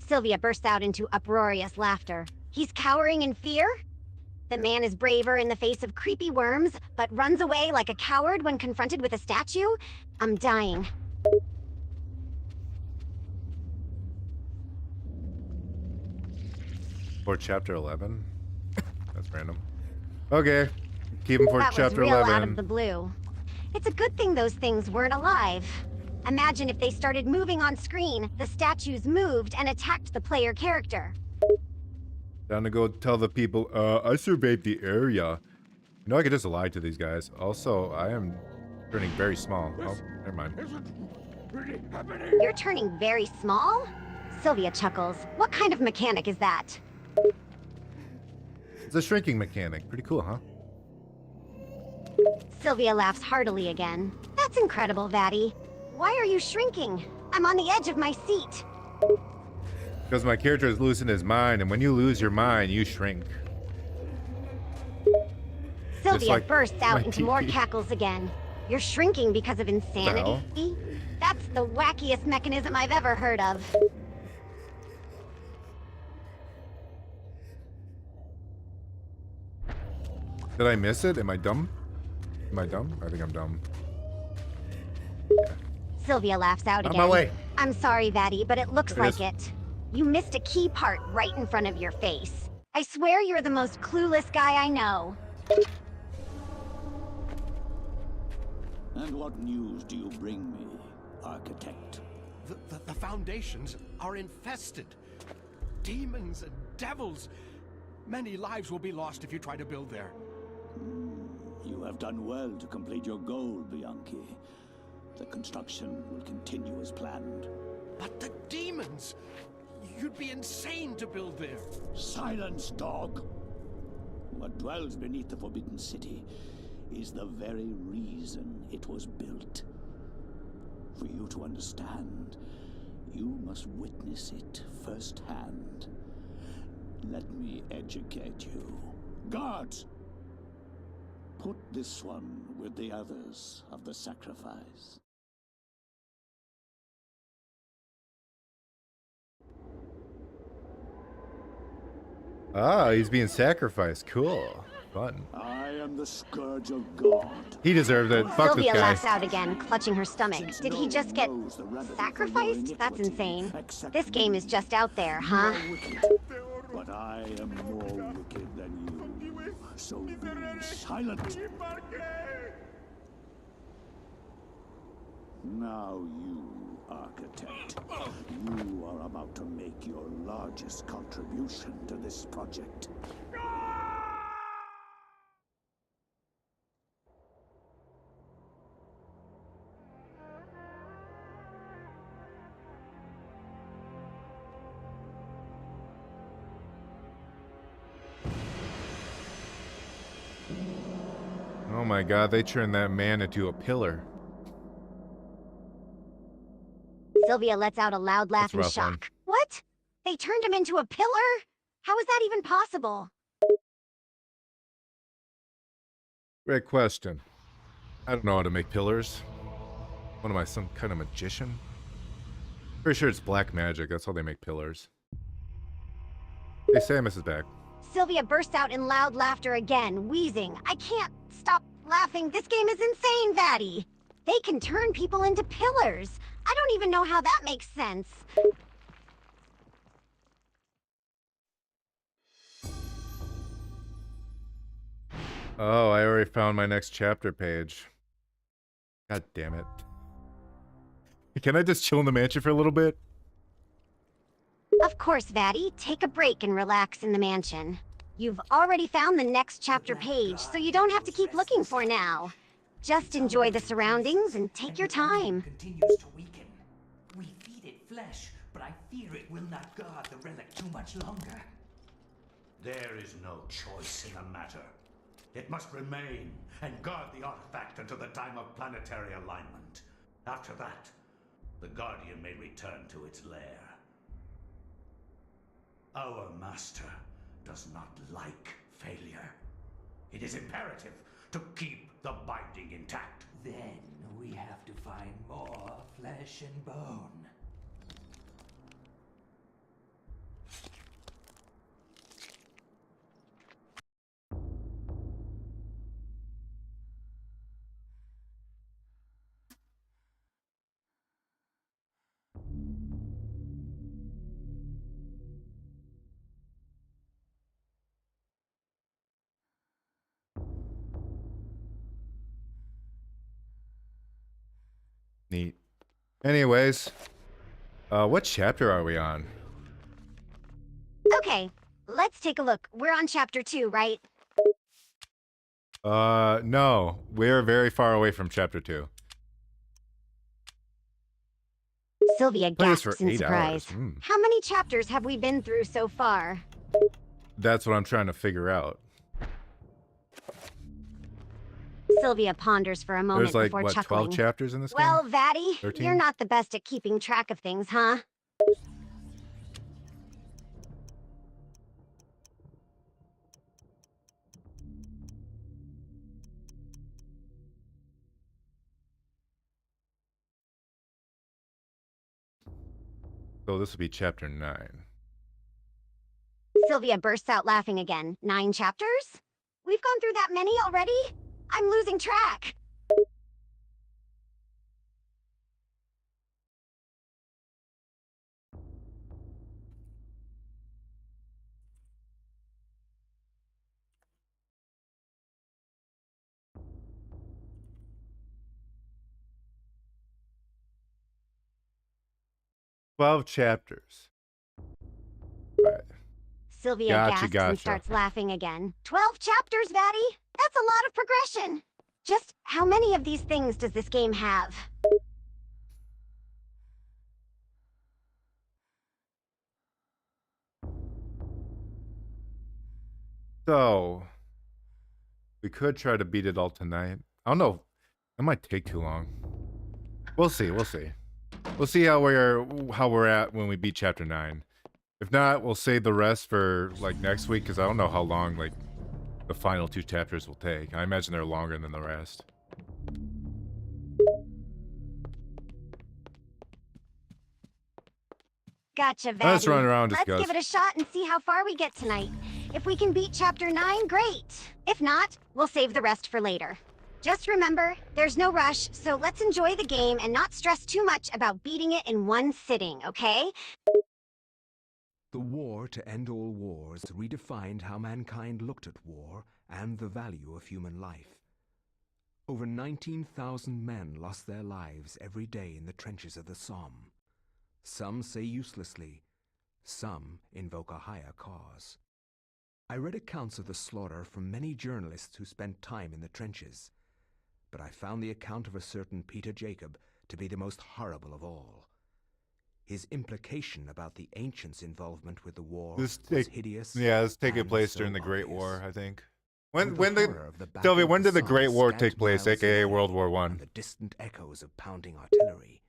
Sylvia bursts out into uproarious laughter. He's cowering in fear? The man is braver in the face of creepy worms, but runs away like a coward when confronted with a statue? I'm dying. For chapter 11? That's random. Okay. Keep him for That chapter was real 11. out of the blue. It's a good thing those things weren't alive. Imagine if they started moving on screen, the statues moved and attacked the player character. Time to go tell the people, I surveyed the area. You know, I could just lie to these guys. Also, I am turning very small. Oh, never mind. You're turning very small? Sylvia chuckles. What kind of mechanic is that? It's a shrinking mechanic. Pretty cool, huh? Sylvia laughs heartily again. That's incredible, Vatty. Why are you shrinking? I'm on the edge of my seat. Because my character is losing his mind, and when you lose your mind, you shrink. Sylvia like bursts out my into more TV. cackles again. You're shrinking because of insanity? That's the wackiest mechanism I've ever heard of. Did I miss it? Am I dumb? Am I dumb? I think I'm dumb. Sylvia laughs out On again. my way. I'm sorry, Vatty, but it looks There it like is. it. You missed a key part right in front of your face. I swear you're the most clueless guy I know. And what news do you bring me, Architect? The foundations are infested. Demons and devils. Many lives will be lost if you try to build there. You have done well to complete your goal, Bianchi. The construction will continue as planned. But the demons! You'd be insane to build there. Silence, dog! What dwells beneath the Forbidden City is the very reason it was built. For you to understand, you must witness it firsthand. Let me educate you. Guards! Put this one with the others of the sacrifice. Ah, he's being sacrificed. Cool. Fun. I am the scourge of God. He deserved it. Fuck this Sylvia guy. laughs out again, clutching her stomach. Did he just get sacrificed? That's insane. This game is just out there, huh? But I am more wicked than you. So be silent. Now you, Architect, you are about to make your largest contribution to this project. Oh my god, they turned that man into a pillar. Sylvia lets out a loud laugh in rough one. shock. What? They turned him into a pillar? How is that even possible? Great question. I don't know how to make pillars. What am I, some kind of magician? Pretty sure it's black magic. That's how they make pillars. Hey, Samus is back. Sylvia bursts out in loud laughter again, wheezing. I can't stop laughing. This game is insane, Vatty. They can turn people into pillars. I don't even know how that makes sense. Oh, I already found my next chapter page. God damn it. Can I just chill in the mansion for a little bit? Of course, Vatty. Take a break and relax in the mansion. You've already found the next chapter page, so you don't have to keep looking for now. Just enjoy the surroundings and take your time. Continues to weaken. We feed it flesh, but I fear it will not guard the relic too much longer. There is no choice in the matter. It must remain and guard the artifact until the time of planetary alignment. After that, the Guardian may return to its lair. Our master does not like failure. It is imperative to keep the binding intact. Then we have to find more flesh and bone. Neat. Anyways, what chapter are we on? Okay, Let's take a look. We're on chapter 2, right? No. We're very far away from chapter 2. Sylvia Play this for gasps in 8 surprise. hours. How many chapters have we been through so far? That's what I'm trying to figure out. Sylvia ponders for a moment There's like, before what, chuckling. 12 chapters in this Well, game? Vatty, 13? you're not the best at keeping track of things, huh? So this will be chapter 9. Sylvia bursts out laughing again. 9 chapters? We've gone through that many already? I'm losing track. Twelve chapters. Sylvia Gotcha, gasps and starts laughing again. 12 chapters, Vatty? That's a lot of progression. Just how many of these things does this game have? So, we could try to beat it all tonight. I don't know. It might take too long. We'll see. We'll see. We'll see how we're at when we beat chapter 9. If not, we'll save the rest for like next week because I don't know how long like the final 2 chapters will take. I imagine they're longer than the rest. Gotcha, Vatty. Let's run around and Let's discuss. give it a shot and see how far we get tonight. If we can beat chapter 9, great. If not, we'll save the rest for later. Just remember, there's no rush, so let's enjoy the game and not stress too much about beating it in one sitting, okay? The war to end all wars redefined how mankind looked at war and the value of human life. Over 19,000 men lost their lives every day in the trenches of the Somme. Some say uselessly, some invoke a higher cause. I read accounts of the slaughter from many journalists who spent time in the trenches, but I found the account of a certain Peter Jacob to be the most horrible of all. His implication about the ancients' involvement with the war was hideous. Yeah, this taking and place so during the Great obvious. War, I think. With When the did horror of the Battle Sylvia? of When the did the Somme Great War scant take place, miles aka away, World War and One? the distant echoes of pounding artillery,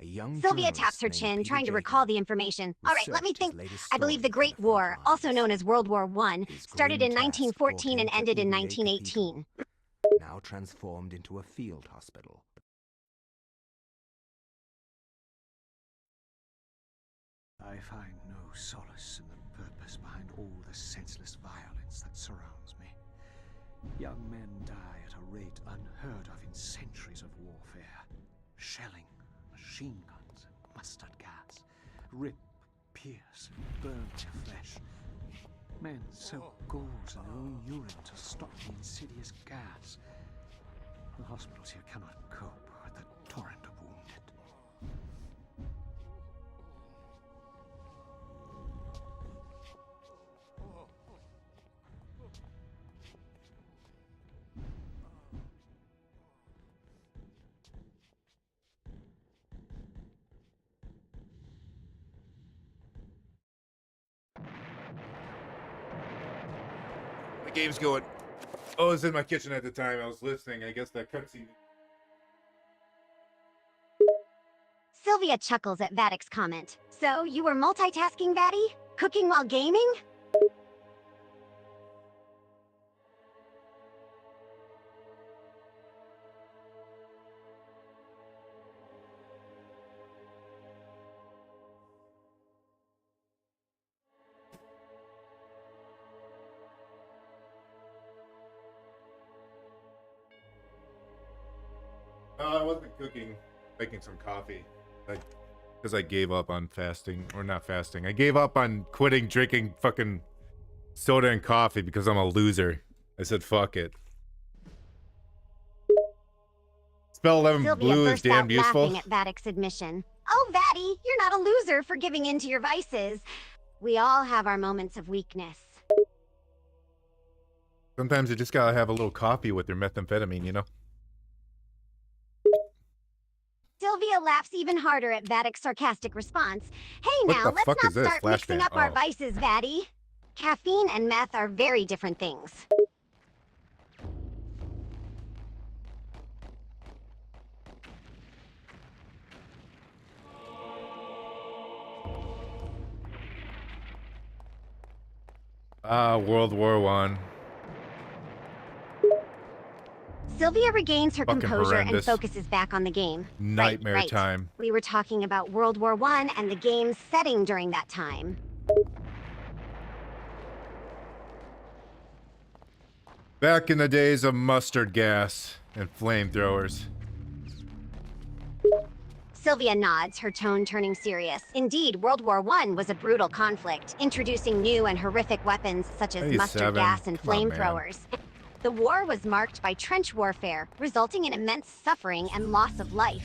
a young Sylvia journalist taps her named chin, Peter trying to Jacob recall the information. All right, let me researched his think. latest I believe the story Great War, also known as World War I, started in grim task brought 1914 him and to ended in Oubliette 1918. now transformed into a field hospital. I find no solace in the purpose behind all the senseless violence that surrounds me. Young men die at a rate unheard of in centuries of warfare. Shelling, machine guns, and mustard gas rip, pierce, and burn their flesh. Men soak gauze in their own urine to stop the insidious gas. The hospitals here cannot cope with the torrent of wounded. The game's going. Oh, I was in my kitchen at the time. I was listening. I guess that cutscene. Sylvia chuckles at Vatic's comment. So, you were multitasking, Vatty? Cooking while gaming? I wasn't cooking, making some coffee. Like, because I gave up on fasting, or not fasting. I gave up on quitting drinking fucking soda and coffee because I'm a loser. I said, fuck it. Spell 11 Sylvia blue is burst out damn useful. laughing at Vatic's admission. Oh, Vatty, you're not a loser for giving in to your vices. We all have our moments of weakness. Sometimes you just gotta have a little coffee with your methamphetamine, you know? Sylvia laughs even harder at Vattic's sarcastic response. Hey What now, the let's fuck not is this? start mixing Flashbang. up our Oh. vices, Vatty. Caffeine and meth are very different things. World War One. Sylvia regains her Fucking composure and horrendous. focuses back on the game. Nightmare right. time. We were talking about World War I and the game's setting during that time. Back in the days of mustard gas and flamethrowers. Sylvia nods, her tone turning serious. Indeed, World War I was a brutal conflict, introducing new and horrific weapons such as mustard gas and flamethrowers. The war was marked by trench warfare, resulting in immense suffering and loss of life.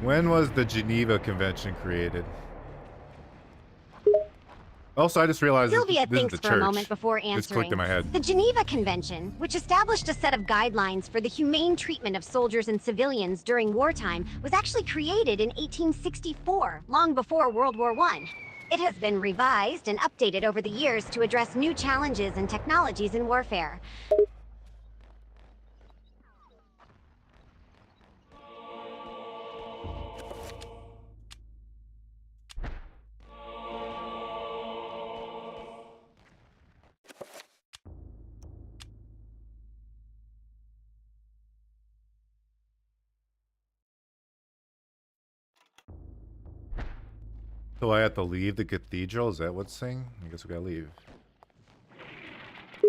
When was the Geneva Convention created? Also, I just realized Sylvia this thinks is the for church. a moment before answering. Just clicked in my head. The Geneva Convention, which established a set of guidelines for the humane treatment of soldiers and civilians during wartime, was actually created in 1864, long before World War I. It has been revised and updated over the years to address new challenges and technologies in warfare. So I have to leave the cathedral? Is that what's saying? I guess we gotta leave.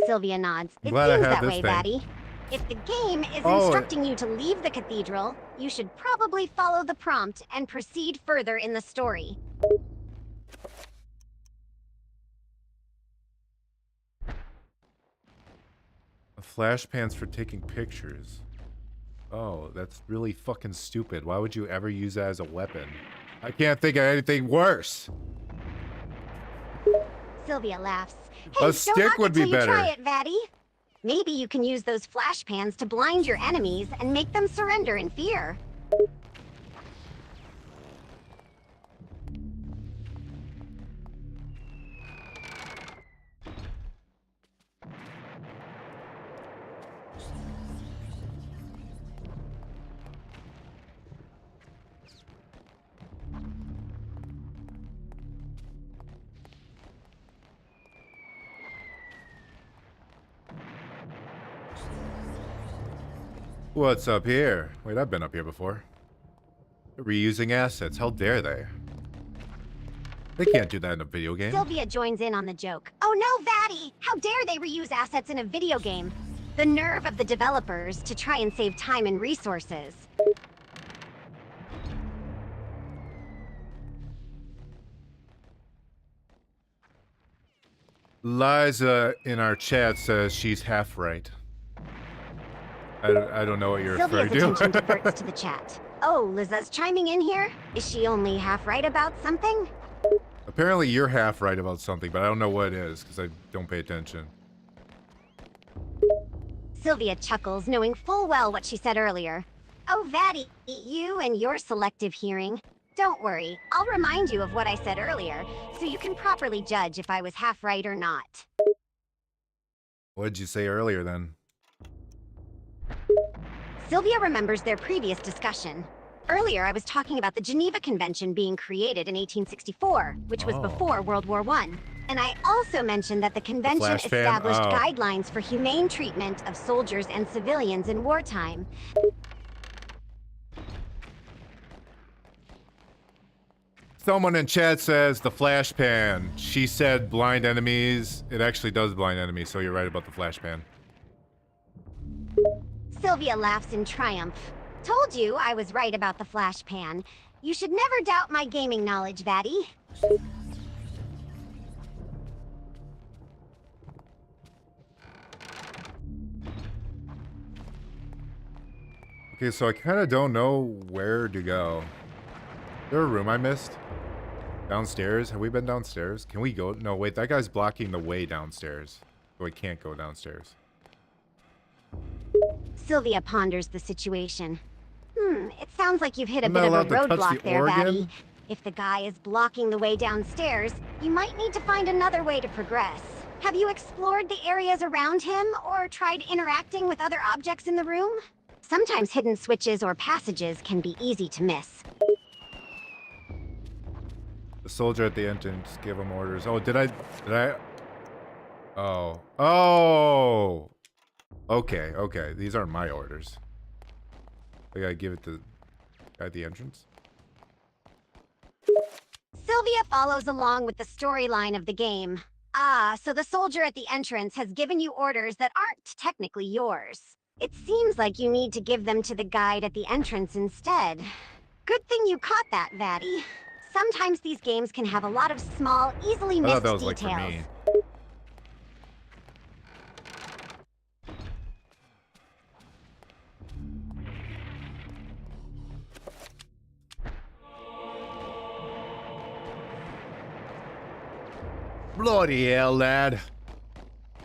Sylvia nods. I'm It glad I seems have that this way, thing. Vatty. If the game is Oh, instructing you to leave the cathedral, you should probably follow the prompt and proceed further in the story. Flash pans for taking pictures. Oh, that's really fucking stupid. Why would you ever use that as a weapon? I can't think of anything worse. Sylvia laughs. A Hey, don't stick knock would it be till you better. try it, Vatty. Maybe you can use those flash pans to blind your enemies and make them surrender in fear. What's up here? Wait, I've been up here before. They're reusing assets. How dare they? They can't do that in a video game. Sylvia joins in on the joke. Oh no, Vatty! How dare they reuse assets in a video game? The nerve of the developers to try and save time and resources. Liza in our chat says she's half right. I don't know what you're Sylvia's referring attention to. diverts to the chat. Oh, Liza's chiming in here? Is she only half right about something? Apparently you're half right about something, but I don't know what it is because I don't pay attention. Sylvia chuckles, knowing full well what she said earlier. Oh, Vatty, you and your selective hearing. Don't worry, I'll remind you of what I said earlier, so you can properly judge if I was half right or not. What did you say earlier then? Sylvia remembers their previous discussion. Earlier, I was talking about the Geneva Convention being created in 1864, which was before World War I. And I also mentioned that the convention flash fan? established Oh. guidelines for humane treatment of soldiers and civilians in wartime. Someone in chat says the flash pan. She said blind enemies. It actually does blind enemies, so you're right about the flash pan. Sylvia laughs in triumph. Told you I was right about the flash pan. You should never doubt my gaming knowledge, Vatty. Okay, so I kind of don't know where to go. there a room I missed? Downstairs? Have we been downstairs? Can we go? No, wait, that guy's blocking the way downstairs. So we can't go downstairs. Sylvia ponders the situation. It sounds like you've hit a I'm bit not of a allowed to touch roadblock the there, organ? Vatty. If the guy is blocking the way downstairs, you might need to find another way to progress. Have you explored the areas around him, or tried interacting with other objects in the room? Sometimes hidden switches or passages can be easy to miss. The soldier at the entrance gave him orders. Oh, did I? Oh. Oh! Okay, okay. These aren't my orders. I gotta give it to the guy at the entrance. Sylvia follows along with the storyline of the game. Ah, so the soldier at the entrance has given you orders that aren't technically yours. It seems like you need to give them to the guide at the entrance instead. Good thing you caught that, Vatty. Sometimes these games can have a lot of small, easily I missed thought that was details. like for me. Bloody hell, lad.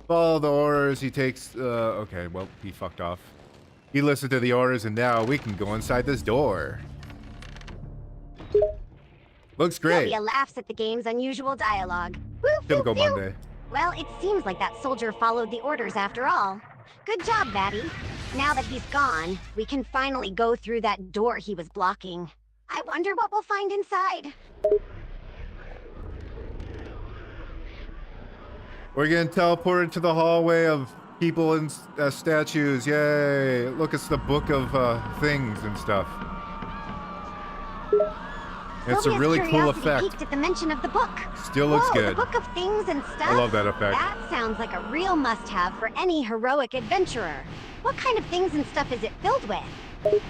Follow the orders. He takes, okay, well, he fucked off. He listened to the orders, and now we can go inside this door. Looks great. Sylvia laughs at the game's unusual dialogue. Woo, Typical phew, phew. Monday. Well, it seems like that soldier followed the orders after all. Good job, Vatty. Now that he's gone, we can finally go through that door he was blocking. I wonder what we'll find inside. We're getting teleported to the hallway of people and statues. Yay! Look, it's the book of things and stuff. It's a Sylvia's really cool curiosity effect. peaked at the mention of the book. Still looks Whoa, good. The book of things and stuff? I love that effect. That sounds like a real must-have for any heroic adventurer. What kind of things and stuff is it filled with?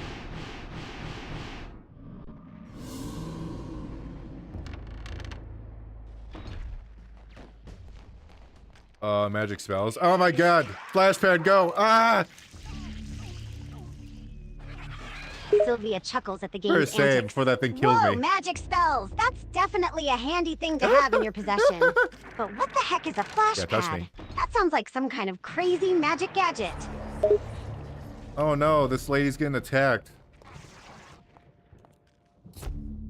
Magic spells. Oh my god! Flashpad, go! Ah! Sylvia chuckles at the Better game's save antics. before that thing kills Whoa, me. magic spells! That's definitely a handy thing to have in your possession. But what the heck is a Yeah, touch flashpad? me. That sounds like some kind of crazy magic gadget. Oh no, this lady's getting attacked.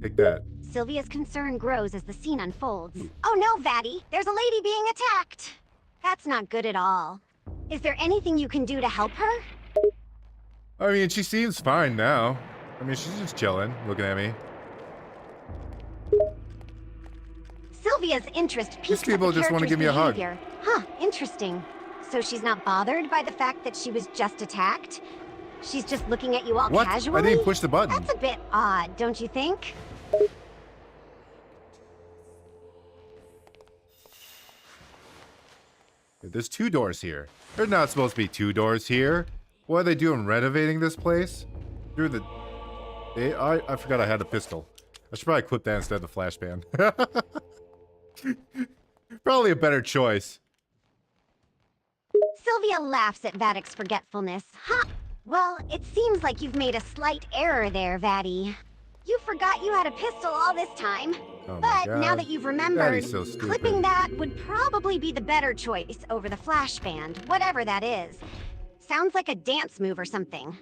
Take that. Sylvia's concern grows as the scene unfolds. Oh no, Vatty! There's a lady being attacked! That's not good at all. Is there anything you can do to help her? I mean, she seems fine now. I mean, she's just chilling, looking at me. Sylvia's interest These piques people at the just want to character's give me a hug. behavior. Huh, interesting. So she's not bothered by the fact that she was just attacked? She's just looking at you all What? casually? I didn't push the button. That's a bit odd, don't you think? There's 2 doors here. There's not supposed to be 2 doors here. What are they doing, renovating this place? Through the... I forgot I had a pistol. I should probably equip that instead of the flashbang. Probably a better choice. Sylvia laughs at Vatic's forgetfulness. Huh. Well, it seems like you've made a slight error there, Vatty. You forgot you had a pistol all this time. Oh my But now God. that you've remembered, Vatty's so stupid. clipping that would probably be the better choice over the flashband, whatever that is. Sounds like a dance move or something.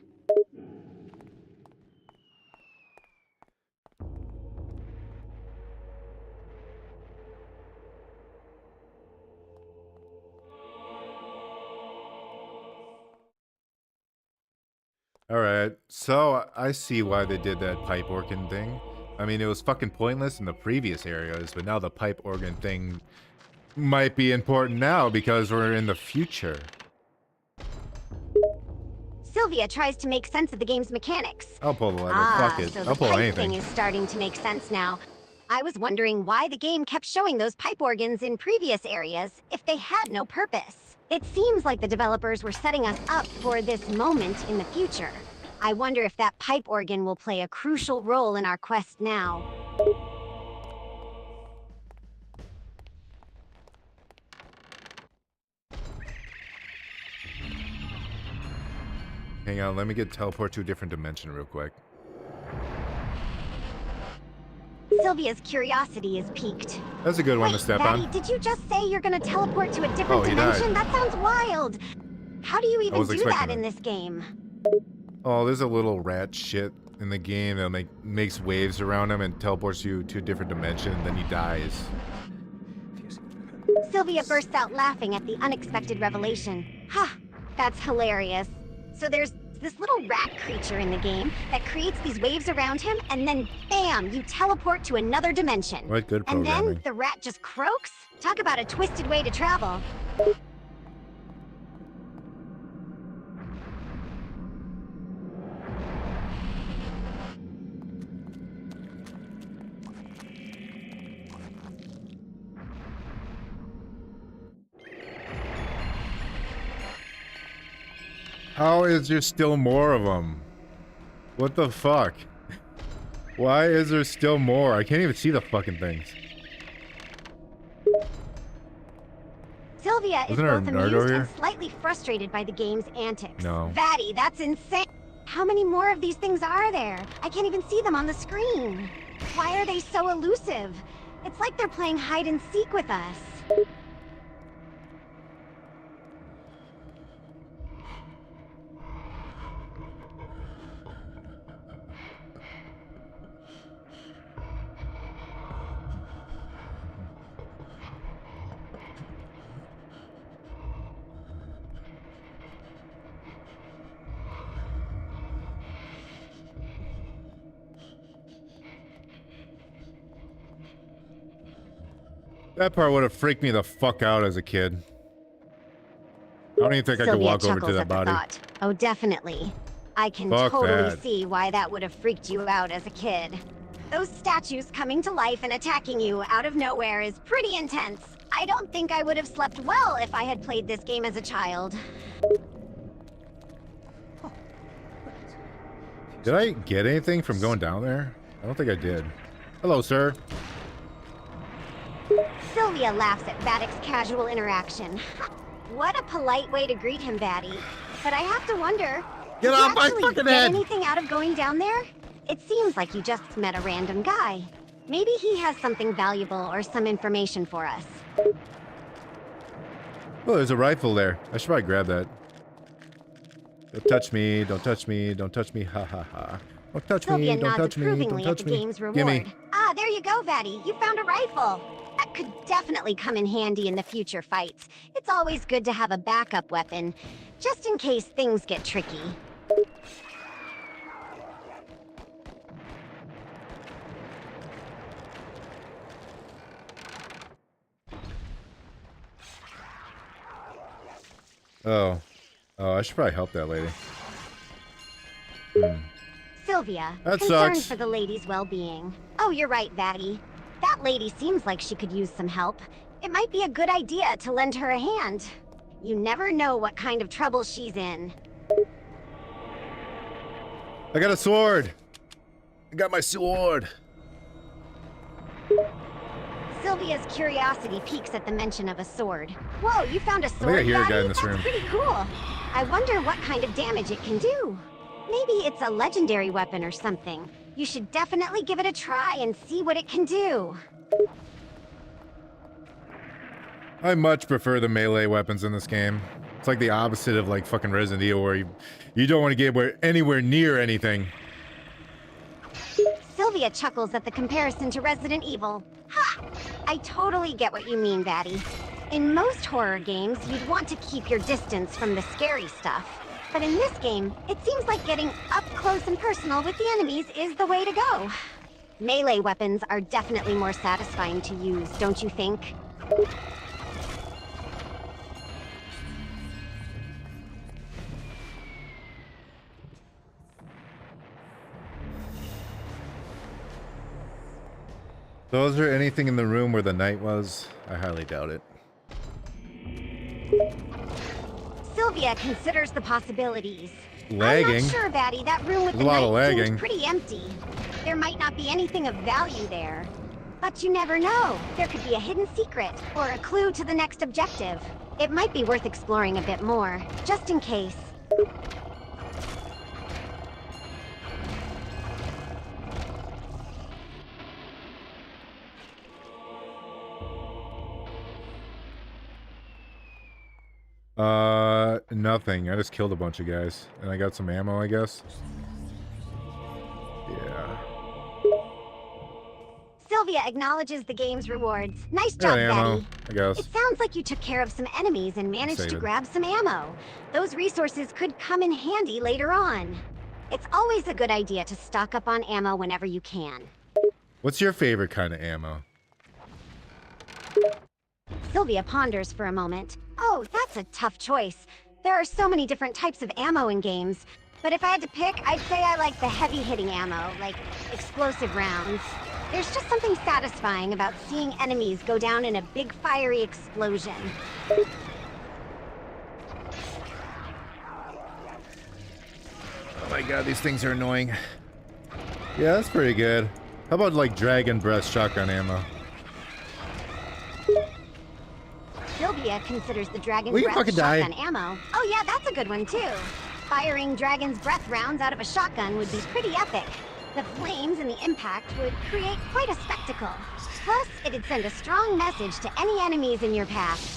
Alright, so I see why they did that pipe organ thing. I mean, it was fucking pointless in the previous areas, but now the pipe organ thing might be important now because we're in the future. Sylvia tries to make sense of the game's mechanics. I'll pull the lever. Fuck it. So I'll the pull pipe anything. thing is starting to make sense now. I was wondering why the game kept showing those pipe organs in previous areas if they had no purpose. It seems like the developers were setting us up for this moment in the future. I wonder if that pipe organ will play a crucial role in our quest now. Hang on, let me get teleport to a different dimension real quick. Sylvia's curiosity is piqued. That's a good one to Wait, step Vatty, on. did you just say you're gonna teleport to a different Oh, he dimension? died. That sounds wild. How do you even was do expecting that in that. this game? Oh, there's a little rat shit in the game that makes waves around him and teleports you to a different dimension, and then he dies. Sylvia bursts out laughing at the unexpected revelation. Ha! That's hilarious. So there's this little rat creature in the game that creates these waves around him, and then bam, you teleport to another dimension. What good And programming. then the rat just croaks? Talk about a twisted way to travel. How is there still more of them? What the fuck? Why is there still more? I can't even see the fucking things. Sylvia is Wasn't there a both nerd amused over and here? slightly frustrated by the game's antics. No. Vatty, that's insane. How many more of these things are there? I can't even see them on the screen. Why are they so elusive? It's like they're playing hide and seek with us. That part would have freaked me the fuck out as a kid. I don't even think I could Sylvia walk over to chuckles that at the body. thought. Oh, definitely. I can Fuck totally that. see why that would have freaked you out as a kid. Those statues coming to life and attacking you out of nowhere is pretty intense. I don't think I would have slept well if I had played this game as a child. Did I get anything from going down there? I don't think I did. Hello, sir. Sylvia laughs at Vattic's casual interaction. What a polite way to greet him, Vatty. But I have to wonder, Get did off you my actually fucking get head! anything out of going down there? It seems like you just met a random guy. Maybe he has something valuable or some information for us. Oh, there's a rifle there. I should probably grab that. Don't touch me, don't touch me, don't touch me, ha ha ha. Don't touch Sylvia me, don't nods touch me, don't approvingly at touch the me. game's Gimme. reward. Ah, there you go, Vatty. You found a rifle. That could definitely come in handy in the future fights. It's always good to have a backup weapon, just in case things get tricky. Oh. Oh, I should probably help that lady. Sylvia, That concerned sucks. for the lady's well-being. Oh, you're right, Vatty. That lady seems like she could use some help. It might be a good idea to lend her a hand. You never know what kind of trouble she's in. I got a sword. I got my sword. Sylvia's curiosity peaks at the mention of a sword. Whoa, you found a sword, I hear a guy Vatty? in this That's room. pretty cool. I wonder what kind of damage it can do. Maybe it's a legendary weapon or something. You should definitely give it a try and see what it can do. I much prefer the melee weapons in this game. It's like the opposite of like fucking Resident Evil where you don't want to get anywhere near anything. Sylvia chuckles at the comparison to Resident Evil. Ha! I totally get what you mean, Vatty. In most horror games, you'd want to keep your distance from the scary stuff. But in this game, it seems like getting up close and personal with the enemies is the way to go. Melee weapons are definitely more satisfying to use, don't you think? So is there anything in the room where the knight was? I highly doubt it. Sylvia considers the possibilities. Lagging? I'm not sure, Vatty. That room with There's the a lot of knight seemed lagging. pretty empty. There might not be anything of value there. But you never know. There could be a hidden secret, or a clue to the next objective. It might be worth exploring a bit more, just in case. Nothing. I just killed a bunch of guys. And I got some ammo, I guess. Yeah. Sylvia acknowledges the game's rewards. Nice I got job, ammo, Vatty. I guess. It sounds like you took care of some enemies and managed to Excited. grab some ammo. Those resources could come in handy later on. It's always a good idea to stock up on ammo whenever you can. What's your favorite kind of ammo? Sylvia ponders for a moment. Oh, that's a tough choice. There are so many different types of ammo in games. But if I had to pick, I'd say I like the heavy-hitting ammo, like explosive rounds. There's just something satisfying about seeing enemies go down in a big fiery explosion. Oh my god, these things are annoying. Yeah, that's pretty good. How about like dragon breath shotgun ammo? Sylvia considers the Dragon's Will you Breath fucking die? shotgun ammo. Oh yeah, that's a good one too. Firing Dragon's Breath rounds out of a shotgun would be pretty epic. The flames and the impact would create quite a spectacle. Plus, it'd send a strong message to any enemies in your path.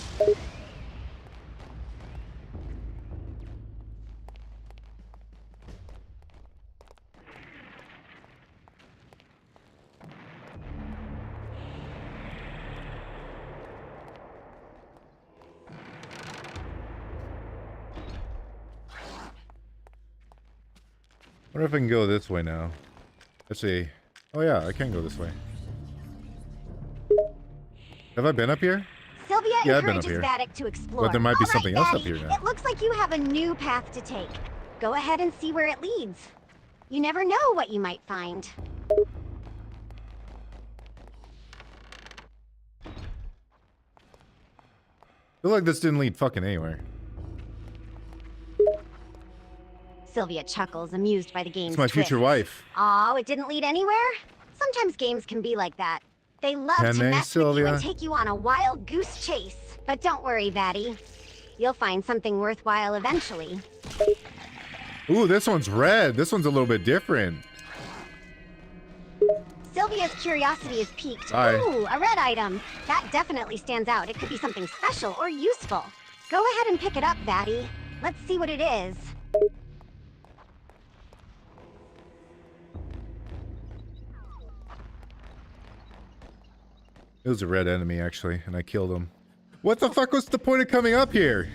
I wonder if I can go this way now. Let's see. Oh yeah, I can go this way. Have I been up here? Sylvia Yeah, I've been up encourages here. Vattic to explore. But there might be All right, something else up Vatty, here now. It looks like you have a new path to take. Go ahead and see where it leads. You never know what you might find. I feel like this didn't lead fucking anywhere. Sylvia chuckles, amused by the game's It's my future wife. Oh, it didn't lead anywhere? Sometimes games can be like that. They love Can to they, mess with you Sylvia? and take you on a wild goose chase. But don't worry, Vatty. You'll find something worthwhile eventually. Ooh, this one's red. This one's a little bit different. Sylvia's curiosity is piqued. Hi. Ooh, a red item. That definitely stands out. It could be something special or useful. Go ahead and pick it up, Vatty. Let's see what it is. It was a red enemy, actually, and I killed him. What the fuck was the point of coming up here?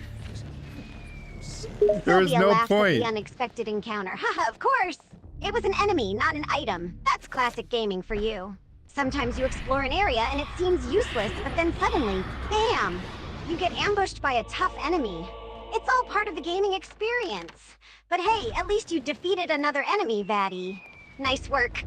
There is Sylvia no laughs at point. the unexpected encounter. Haha, of course. It was an enemy, not an item. That's classic gaming for you. Sometimes you explore an area and it seems useless, but then suddenly, bam! You get ambushed by a tough enemy. It's all part of the gaming experience. But hey, at least you defeated another enemy, Vatty. Nice work.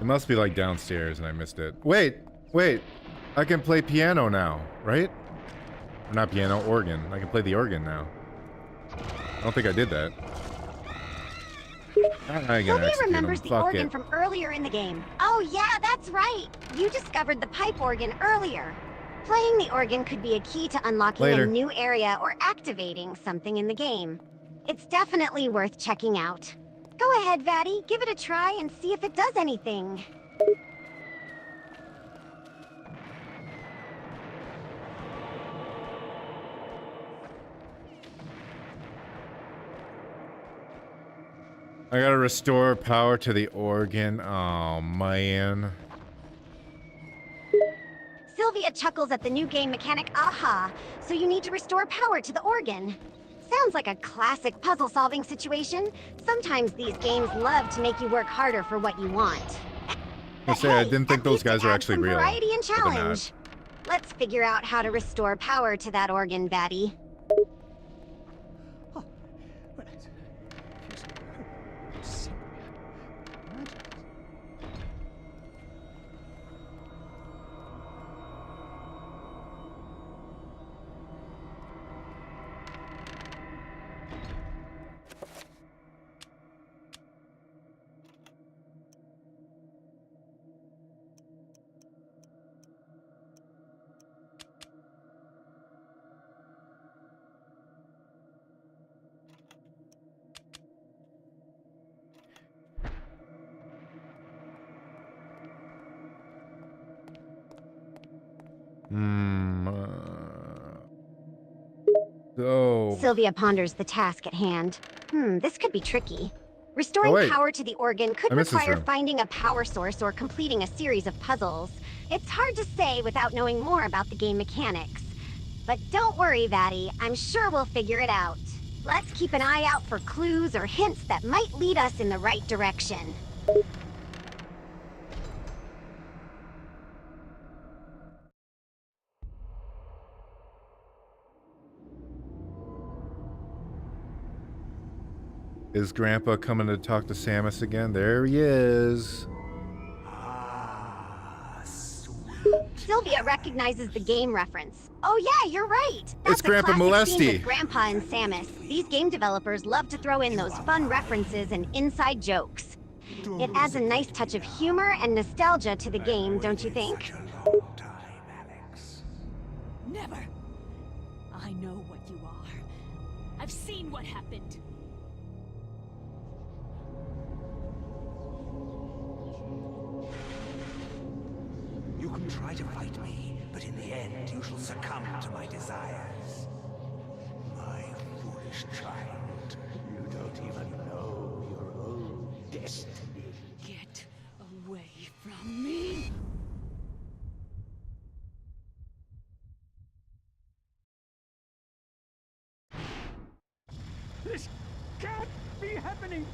It must be like downstairs and I missed it. Wait, wait. I can play piano now, right? Or not piano, organ. I can play the organ now. I don't think I did that. Sylvia remembers the organ from earlier in the game. Oh yeah, that's right. You discovered the pipe organ earlier. Playing the organ could be a key to unlocking Later. a new area or activating something in the game. It's definitely worth checking out. Go ahead, Vatty. Give it a try and see if it does anything. I gotta restore power to the organ. Oh, man. Sylvia chuckles at the new game mechanic, aha. So you need to restore power to the organ. Sounds like a classic puzzle-solving situation. Sometimes these games love to make you work harder for what you want. I say, I didn't think those guys were Add actually some real. variety and but they're not. challenge. Let's figure out how to restore power to that organ, Vatty. So... Sylvia ponders the task at hand. This could be tricky. Restoring wait. power to the organ could I missed this require room. finding a power source or completing a series of puzzles. It's hard to say without knowing more about the game mechanics. But don't worry, Vatty. I'm sure we'll figure it out. Let's keep an eye out for clues or hints that might lead us in the right direction. Is Grandpa coming to talk to Samus again? There he is. Sylvia recognizes the game reference. Oh yeah, you're right. That's It's Grandpa a classic scene Molesty. with Grandpa and Samus. These game developers love to throw in those fun references and inside jokes. It adds a nice touch of humor and nostalgia to the game, don't you think? Never. I know what you are. I've seen what happened. You can try to fight me, but in the end you shall succumb to my desires. My foolish child, you don't even know your own destiny. Get away from me. This can't be happening!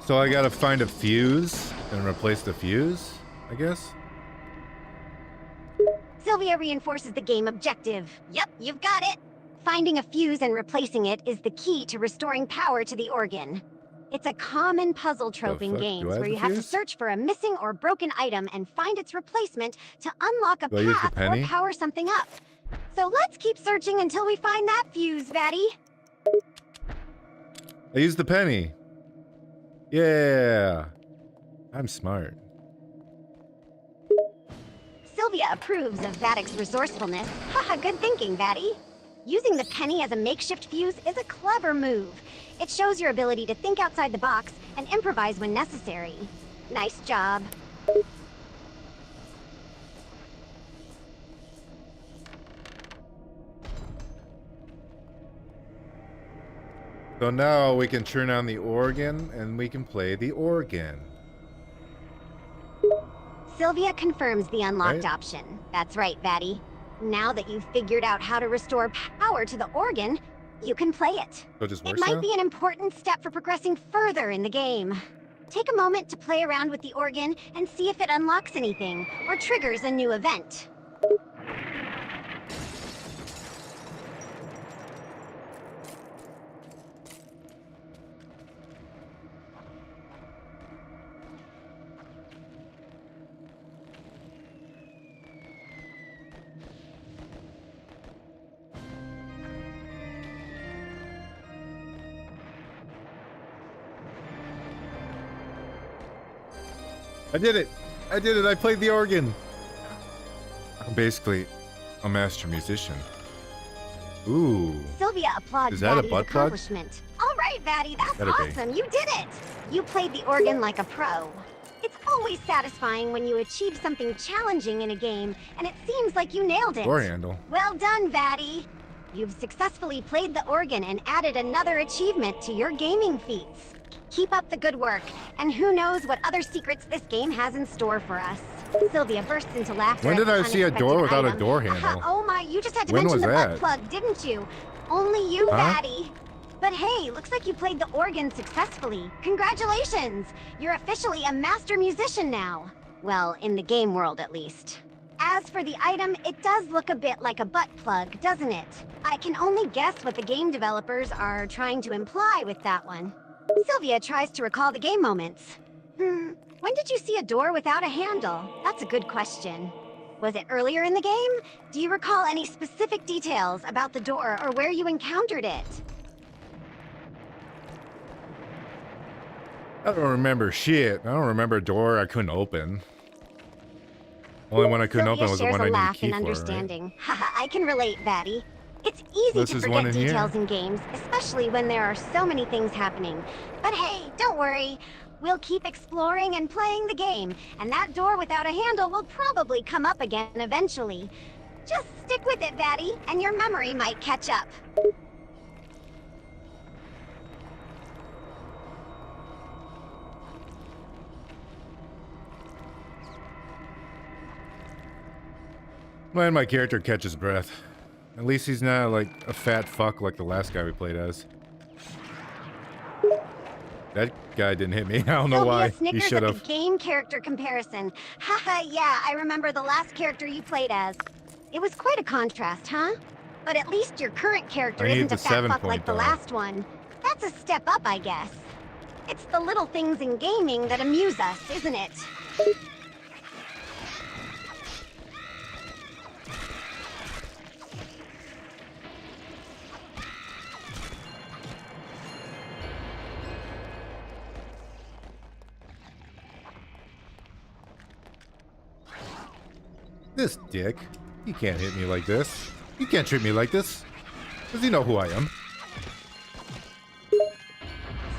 So I gotta find a fuse and replace the fuse, I guess? Sylvia reinforces the game objective. Yep, you've got it. Finding a fuse and replacing it is the key to restoring power to the organ. It's a common puzzle trope in fuck? Do games I have where the you have to fuse? search for a missing or broken item and find its replacement to unlock a Do I use the path or penny? power something up. So let's keep searching until we find that fuse, Vatty. I used the penny. Yeah. I'm smart. Sylvia approves of Vattic's resourcefulness. Haha, good thinking, Vatty. Using the penny as a makeshift fuse is a clever move. It shows your ability to think outside the box and improvise when necessary. Nice job. So now we can turn on the organ and we can play the organ. Sylvia confirms the unlocked Right. option. That's right, Vatty. Now that you've figured out how to restore power to the organ, you can play it. So it just It works might now? be an important step for progressing further in the game. Take a moment to play around with the organ and see if it unlocks anything or triggers a new event. I did it! I did it! I played the organ! I'm basically a master musician. Ooh. Sylvia applauds Is that a Vatty's butt plug? accomplishment. All right, Vatty, that's Better be. awesome. You did it. You played the organ like a pro. It's always satisfying when you achieve something challenging in a game, and it seems like you nailed it. Door handle. Well done, Vatty. You've successfully played the organ and added another achievement to your gaming feats. Keep up the good work, and who knows what other secrets this game has in store for us. Sylvia bursts into laughter. When at did the I see a door unexpected without a item. door handle? Oh my, you just had to When mention was the butt that? plug, didn't you? Only you, Huh? Vatty. But hey, looks like you played the organ successfully. Congratulations! You're officially a master musician now. Well, in the game world at least. As for the item, it does look a bit like a butt plug, doesn't it? I can only guess what the game developers are trying to imply with that one. Sylvia tries to recall the game moments. When did you see a door without a handle? That's a good question. Was it earlier in the game? Do you recall any specific details about the door or where you encountered it? I don't remember shit. I don't remember a door I couldn't open. Only one I couldn't Sylvia open was the shares one a I need a laugh key in for, right? understanding. Haha, I can relate, Vatty. It's easy This to is one forget in here. details in games, especially when there are so many things happening. But hey, don't worry. We'll keep exploring and playing the game, and that door without a handle will probably come up again eventually. Just stick with it, Vatty, and your memory might catch up. When my character catches breath. At least he's not like a fat fuck like the last guy we played as. That guy didn't hit me. I don't know Sylvia why. He snickers should at the have. game character comparison. Haha, yeah, I remember the last character you played as. It was quite a contrast, huh? But at least your current character I need isn't the a fat 7 fuck point, like the though. last one. That's a step up, I guess. It's the little things in gaming that amuse us, isn't it? This dick. He can't hit me like this. He can't treat me like this. Does he know who I am?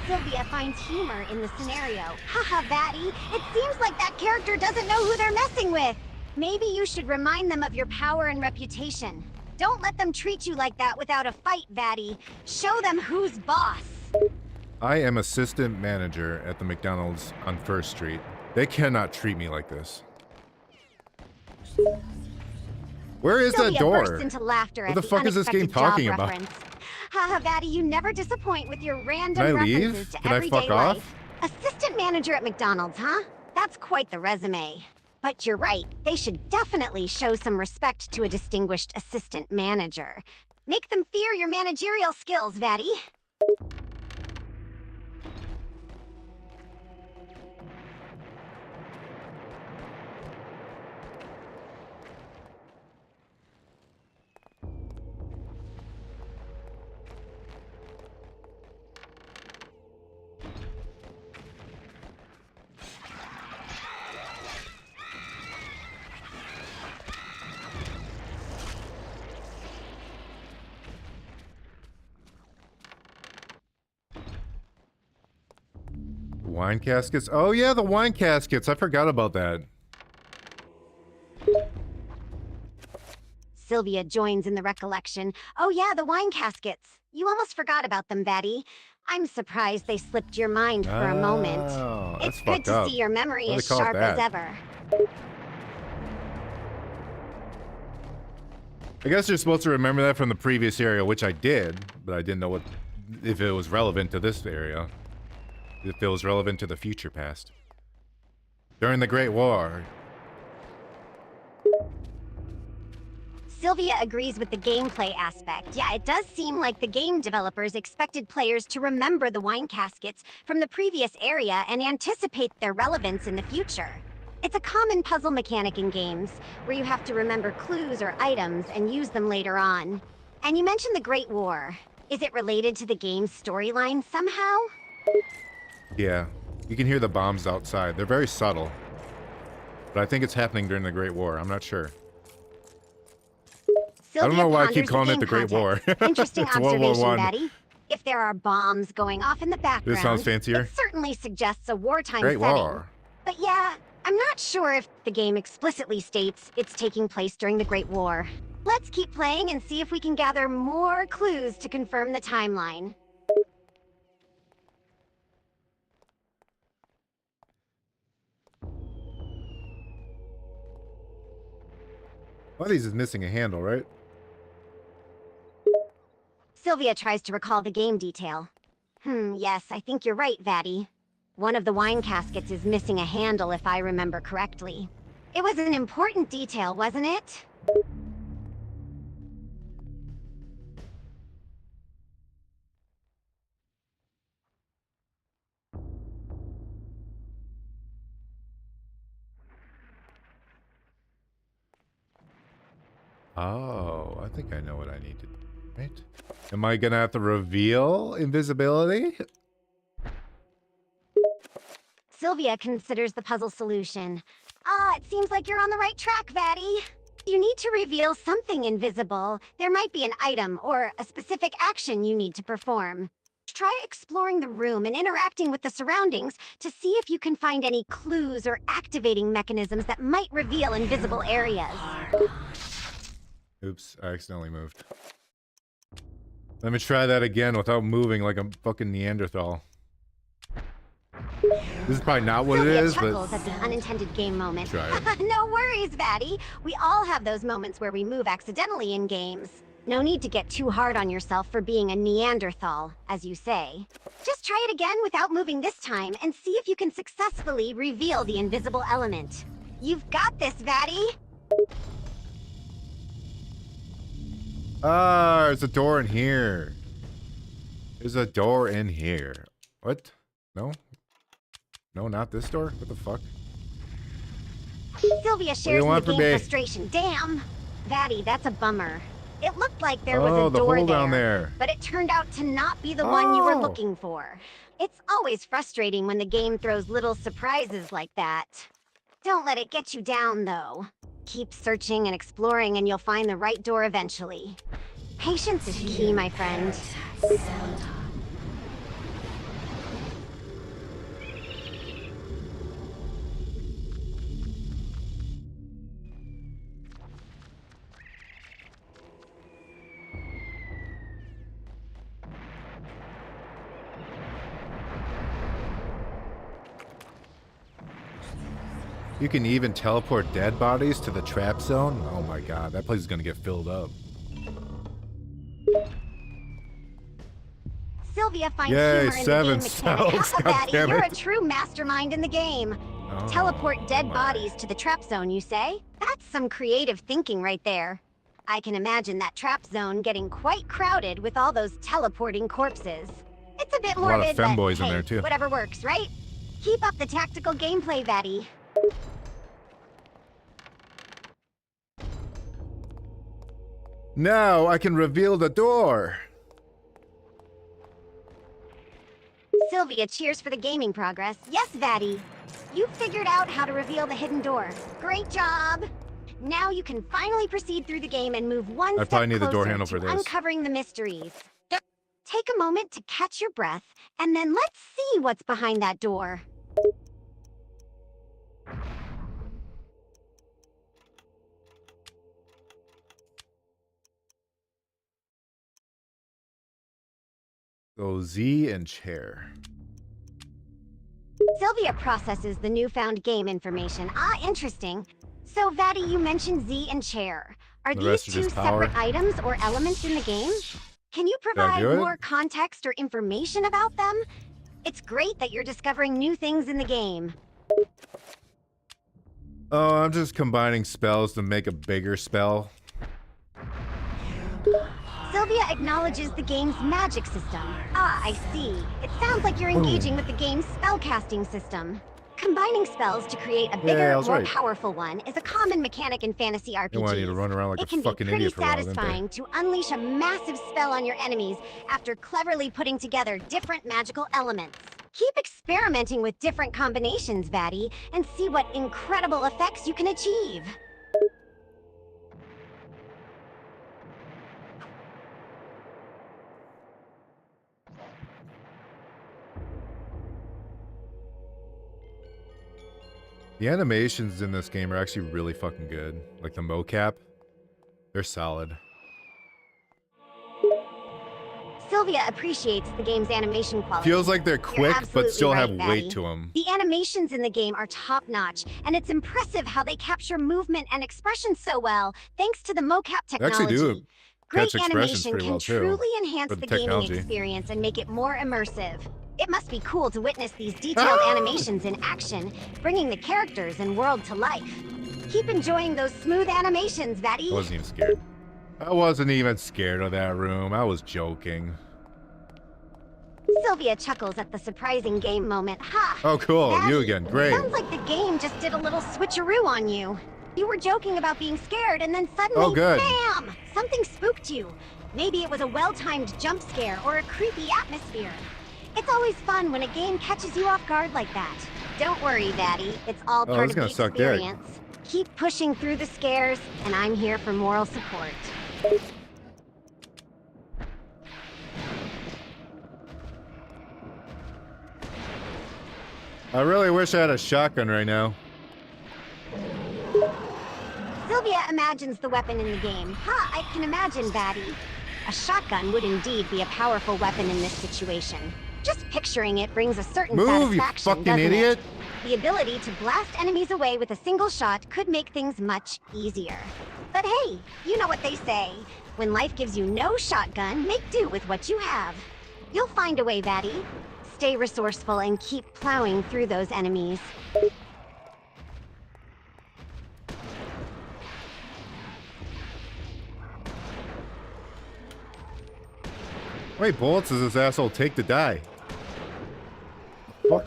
Sylvia finds humor in the scenario. Haha, Vatty, it seems like that character doesn't know who they're messing with. Maybe you should remind them of your power and reputation. Don't let them treat you like that without a fight, Vatty. Show them who's boss. I am assistant manager at the McDonald's on First Street. They cannot treat me like this. Where is Sylvia that door? bursts into laughter What at the fuck is this game unexpected job talking about? reference. Haha, Vatty, you never disappoint with your random Can I leave? references to Can I everyday fuck life. off? Assistant manager at McDonald's, huh? That's quite the resume. But you're right, they should definitely show some respect to a distinguished assistant manager. Make them fear your managerial skills, Vatty. Wine caskets? Oh yeah, the wine caskets. I forgot about that. Sylvia joins in the recollection. Oh yeah, the wine caskets. You almost forgot about them, Vatty. I'm surprised they slipped your mind for a moment. Oh, that's It's good fucked to up. see your memory Why'd as they call it sharp as that? ever. I guess you're supposed to remember that from the previous area, which I did, but I didn't know if it was relevant to this area. If it was relevant to the future past. During the Great War. Sylvia agrees with the gameplay aspect. Yeah, it does seem like the game developers expected players to remember the wine caskets from the previous area and anticipate their relevance in the future. It's a common puzzle mechanic in games, where you have to remember clues or items and use them later on. And you mentioned the Great War. Is it related to the game's storyline somehow? Yeah, you can hear the bombs outside. They're very subtle. But I think it's happening during the Great War. I'm not sure. Sylvia I don't know why I keep ponders calling it game the Great War. context. Interesting It's World War observation, I. Betty. If there are bombs going off in the background, This sounds fancier. it certainly suggests a wartime Great setting. War. But yeah, I'm not sure if the game explicitly states it's taking place during the Great War. Let's keep playing and see if we can gather more clues to confirm the timeline. One of these is missing a handle, right? Sylvia tries to recall the game detail. Yes, I think you're right, Vatty. One of the wine caskets is missing a handle, if I remember correctly. It was an important detail, wasn't it? Oh, I think I know what I need to do, right? Am I gonna have to reveal invisibility? Sylvia considers the puzzle solution. Ah, it seems like you're on the right track, Vatty. You need to reveal something invisible. There might be an item or a specific action you need to perform. Try exploring the room and interacting with the surroundings to see if you can find any clues or activating mechanisms that might reveal invisible areas. Oops, I accidentally moved. Let me try that again without moving like a fucking Neanderthal. This is probably not what Sylvia it is, chuckles but at the unintended game moment. try it. No worries, Vatty. We all have those moments where we move accidentally in games. No need to get too hard on yourself for being a Neanderthal, as you say. Just try it again without moving this time and see if you can successfully reveal the invisible element. You've got this, Vatty. Ah, there's a door in here. There's a door in here. What? No? No, not this door? What the fuck? Sylvia shares in the game frustration. Damn! Vatty, that's a bummer. It looked like there was a the door hole down there. but it turned out to not be the one you were looking for. It's always frustrating when the game throws little surprises like that. Don't let it get you down, though. Keep searching and exploring and you'll find the right door eventually. Patience is key, my friend. You can even teleport dead bodies to the trap zone? Oh my god, that place is gonna get filled up. Sylvia finds Yay, humor in the 7 game mechanic. cells, Vatty, goddammit. you're a true mastermind in the game. Oh, Teleport dead my. bodies to the trap zone, you say? That's some creative thinking right there. I can imagine that trap zone getting quite crowded with all those teleporting corpses. It's a bit A lot of morbid, but femboys in hey, there, too. whatever works, right? Keep up the tactical gameplay, Vatty. Now I can reveal the door. Sylvia cheers for the gaming progress. Yes, Vatty. You figured out how to reveal the hidden door. Great job. Now you can finally proceed through the game and move one I step probably need the door closer handle to for this. uncovering the mysteries. Take a moment to catch your breath, and then let's see what's behind that door. So Z and chair. Sylvia processes the newfound game information. Ah, interesting. So, Vatty, you mentioned Z and chair. Are The these rest are two just power. separate items or elements in the game? Can you I provide do it? more context or information about them? It's great that you're discovering new things in the game. Oh, I'm just combining spells to make a bigger spell. Sylvia acknowledges the game's magic system. Ah, I see. It sounds like you're engaging with the game's spellcasting system. Combining spells to create a bigger, I was more right. powerful one is a common mechanic in fantasy RPGs. They want you to run around like It a can be fucking pretty idiot for a while, didn't they? satisfying to unleash a massive spell on your enemies after cleverly putting together different magical elements. Keep experimenting with different combinations, Vatty, and see what incredible effects you can achieve. The animations in this game are actually really fucking good. Like the mocap, they're solid. Sylvia appreciates the game's animation quality. Feels like they're You're quick, but absolutely still have right, weight Vatty. to them. The animations in the game are top-notch, and it's impressive how they capture movement and expression so well, thanks to the mocap They technology. actually do Great catch expressions animation pretty can well too. truly enhance with the the gaming technology. experience and make it more immersive. It must be cool to witness these detailed animations in action, bringing the characters and world to life. Keep enjoying those smooth animations, Vatty. I wasn't even scared. I wasn't even scared of that room. I was joking. Sylvia chuckles at the surprising game moment. Ha! Oh, cool. Vatty, You again. Great. Sounds like the game just did a little switcheroo on you. You were joking about being scared, and then suddenly, Oh, good. bam! Something spooked you. Maybe it was a well-timed jump scare or a creepy atmosphere. It's always fun when a game catches you off guard like that. Don't worry, Vatty. It's all Oh, part this of gonna the suck dick. experience. Keep pushing through the scares, and I'm here for moral support. I really wish I had a shotgun right now. Sylvia imagines the weapon in the game. Ha, I can imagine, Vatty. A shotgun would indeed be a powerful weapon in this situation. Just picturing it brings a certain Move, you satisfaction, fucking doesn't idiot! it? The ability to blast enemies away with a single shot could make things much easier. But hey, you know what they say. When life gives you no shotgun, make do with what you have. You'll find a way, Vatty. Stay resourceful and keep plowing through those enemies. How many bullets does this asshole take to die? Fuck.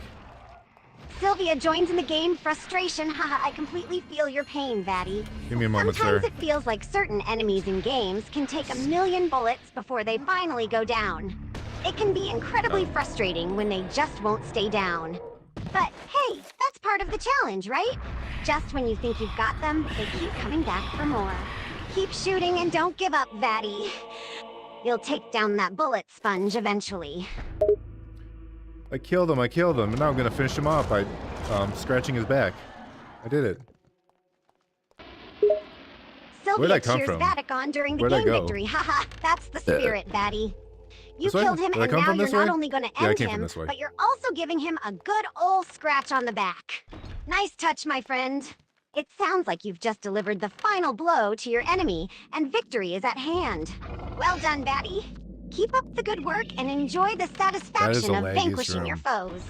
Sylvia joins in the game. Frustration. Haha, I completely feel your pain, Vatty. Give me a moment, Sometimes sir. it feels like certain enemies in games can take 1,000,000 bullets before they finally go down. It can be incredibly frustrating when they just won't stay down. But hey, that's part of the challenge, right? Just when you think you've got them, they keep coming back for more. Keep shooting and don't give up, Vatty. You'll take down that bullet sponge eventually. I killed him, and now I'm gonna finish him off by scratching his back. I did it. Where'd I Sylvia come cheers from? Vattic on during the Where'd I game go? victory. Haha, that's the spirit, Vatty. You This way? killed him, Did I and come now from you're this not way? only going to Yeah, I end came from him, this way. but you're also giving him a good old scratch on the back. Nice touch, my friend. It sounds like you've just delivered the final blow to your enemy, and victory is at hand. Well done, Vatty. Keep up the good work and enjoy the satisfaction of laggiest vanquishing your room. foes.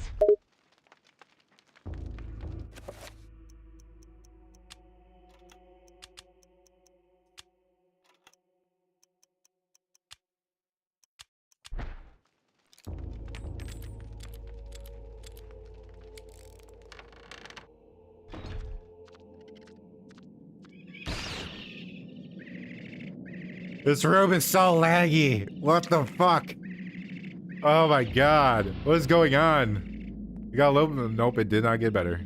This room is so laggy. What the fuck? Oh my god. What is going on? You got a little. Nope, it did not get better.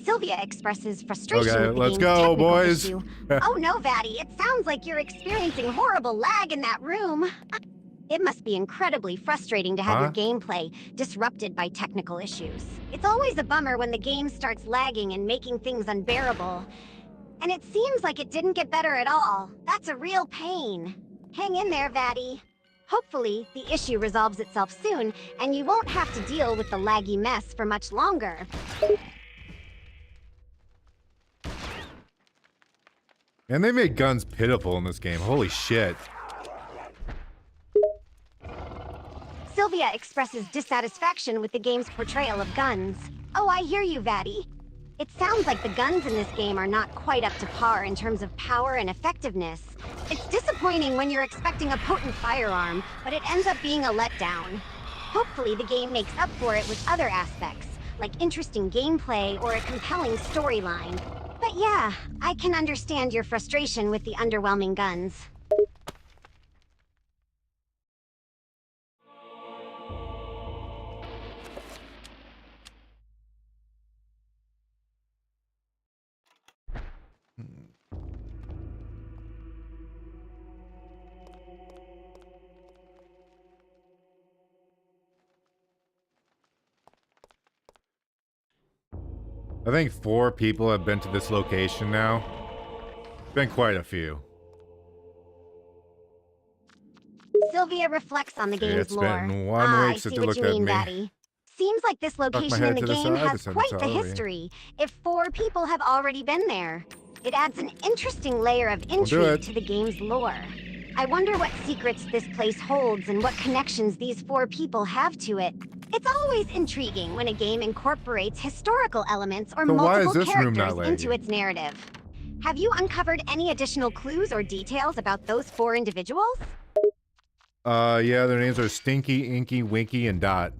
Sylvia expresses frustration Okay, with the let's game's go, technical boys. issue. Oh no, Vatty, it sounds like you're experiencing horrible lag in that room. It must be incredibly frustrating to have your gameplay disrupted by technical issues. It's always a bummer when the game starts lagging and making things unbearable. And it seems like it didn't get better at all. That's a real pain. Hang in there, Vatty. Hopefully, the issue resolves itself soon, and you won't have to deal with the laggy mess for much longer. And they made guns pitiful in this game. Holy shit. Sylvia expresses dissatisfaction with the game's portrayal of guns. Oh, I hear you, Vatty. It sounds like the guns in this game are not quite up to par in terms of power and effectiveness. It's disappointing when you're expecting a potent firearm, but it ends up being a letdown. Hopefully the game makes up for it with other aspects, like interesting gameplay or a compelling storyline. But yeah, I can understand your frustration with the underwhelming guns. I think 4 people have been to this location now. Been quite a few. Sylvia reflects on the game's It's lore. been 1 I week see since they what looked you at mean, me. Vatty. Seems like this my location head in the to the game side has to quite the sorry. history. If 4 people have already been there, it adds an interesting layer of do intrigue it. to the game's lore. I wonder what secrets this place holds and what connections these 4 people have to it. It's always intriguing when a game incorporates historical elements or So why is multiple this room not characters into laggy? its narrative. Have you uncovered any additional clues or details about those 4 individuals? Yeah, their names are Stinky, Inky, Winky, and Dot.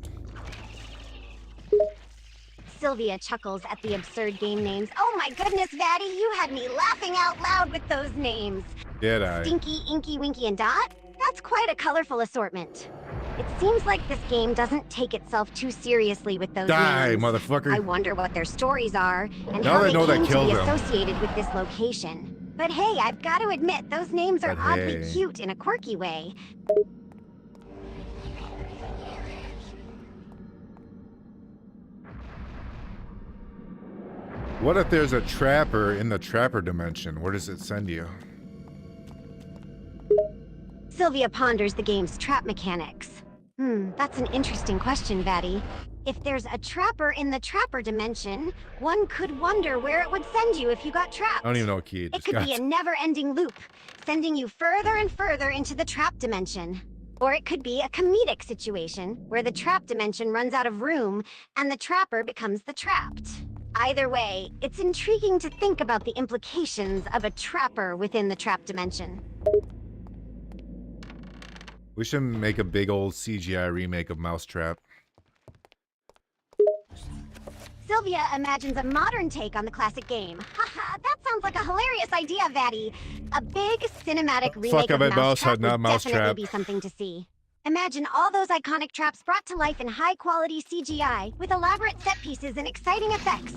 Sylvia chuckles at the absurd game names. Oh my goodness, Vatty, you had me laughing out loud with those names. Did I? Stinky, Inky, Winky, and Dot? That's quite a colorful assortment. It seems like this game doesn't take itself too seriously with those Die, names. motherfucker. I wonder what their stories are and Now how they they know that came to killed be them. associated with this location. But hey, I've got to admit, those names are But oddly hey. cute in a quirky way. What if there's a trapper in the trapper dimension? Where does it send you? Sylvia ponders the game's trap mechanics. That's an interesting question, Vatty. If there's a trapper in the trapper dimension, one could wonder where it would send you if you got trapped. I don't even know what key It could be a never-ending loop, sending you further and further into the trap dimension. Or it could be a comedic situation, where the trap dimension runs out of room, and the trapper becomes the trapped. Either way, it's intriguing to think about the implications of a trapper within the trap dimension. We should make a big old CGI remake of Mousetrap. Sylvia imagines a modern take on the classic game. Haha, that sounds like a hilarious idea, Vatty. A big cinematic remake of Mousetrap would definitely be something to see. Imagine all those iconic traps brought to life in high-quality CGI, with elaborate set pieces and exciting effects.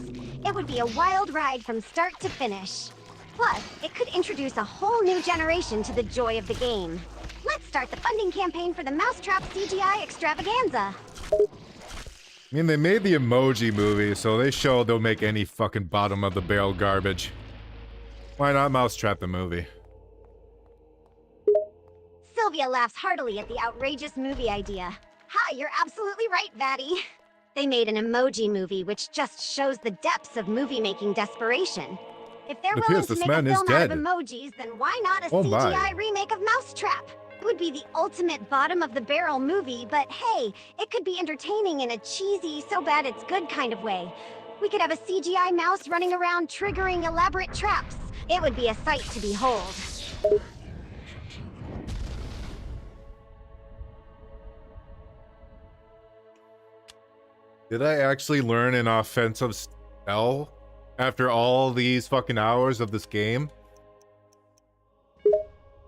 It would be a wild ride from start to finish. Plus, it could introduce a whole new generation to the joy of the game. Let's start the funding campaign for the Mousetrap CGI extravaganza. I mean, they made the Emoji movie, so they show they'll make any fucking bottom of the barrel garbage. Why not Mousetrap the movie? Sylvia laughs heartily at the outrageous movie idea. Ha, you're absolutely right, Vatty. They made an emoji movie which just shows the depths of movie-making desperation. If they're willing to make a film out of emojis, then why not a CGI remake of Mousetrap? It would be the ultimate bottom-of-the-barrel movie, but hey, it could be entertaining in a cheesy, so-bad-it's-good kind of way. We could have a CGI mouse running around triggering elaborate traps. It would be a sight to behold. Did I actually learn an offensive spell after all these fucking hours of this game?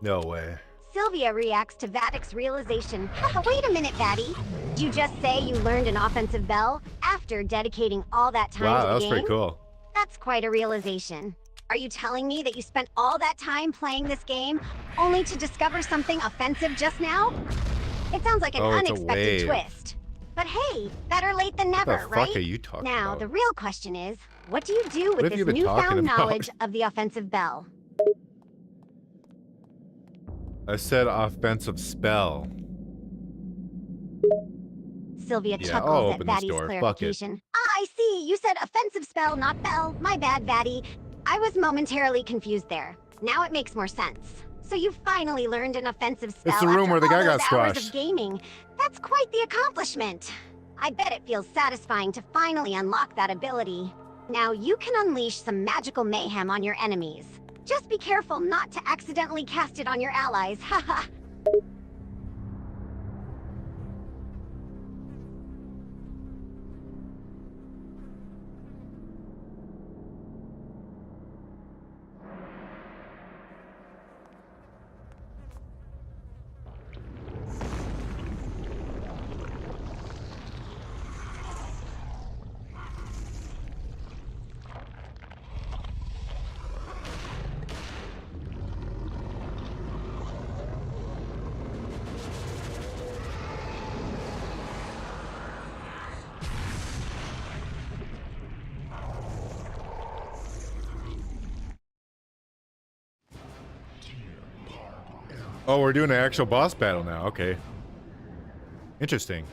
No way. Sylvia reacts to Vattic's realization. Wait a minute, Vatty. Did you just say you learned an offensive bell after dedicating all that time to the game? Wow, that was pretty cool. That's quite a realization. Are you telling me that you spent all that time playing this game only to discover something offensive just now? It sounds like an unexpected twist. But hey, better late than never, right? What the fuck are you talking about? Now, the real question is, what do you do with this newfound knowledge of the offensive bell? I said offensive spell. Sylvia chuckles at Vatty's clarification. I see. You said offensive spell, not bell. My bad, Vatty. I was momentarily confused there. Now it makes more sense. So you finally learned an offensive spell it's the room where the guy got hours squashed. Of gaming. That's quite the accomplishment. I bet it feels satisfying to finally unlock that ability. Now you can unleash some magical mayhem on your enemies. Just be careful not to accidentally cast it on your allies, haha. Oh, we're doing an actual boss battle now. Okay. Interesting.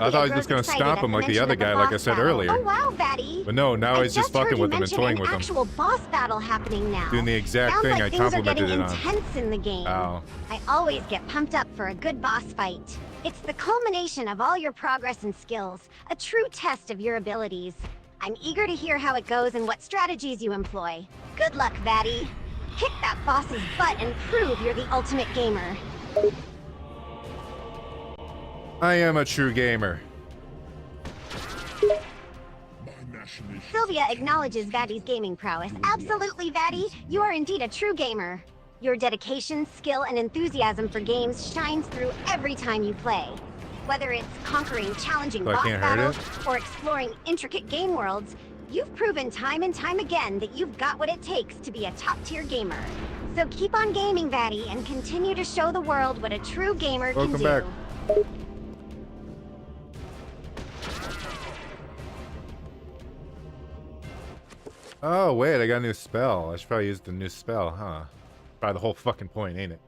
I thought he was just gonna stomp him like the other guy, like I said earlier. Oh wow, Vatty. But no, now he's just fucking with him and toying with him. Actual boss battle happening now. Doing the exact thing I complimented it on. Sounds like things are getting intense in the game. Ow. I always get pumped up for a good boss fight. It's the culmination of all your progress and skills, a true test of your abilities. I'm eager to hear how it goes and what strategies you employ. Good luck, Vatty. Kick that boss's butt and prove you're the ultimate gamer. I am a true gamer. Sylvia acknowledges Vatty's gaming prowess. Absolutely, Vatty. You are indeed a true gamer. Your dedication, skill, and enthusiasm for games shines through every time you play. Whether it's conquering challenging So I boss can't hurt battles it? or exploring intricate game worlds, you've proven time and time again that you've got what it takes to be a top-tier gamer. So keep on gaming, Vatty, and continue to show the world what a true gamer Welcome can do. back. Oh, wait, I got a new spell. I should probably use the new spell, huh? Probably the whole fucking point, ain't it?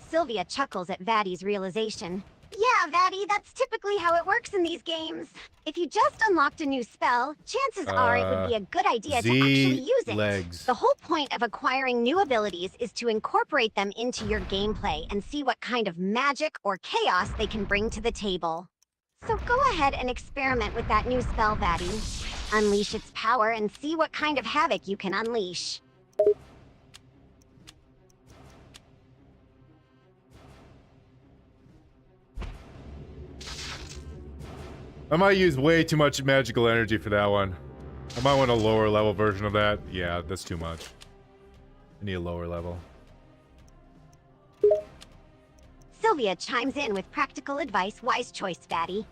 Sylvia chuckles at Vatty's realization. Yeah, Vatty, that's typically how it works in these games. If you just unlocked a new spell, chances are it would be a good idea to actually use it. legs. The whole point of acquiring new abilities is to incorporate them into your gameplay and see what kind of magic or chaos they can bring to the table. So go ahead and experiment with that new spell, Vatty. Unleash its power and see what kind of havoc you can unleash. I might use way too much magical energy for that one. I might want a lower level version of that. Yeah, that's too much. I need a lower level. Sylvia chimes in with practical advice. Wise choice, Vatty.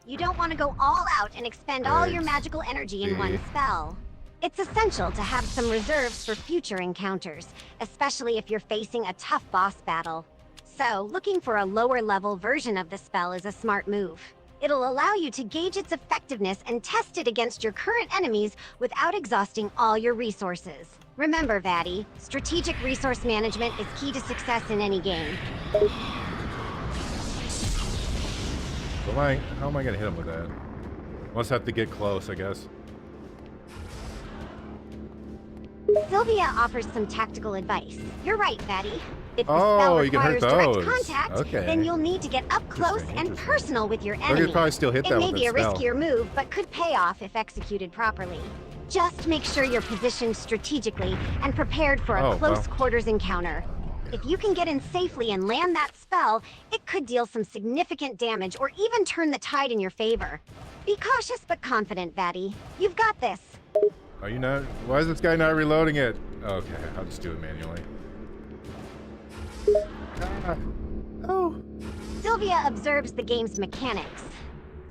You don't want to go all out and expend all your magical energy in one spell. It's essential to have some reserves for future encounters, especially if you're facing a tough boss battle. So, looking for a lower level version of the spell is a smart move. It'll allow you to gauge its effectiveness and test it against your current enemies without exhausting all your resources. Remember, Vatty, strategic resource management is key to success in any game. How am I gonna hit him with that? Must have to get close, I guess. Sylvia offers some tactical advice. You're right, Vatty. If the Oh, spell you can hurt requires direct those. contact, Okay. then you'll need to get up close and personal with your I enemy. could probably still hit that It may with be a that spell. riskier move, but could pay off if executed properly. Just make sure you're positioned strategically and prepared for a close quarters encounter. If you can get in safely and land that spell, it could deal some significant damage or even turn the tide in your favor. Be cautious but confident, Vatty. You've got this. Are you not? Why is this guy not reloading it? Okay, I'll just do it manually. Oh. Sylvia observes the game's mechanics.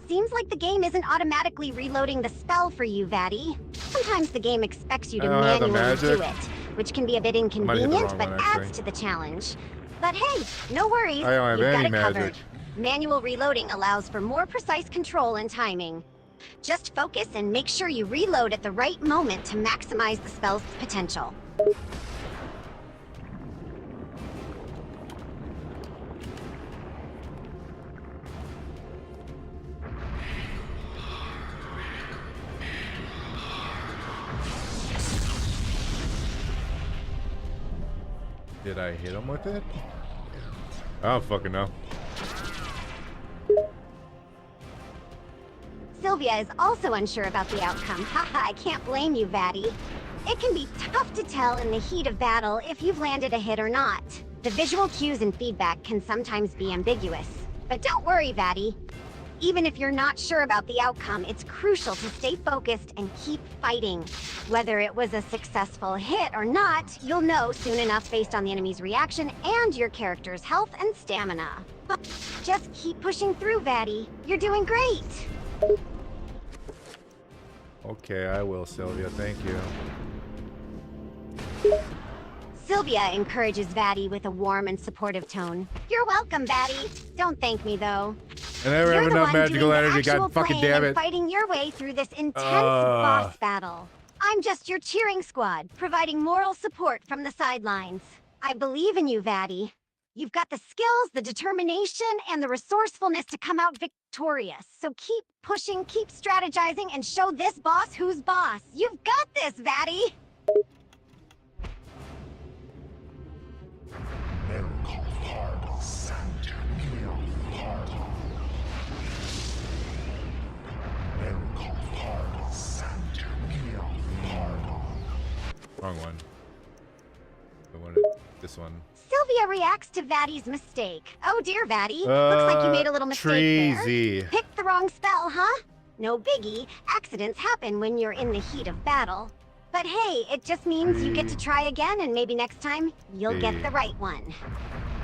Seems like the game isn't automatically reloading the spell for you, Vatty. Sometimes the game expects you to manually do it, which can be a bit inconvenient, but adds to the challenge. But hey, no worries, I don't have you've got any it covered. magic. Manual reloading allows for more precise control and timing. Just focus and make sure you reload at the right moment to maximize the spell's potential. Did I hit him with it? I don't fucking know. Sylvia is also unsure about the outcome. Haha, I can't blame you, Vatty. It can be tough to tell in the heat of battle if you've landed a hit or not. The visual cues and feedback can sometimes be ambiguous. But don't worry, Vatty. Even if you're not sure about the outcome, it's crucial to stay focused and keep fighting. Whether it was a successful hit or not, you'll know soon enough based on the enemy's reaction and your character's health and stamina. Just keep pushing through, Vatty. You're doing great! Okay, I will, Sylvia. Thank you. Sylvia encourages Vatty with a warm and supportive tone. You're welcome, Vatty. Don't thank me, though. I never have You're the enough one magical doing the energy. actual God fucking playing damn and it. fighting your way through this intense boss battle. I'm just your cheering squad, providing moral support from the sidelines. I believe in you, Vatty. You've got the skills, the determination, and the resourcefulness to come out victorious. So keep pushing, keep strategizing, and show this boss who's boss. You've got this, Vatty! Wrong one. I wanted this one. Sylvia reacts to Vatty's mistake. Oh dear, Vatty. Looks like you made a little mistake Treasy. there. Picked the wrong spell, huh? No biggie. Accidents happen when you're in the heat of battle. But hey, it just means you get to try again, and maybe next time, you'll get the right one.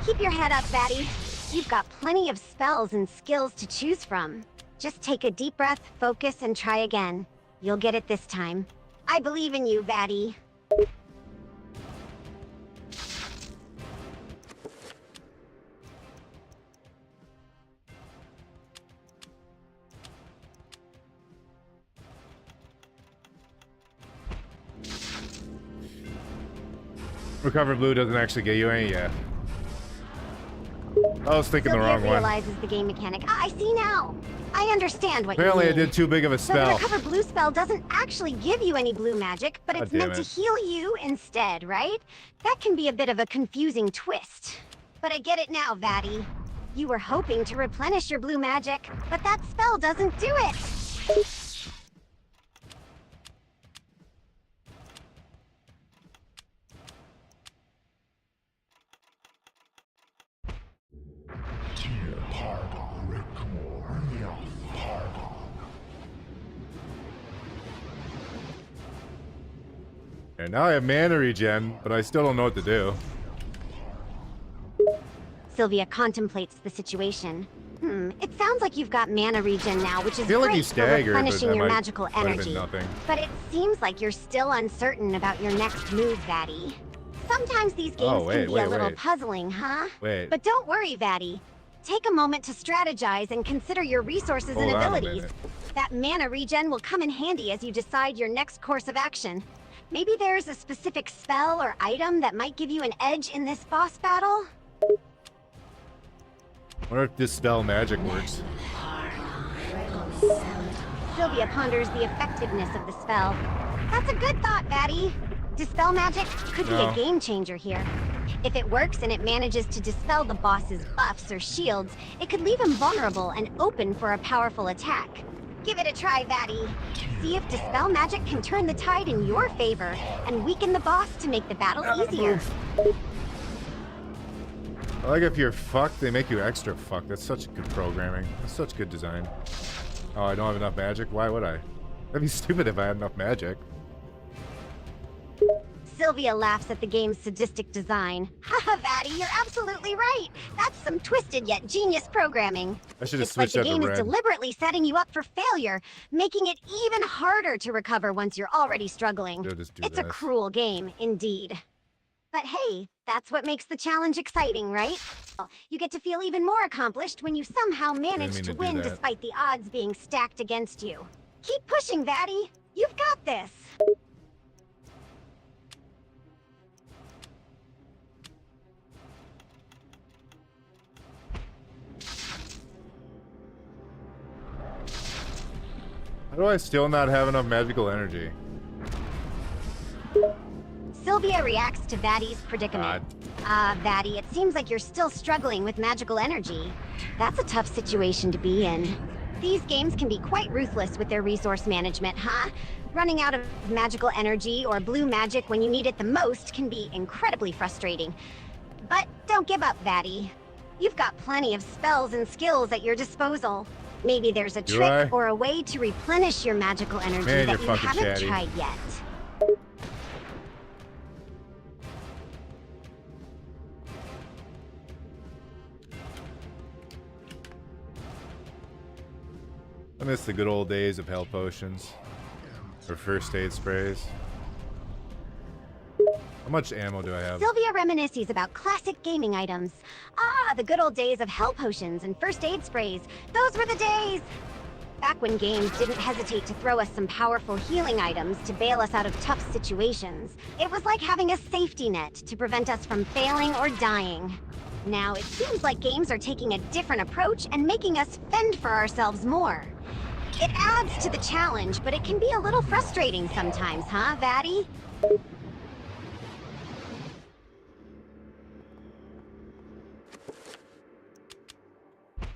Keep your head up, Vatty. You've got plenty of spells and skills to choose from. Just take a deep breath, focus, and try again. You'll get it this time. I believe in you, Vatty. Recover blue doesn't actually get you any yet. I was thinking the wrong one. Realizes the game mechanic. I see now. I understand what Apparently you mean. I did too big of a So the spell. Recover Blue spell doesn't actually give you any blue magic, but it's meant to heal you instead, right? That can be a bit of a confusing twist. But I get it now, Vatty. You were hoping to replenish your blue magic, but that spell doesn't do it. And now I have mana regen, but I still don't know what to do. Sylvia contemplates the situation. It sounds like you've got mana regen now, which is I feel like great he's for staggered, replenishing but your that magical might have been energy. nothing. But it seems like you're still uncertain about your next move, Vatty. Sometimes these games can be a little puzzling, huh? Wait. But don't worry, Vatty. Take a moment to strategize and consider your resources and abilities. That mana regen will come in handy as you decide your next course of action. Maybe there's a specific spell or item that might give you an edge in this boss battle? I wonder if Dispel magic works. Sylvia ponders the effectiveness of the spell. That's a good thought, Vatty. Dispel magic could be a game changer here. If it works and it manages to dispel the boss's buffs or shields, it could leave him vulnerable and open for a powerful attack. Give it a try, Vatty. See if Dispel magic can turn the tide in your favor and weaken the boss to make the battle easier. I like if you're fucked, they make you extra fucked. That's such good programming. That's such good design. Oh, I don't have enough magic? Why would I? That'd be stupid if I had enough magic. Sylvia laughs at the game's sadistic design. Haha, Vatty, you're absolutely right. That's some twisted yet genius programming. I should have It's like switched the that to game is red. deliberately setting you up for failure, making it even harder to recover once you're already struggling. It's a cruel game, indeed. But hey, that's what makes the challenge exciting, right? You get to feel even more accomplished when you somehow manage to win despite the odds being stacked against you. Keep pushing, Vatty. You've got this. How do I still not have enough magical energy? Sylvia reacts to Vatty's predicament. Vatty, it seems like you're still struggling with magical energy. That's a tough situation to be in. These games can be quite ruthless with their resource management, huh? Running out of magical energy or blue magic when you need it the most can be incredibly frustrating. But don't give up, Vatty. You've got plenty of spells and skills at your disposal. Maybe there's a trick or a way to replenish your magical energy that you haven't tried yet. I miss the good old days of health potions. Or first aid sprays. How much ammo do I have? Sylvia reminisces about classic gaming items. The good old days of hell potions and first aid sprays. Those were the days! Back when games didn't hesitate to throw us some powerful healing items to bail us out of tough situations. It was like having a safety net to prevent us from failing or dying. Now it seems like games are taking a different approach and making us fend for ourselves more. It adds to the challenge, but it can be a little frustrating sometimes, huh, Vatty?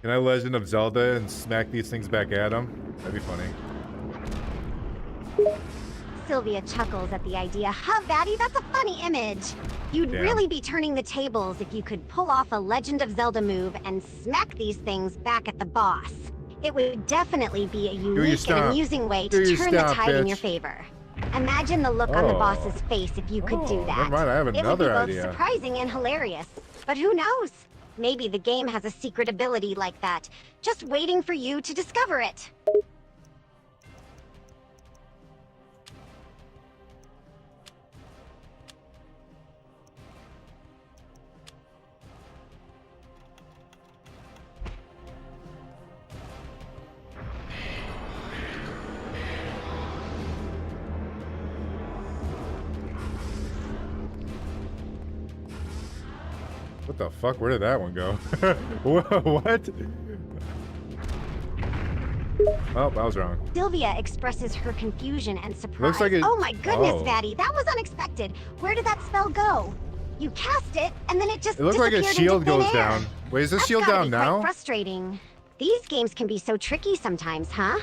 Can I Legend of Zelda and smack these things back at him? That'd be funny. Sylvia chuckles at the idea. Huh, Vatty, that's a funny image. You'd really be turning the tables if you could pull off a Legend of Zelda move and smack these things back at the boss. It would definitely be a unique and amusing way to turn the tide in your favor. Imagine the look on the Oh. boss's face if you could do Oh, that. never mind, I have It would be another both idea. surprising and hilarious. But who knows? Maybe the game has a secret ability like that, just waiting for you to discover it. What the fuck? Where did that one go? What? Oh, I was wrong. Sylvia expresses her confusion and surprise. Looks like it- Oh my goodness, oh. Vatty, that was unexpected. Where did that spell go? You cast it, and then it just It looked like a disappeared shield into thin goes air. down. Wait, is this That's shield gotta down be now? Quite frustrating. These games can be so tricky sometimes, huh?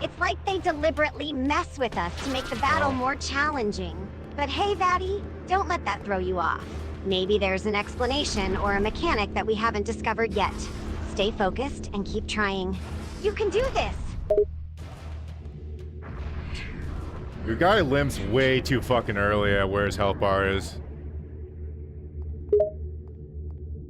It's like they deliberately mess with us to make the battle more challenging. But hey, Vatty, don't let that throw you off. Maybe there's an explanation or a mechanic that we haven't discovered yet. Stay focused and keep trying. You can do this! Your guy limps way too fucking early at where his health bar is.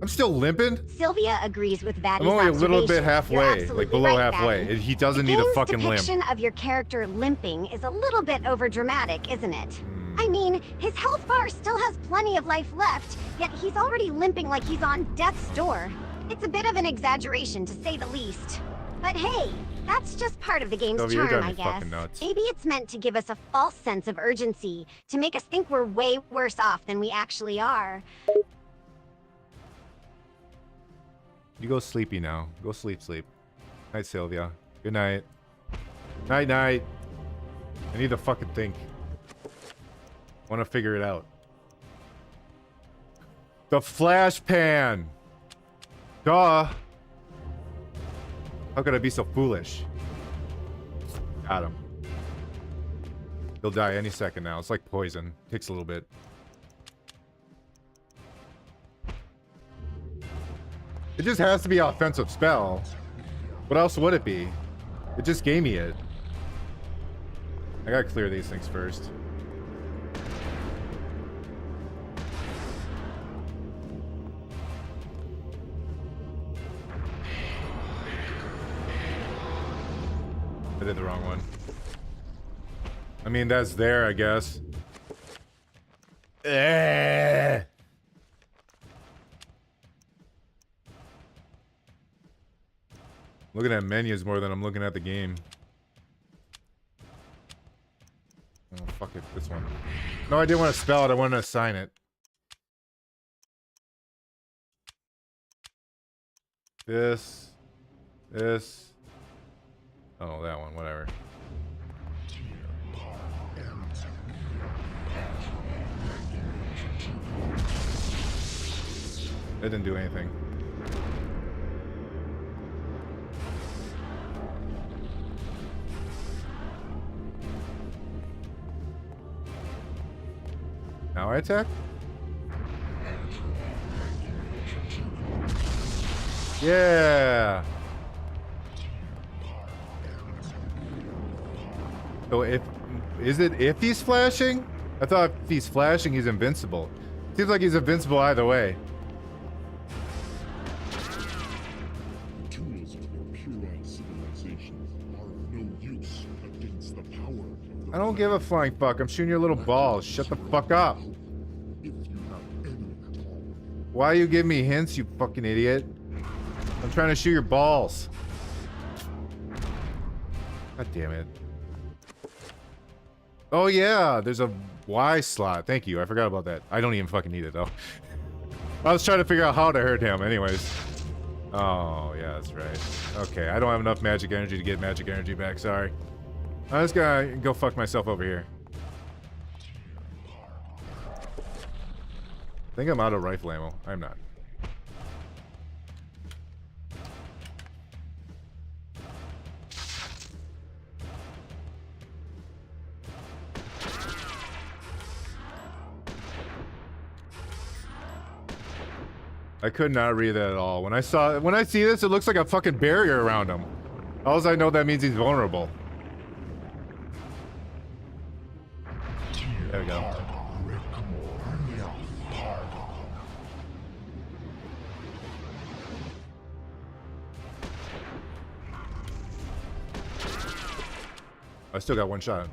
I'm still limping? Sylvia agrees with Vatty's I'm only a little bit observation. You're halfway, absolutely like below right, halfway. Vatty. He doesn't The need a game's fucking limp. depiction of your character limping is a little bit overdramatic, isn't it? Hmm. I mean, his health bar still has plenty of life left, yet he's already limping like he's on death's door. It's a bit of an exaggeration, to say the least. But hey, that's just part of the game's Sylvia, you're charm, driving I me guess. fucking nuts. Maybe it's meant to give us a false sense of urgency, to make us think we're way worse off than we actually are. You go sleepy now. Go sleep. Night, Sylvia. Good night. Night. I need to fucking think. Want to figure it out. The flash pan. Duh. How could I be so foolish? Got him. He'll die any second now. It's like poison. Takes a little bit. It just has to be an offensive spell. What else would it be? It just gave me it. I gotta clear these things first. I did the wrong one. I mean, that's there, I guess. Looking at menus more than I'm looking at the game. Oh, fuck it. This one. No, I didn't want to spell it. I wanted to assign it. This. Oh, that one. Whatever. That didn't do anything. Now I attack? Yeah. So if he's flashing? I thought if he's flashing he's invincible. Seems like he's invincible either way. Tools of your puerile civilizations are of no use against the power of the I don't give a flying fuck. I'm shooting your little balls. Shut the fuck up. if you have any at all. Why you give me hints, you fucking idiot? I'm trying to shoot your balls. God damn it. Oh yeah, there's a Y slot. Thank you. I forgot about that. I don't even fucking need it though. I was trying to figure out how to hurt him anyways. Oh, yeah, that's right. Okay, I don't have enough magic energy to get magic energy back. Sorry. I'm just gonna go fuck myself over here. I think I'm out of rifle ammo. I'm not. I could not read that at all. When I see this, it looks like a fucking barrier around him. All I know that means he's vulnerable. There we go. I still got one shot.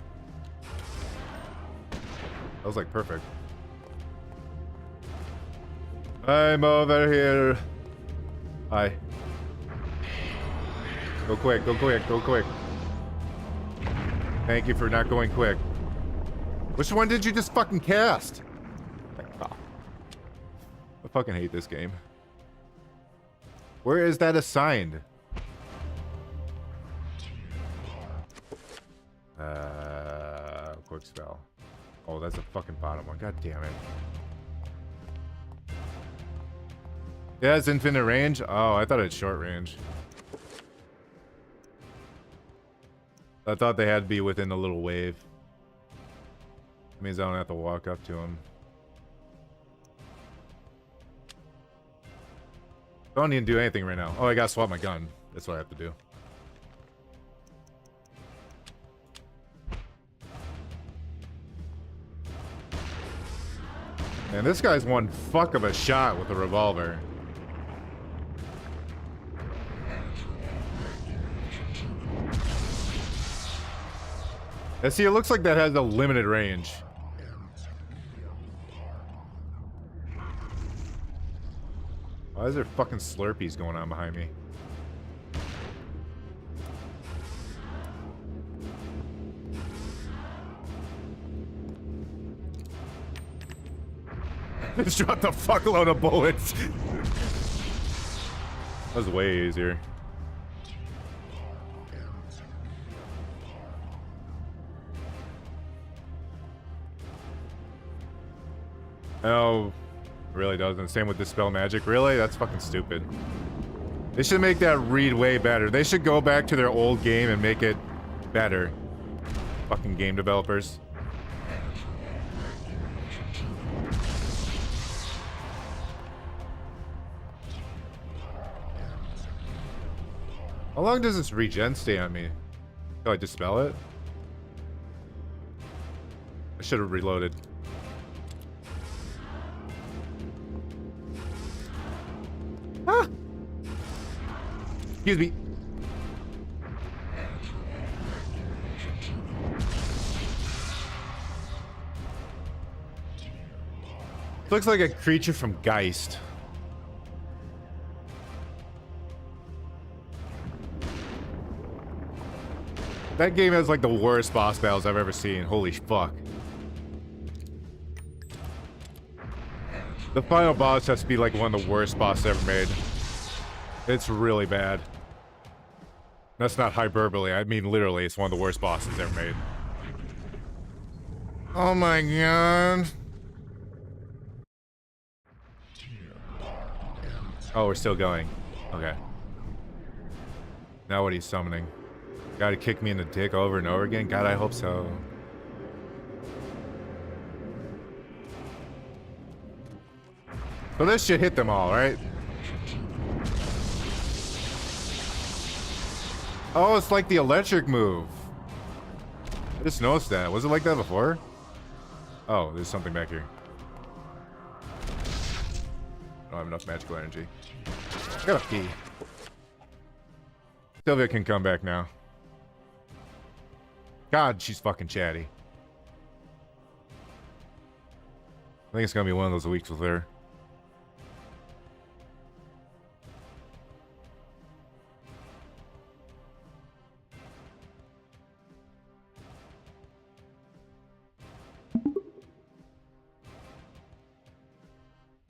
That was like perfect. I'm over here. Hi. Go quick, go quick, go quick. Thank you for not going quick. Which one did you just fucking cast? Oh. I fucking hate this game. Where is that assigned? Quick spell. Oh, that's a fucking bottom one. God damn it. Yeah, it's infinite range? Oh, I thought it's short range. I thought they had to be within a little wave. That means I don't have to walk up to them. I don't need to do anything right now. Oh, I gotta swap my gun. That's what I have to do. And this guy's one fuck of a shot with a revolver. And see, it looks like that has a limited range. Why is there fucking Slurpees going on behind me? Just dropped a fuckload of bullets. That was way easier. Oh, really doesn't. Same with Dispel Magic. Really? That's fucking stupid. They should make that read way better. They should go back to their old game and make it better. Fucking game developers. How long does this regen stay on me? Do I dispel it? I should have reloaded. Ah! Excuse me. Looks like a creature from Geist. That game has like the worst boss battles I've ever seen. Holy fuck. The final boss has to be like one of the worst bosses ever made. It's really bad. That's not hyperbole. I mean literally, it's one of the worst bosses ever made. Oh my god. Oh, we're still going. Okay. Now what are you summoning? Gotta kick me in the dick over and over again? God, I hope so. So this should hit them all, right? Oh, it's like the electric move. I just noticed that. Was it like that before? Oh, there's something back here. I don't have enough magical energy. I gotta pee. Sylvia can come back now. God, she's fucking chatty. I think it's gonna be one of those weeks with her.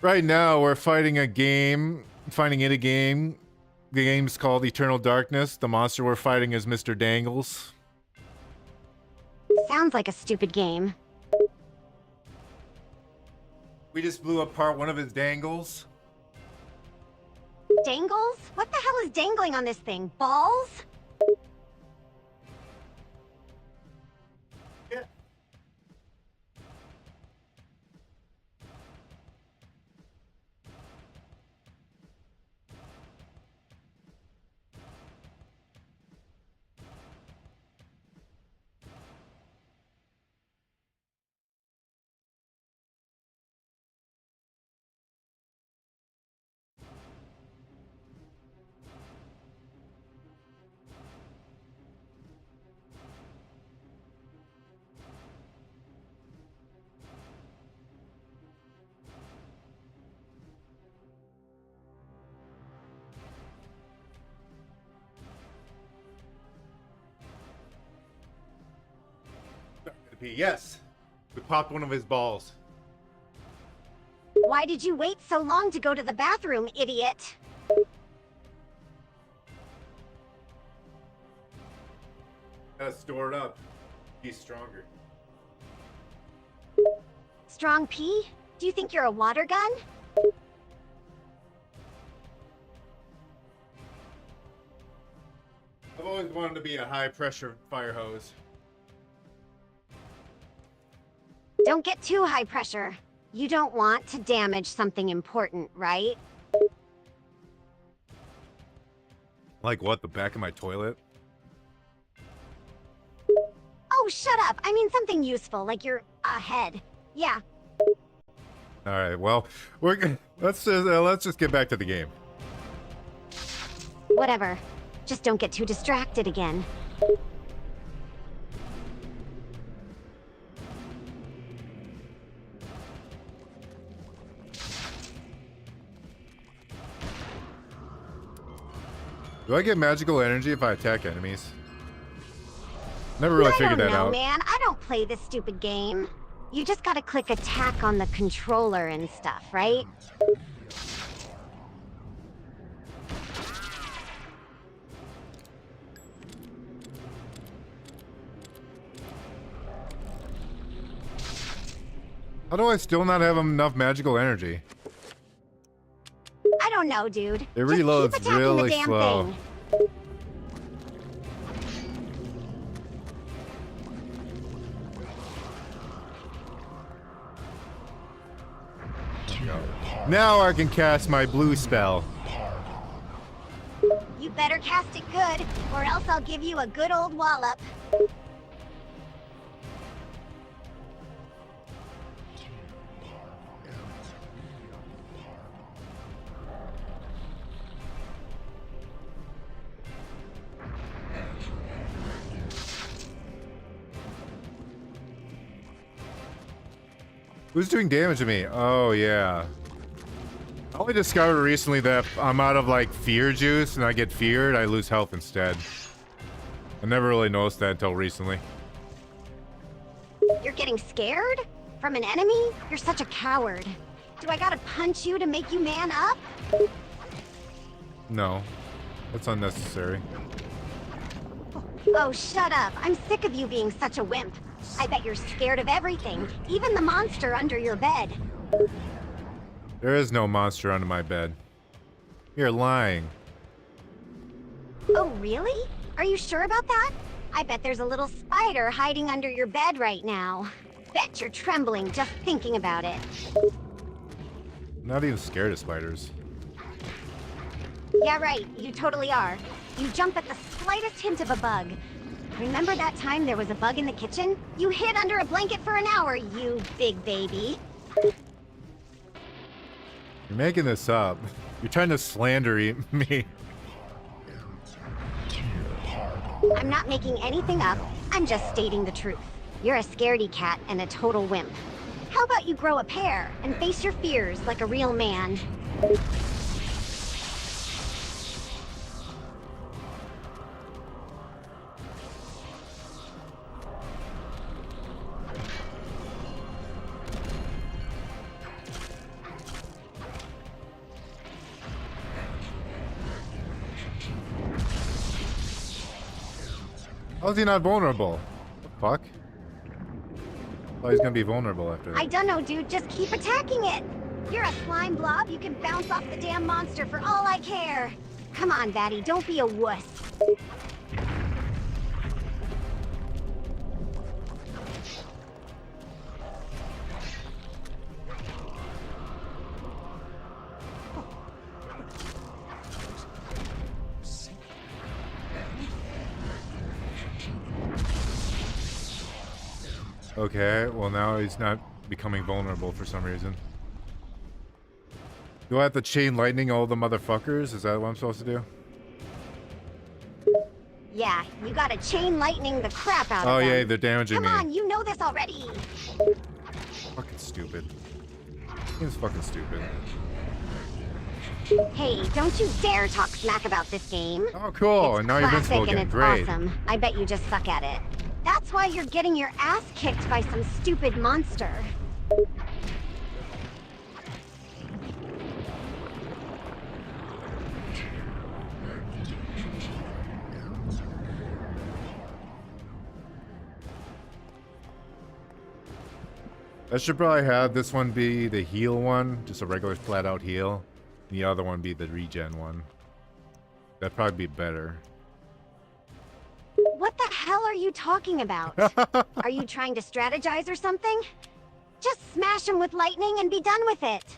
Right now, we're fighting a game. Finding it a game. The game's called Eternal Darkness. The monster we're fighting is Mr. Dangles. Sounds like a stupid game. We just blew apart one of his dangles. Dangles? What the hell is dangling on this thing? Balls? pee. Yes. We popped one of his balls. Why did you wait so long to go to the bathroom, idiot? Gotta store it up. He's stronger. Strong pee? Do you think you're a water gun? I've always wanted to be a high pressure fire hose. Don't get too high pressure. You don't want to damage something important, right? Like what? The back of my toilet? Oh, shut up. I mean something useful, like your head. Yeah. All right. Well, let's just get back to the game. Whatever. Just don't get too distracted again. Do I get magical energy if I attack enemies? Never really figured that out. Man, I don't play this stupid game. You just gotta click attack on the controller and stuff, right? How do I still not have enough magical energy? I don't know, dude. It reloads just keep attacking really the damn slow. thing. Now I can cast my blue spell. You better cast it good, or else I'll give you a good old wallop. Who's doing damage to me? Oh, yeah. I only discovered recently that if I'm out of, like, fear juice and I get feared, I lose health instead. I never really noticed that until recently. You're getting scared? From an enemy? You're such a coward. Do I gotta punch you to make you man up? No. That's unnecessary. Oh, shut up. I'm sick of you being such a wimp. I bet you're scared of everything, even the monster under your bed. There is no monster under my bed. You're lying. Oh, really? Are you sure about that? I bet there's a little spider hiding under your bed right now. Bet you're trembling just thinking about it. I'm not even scared of spiders. Yeah, right. You totally are. You jump at the slightest hint of a bug. Remember that time there was a bug in the kitchen? You hid under a blanket for an hour, you big baby. You're making this up. You're trying to slander me. I'm not making anything up. I'm just stating the truth. You're a scaredy cat and a total wimp. How about you grow a pair and face your fears like a real man? How's he not vulnerable? The fuck? Oh, he's gonna be vulnerable after that. I don't know, dude. Just keep attacking it. You're a slime blob. You can bounce off the damn monster for all I care. Come on, Vatty. Don't be a wuss. Okay, well now he's not becoming vulnerable for some reason. Do I have to chain lightning all the motherfuckers? Is that what I'm supposed to do? Yeah, you gotta chain lightning the crap out of Oh them. yeah, they're damaging Come me. on, you know this already. Fucking stupid. He's fucking stupid. Hey, don't you dare talk smack about this game. Oh cool, and now you're Classic invincible and again. it's Great. awesome. I bet you just suck at it. That's That's why you're getting your ass kicked by some stupid monster. I should probably have this one be the heal one, just a regular flat out heal. And the other one be the regen one. That'd probably be better. What the hell are you talking about? Are you trying to strategize or something? Just smash him with lightning and be done with it.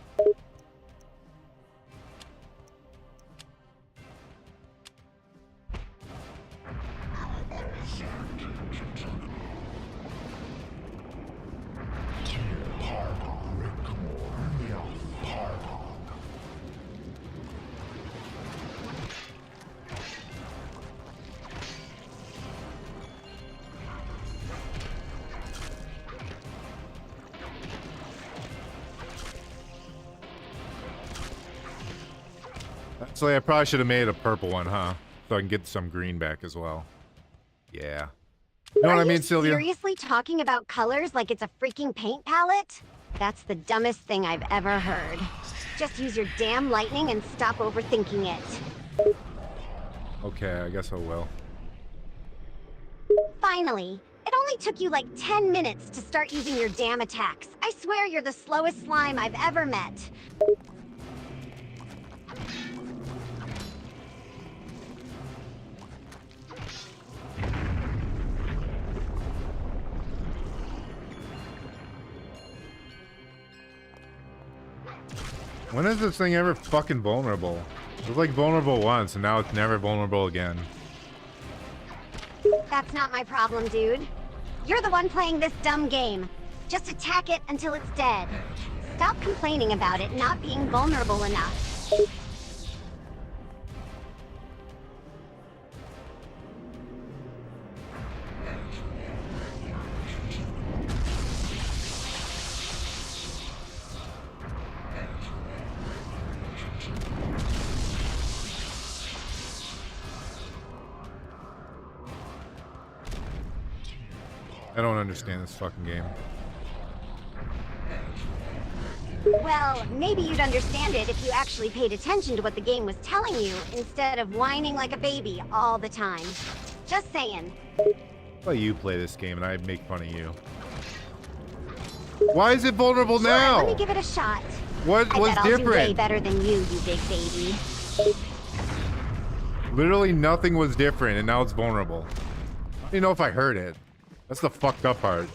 Actually, I probably should have made a purple one, huh? So I can get some green back as well. Yeah. You know what I mean, Sylvia? Seriously talking about colors like it's a freaking paint palette? That's the dumbest thing I've ever heard. Just use your damn lightning and stop overthinking it. Okay, I guess I will. Finally. It only took you like 10 minutes to start using your damn attacks. I swear you're the slowest slime I've ever met. When is this thing ever fucking vulnerable? It was like vulnerable once, and now it's never vulnerable again. That's not my problem, dude. You're the one playing this dumb game. Just attack it until it's dead. Stop complaining about it not being vulnerable enough. I don't understand this fucking game. Well, maybe you'd understand it if you actually paid attention to what the game was telling you, instead of whining like a baby all the time. Just saying. Why you play this game and I make fun of you? Why is it vulnerable Sure, now? let me give it a shot. What was I bet I'll do different? way better than you big baby. Literally nothing was different, and now it's vulnerable. I don't know if I heard it. That's the fucked up part.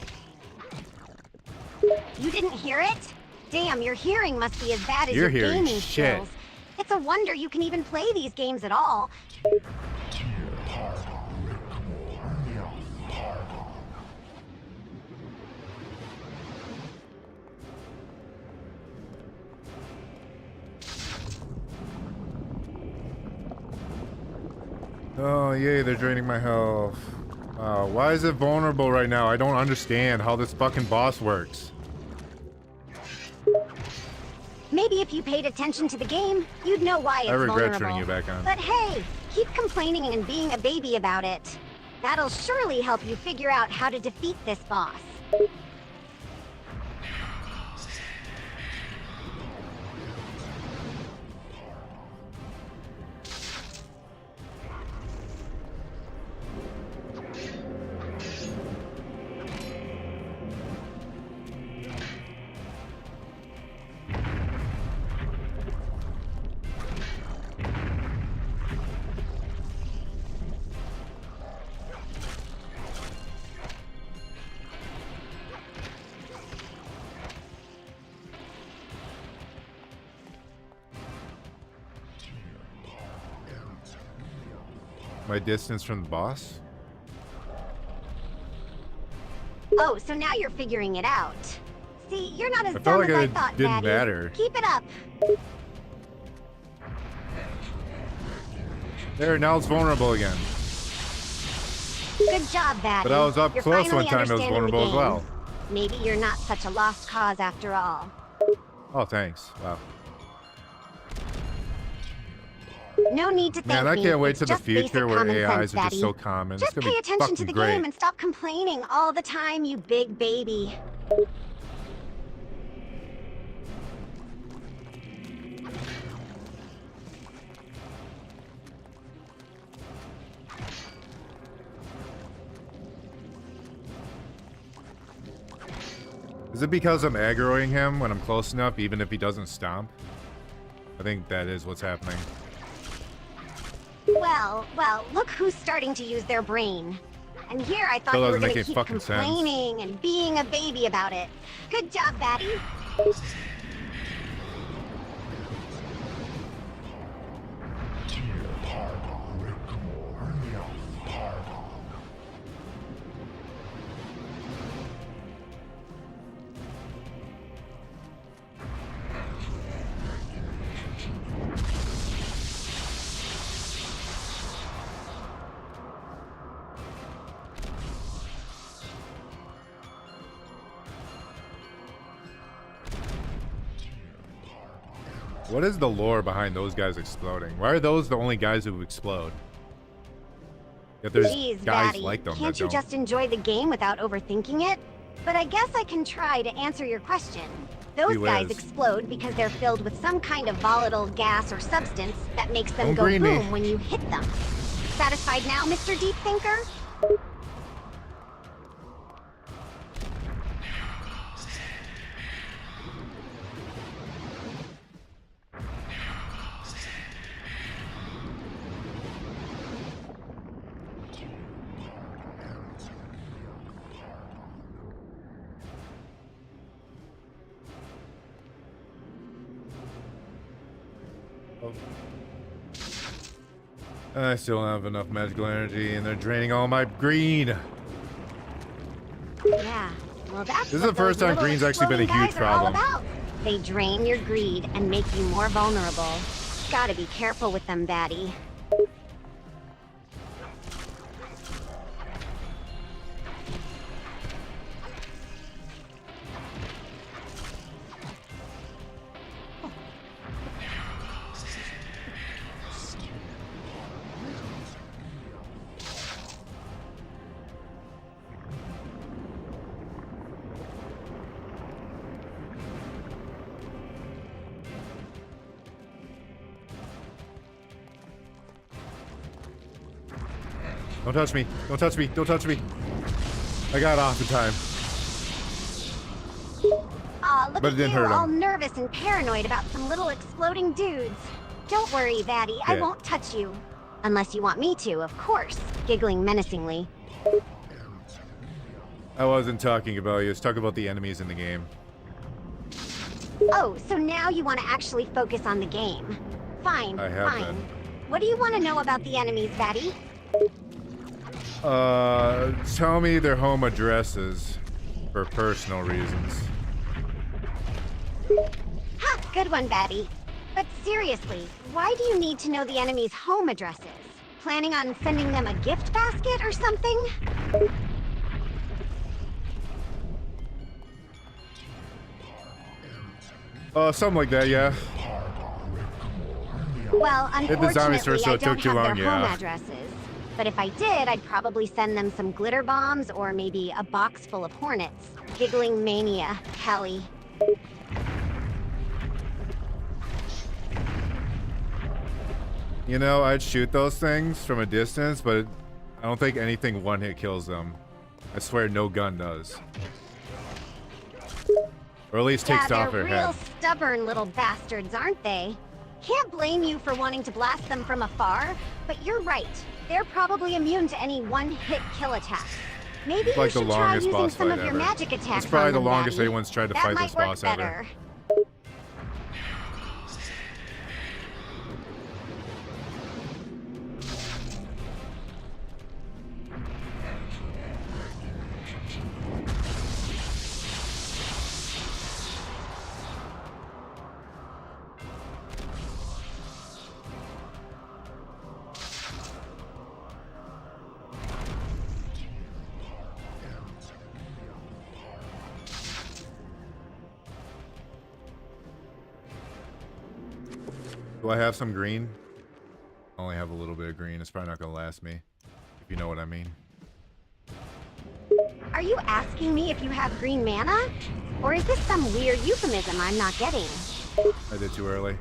You didn't hear it? Damn, your hearing must be as bad as You're your hearing gaming shit. skills. It's a wonder you can even play these games at all. Oh, yay, they're draining my health. Why is it vulnerable right now? I don't understand how this fucking boss works. Maybe if you paid attention to the game, you'd know why it's I regret vulnerable. turning you back on. But hey, keep complaining and being a baby about it. That'll surely help you figure out how to defeat this boss. My distance from the boss? Oh, so now you're figuring it out. See, you're not as I felt dumb like as I it thought, didn't Vattic. matter. Keep it up. There, now it's vulnerable again. Good job, Vattic. But I was up You're close finally one time, it was understanding the vulnerable as game. well. Maybe you're not such a lost cause after all. Oh, thanks. Wow. No need to thank Man, I me. can't wait It's to the just basic future where common AIs sense, are just Vatty. so common. Just It's gonna pay be attention to fucking the great. game and stop complaining all the time, you big baby. Is it because I'm aggroing him when I'm close enough, even if he doesn't stomp? I think that is what's happening. Well, look who's starting to use their brain. And here I thought Still you were doesn't make gonna any keep fucking sense. complaining and being a baby about it. Good job, Vatty. What is the lore behind those guys exploding? Why are those the only guys who explode? Yet there's Jeez, guys Vatty, like them can't that you don't. just enjoy the game without overthinking it? But I guess I can try to answer your question. Those Gee guys whiz. explode because they're filled with some kind of volatile gas or substance that makes them Don't go green me. boom when you hit them. Satisfied now, Mr. Deep Thinker? I still don't have enough magical energy, and they're draining all my green. Yeah, well that's This is what the first those time little green's actually been a exploding huge guys are all problem. about. They drain your greed and make you more vulnerable. Gotta be careful with them, Vatty. Don't touch me. Don't touch me. Don't touch me. I got off in time. Aw, look But it at didn't you, hurt all him. nervous and paranoid about some little exploding dudes. Don't worry, Vatty, I Yeah. won't touch you. Unless you want me to, of course, giggling menacingly. I wasn't talking about you. I was talking about the enemies in the game. Oh, so now you want to actually focus on the game. Fine, I have fine. been. What do you want to know about the enemies, Vatty? Tell me their home addresses for personal reasons. Ha! Good one, Vatty. But seriously, why do you need to know the enemy's home addresses? Planning on sending them a gift basket or something? Something like that, yeah. Well, Hit the zombies unfortunately, first, so I it don't took too have long, their yeah. home addresses. But if I did, I'd probably send them some glitter bombs or maybe a box full of hornets. Giggling mania, Kelly. You know, I'd shoot those things from a distance, but I don't think anything one-hit kills them. I swear no gun does. Or at least takes Yeah, off they're their real head. stubborn little bastards, aren't they? Can't blame you for wanting to blast them from afar, but you're right. They're probably immune to any one-hit kill attacks. Maybe It's like you the should try longest using boss some fight of your ever. magic attacks It's probably on the them, longest Vatty. anyone's tried to That fight might this work boss better. ever. Do I have some green? I only have a little bit of green. It's probably not gonna last me, if you know what I mean. Are you asking me if you have green mana? Or is this some weird euphemism I'm not getting? I did too early.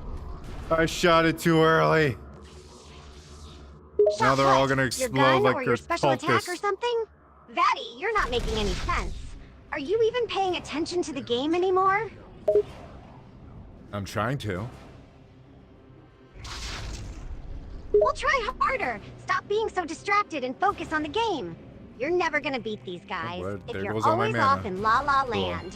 I shot it too early. Now they're all gonna Your explode gun like or they're your special attack or cultists. something? Vatty, you're not making any sense. Are you even paying attention to the game anymore? I'm trying to. Well, try harder. Stop being so distracted and focus on the game. You're never gonna beat these guys well, if there you're goes all my always mana. off in La La Cool. Land.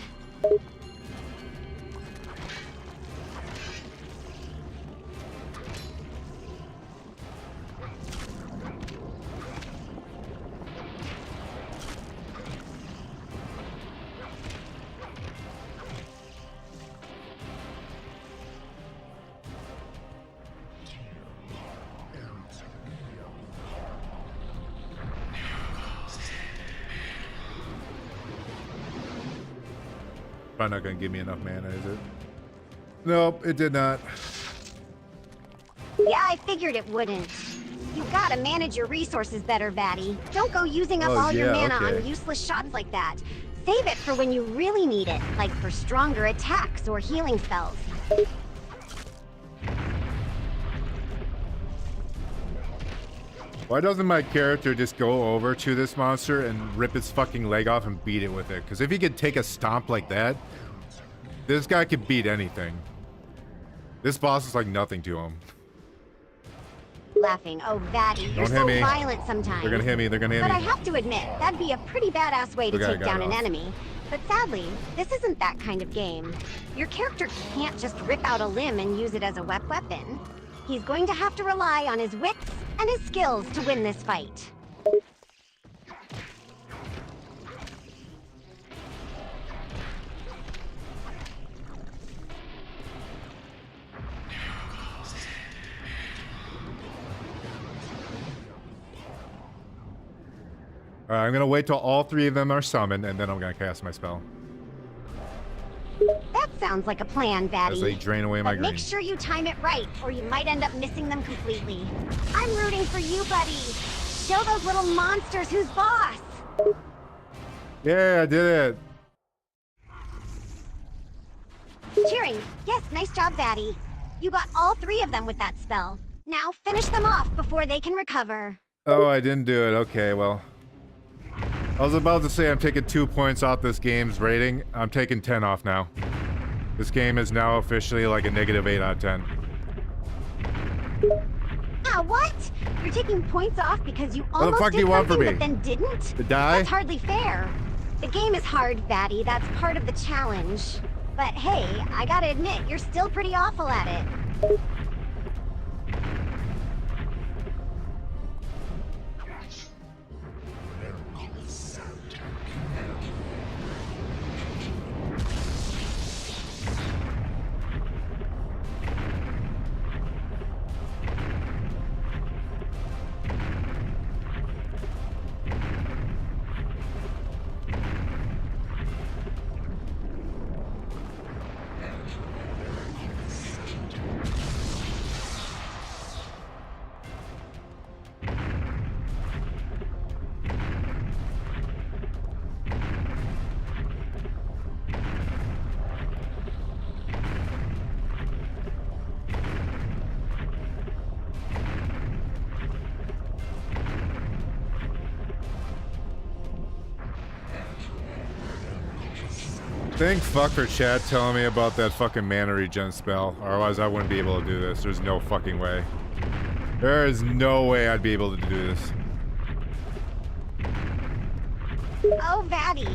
Probably not gonna give me enough mana, is it? Nope, it did not. Yeah, I figured it wouldn't. You gotta manage your resources better, Vatty. Don't go using up Oh, all your yeah, mana okay. on useless shots like that. Save it for when you really need it, like for stronger attacks or healing spells. Why doesn't my character just go over to this monster and rip its fucking leg off and beat it with it? Because if he could take a stomp like that, this guy could beat anything. This boss is like nothing to him. Laughing. Oh, Vatty, you're Don't hit so me. violent sometimes. They're gonna hit me, they're gonna hit But me. I have to admit, that'd be a pretty badass way to Okay, I take got down it an off. enemy. But sadly, this isn't that kind of game. Your character can't just rip out a limb and use it as a weapon. He's going to have to rely on his wits and his skills to win this fight. Alright, I'm gonna wait till all three of them are summoned, and then I'm gonna cast my spell. That sounds like a plan, Vatty. As they drain away my But green. make sure you time it right, or you might end up missing them completely. I'm rooting for you, buddy. Show those little monsters who's boss. Yeah, I did it. Cheering. Yes, nice job, Vatty. You got all three of them with that spell. Now finish them off before they can recover. Oh, I didn't do it. Okay, well. I was about to say I'm taking 2 points off this game's rating. I'm taking 10 off now. This game is now officially like a -8 out of 10. Ah, what? You're taking points off because you the almost fuck do did you want from something me? but then didn't? To die? That's hardly fair. The game is hard, Vatty. That's part of the challenge. But hey, I gotta admit, you're still pretty awful at it. Thank fuck for chat telling me about that fucking mana regen spell. Otherwise, I wouldn't be able to do this. There's no fucking way. There is no way I'd be able to do this. Oh, Vatty.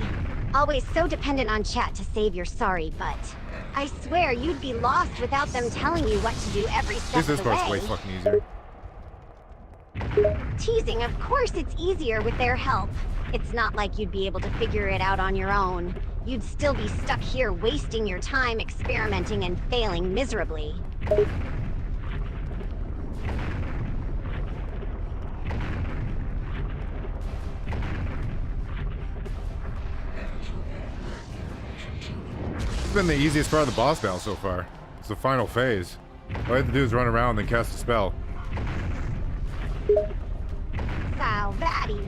Always so dependent on chat to save your sorry butt. I swear you'd be lost without them telling you what to do every At step least of this the part's way way. fucking easier. Teasing, of course it's easier with their help. It's not like you'd be able to figure it out on your own. You'd still be stuck here wasting your time experimenting and failing miserably. It's been the easiest part of the boss battle so far. It's the final phase. All I have to do is run around and then cast a spell.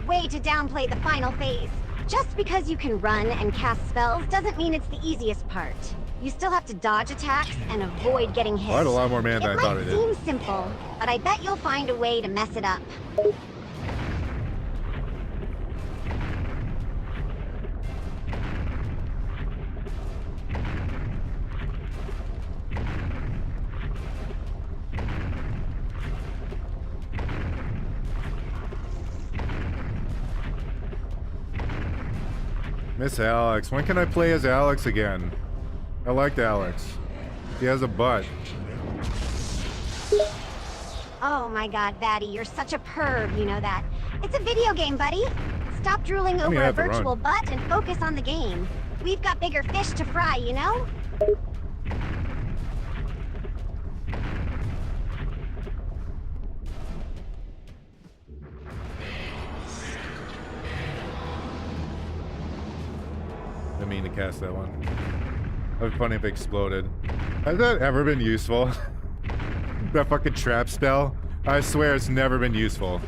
way to downplay the final phase. Just because you can run and cast spells doesn't mean it's the easiest part. You still have to dodge attacks and avoid getting hit. I had a lot more mana than I thought I It did. might seem simple, but I bet you'll find a way to mess it up. Miss Alex. When can I play as Alex again? I liked Alex. He has a butt. Oh my god, Vatty, you're such a perv, you know that. It's a video game, buddy. Stop drooling over a virtual butt and focus on the game. We've got bigger fish to fry, you know? I didn't mean to cast that one. That'd be funny if it exploded. Has that ever been useful? That fucking trap spell? I swear it's never been useful.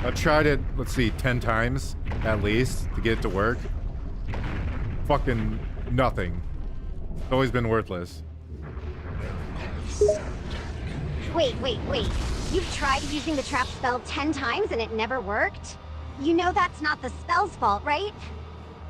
I've tried it, let's see, 10 times at least to get it to work. Fucking nothing. It's always been worthless. Wait. You've tried using the trap spell 10 times and it never worked? You know that's not the spell's fault, right?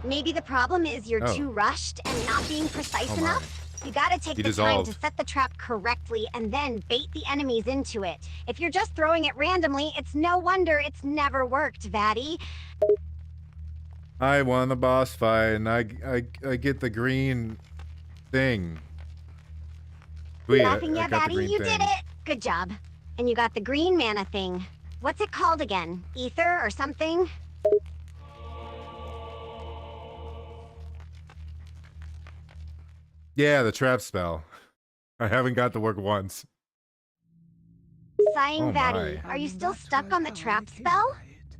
Maybe the problem is you're too rushed and not being precise enough? You gotta take the time to set the trap correctly and then bait the enemies into it. If you're just throwing it randomly, it's no wonder it's never worked, Vatty. I won the boss fight and I get the green thing. Wait, Laughing, yeah, I got the Vatty, green you thing. did it! Good job. And you got the green mana thing. What's it called again? Ether or something? Yeah, the trap spell. I haven't got to work once. Sighing Oh Vatty, my. are you still stuck on the trap spell?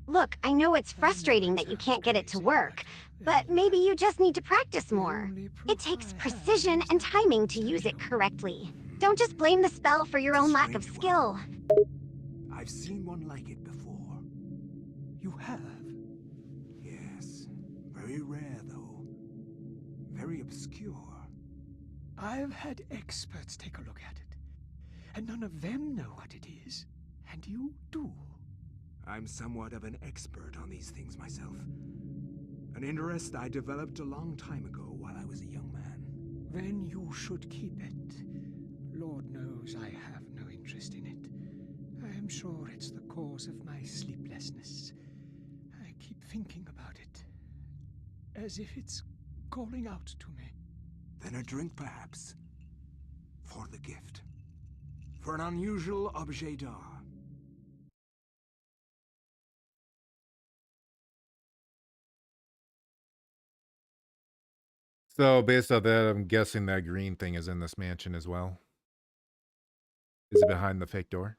Look, I know it's frustrating that you can't get it to work, but maybe you just need to practice more. It takes precision and timing to use it correctly. Don't just blame the spell for your own lack of skill. I've seen one like it before. You have? Yes. Very rare, though. Very obscure. I've had experts take a look at it, and none of them know what it is, and you do. I'm somewhat of an expert on these things myself. An interest I developed a long time ago while I was a young man. Then you should keep it. Lord knows I have no interest in it. I am sure it's the cause of my sleeplessness. I keep thinking about it, as if it's calling out to me. Then a drink, perhaps. For the gift. For an unusual objet d'art. So based on that, I'm guessing that green thing is in this mansion as well. Is it behind the fake door?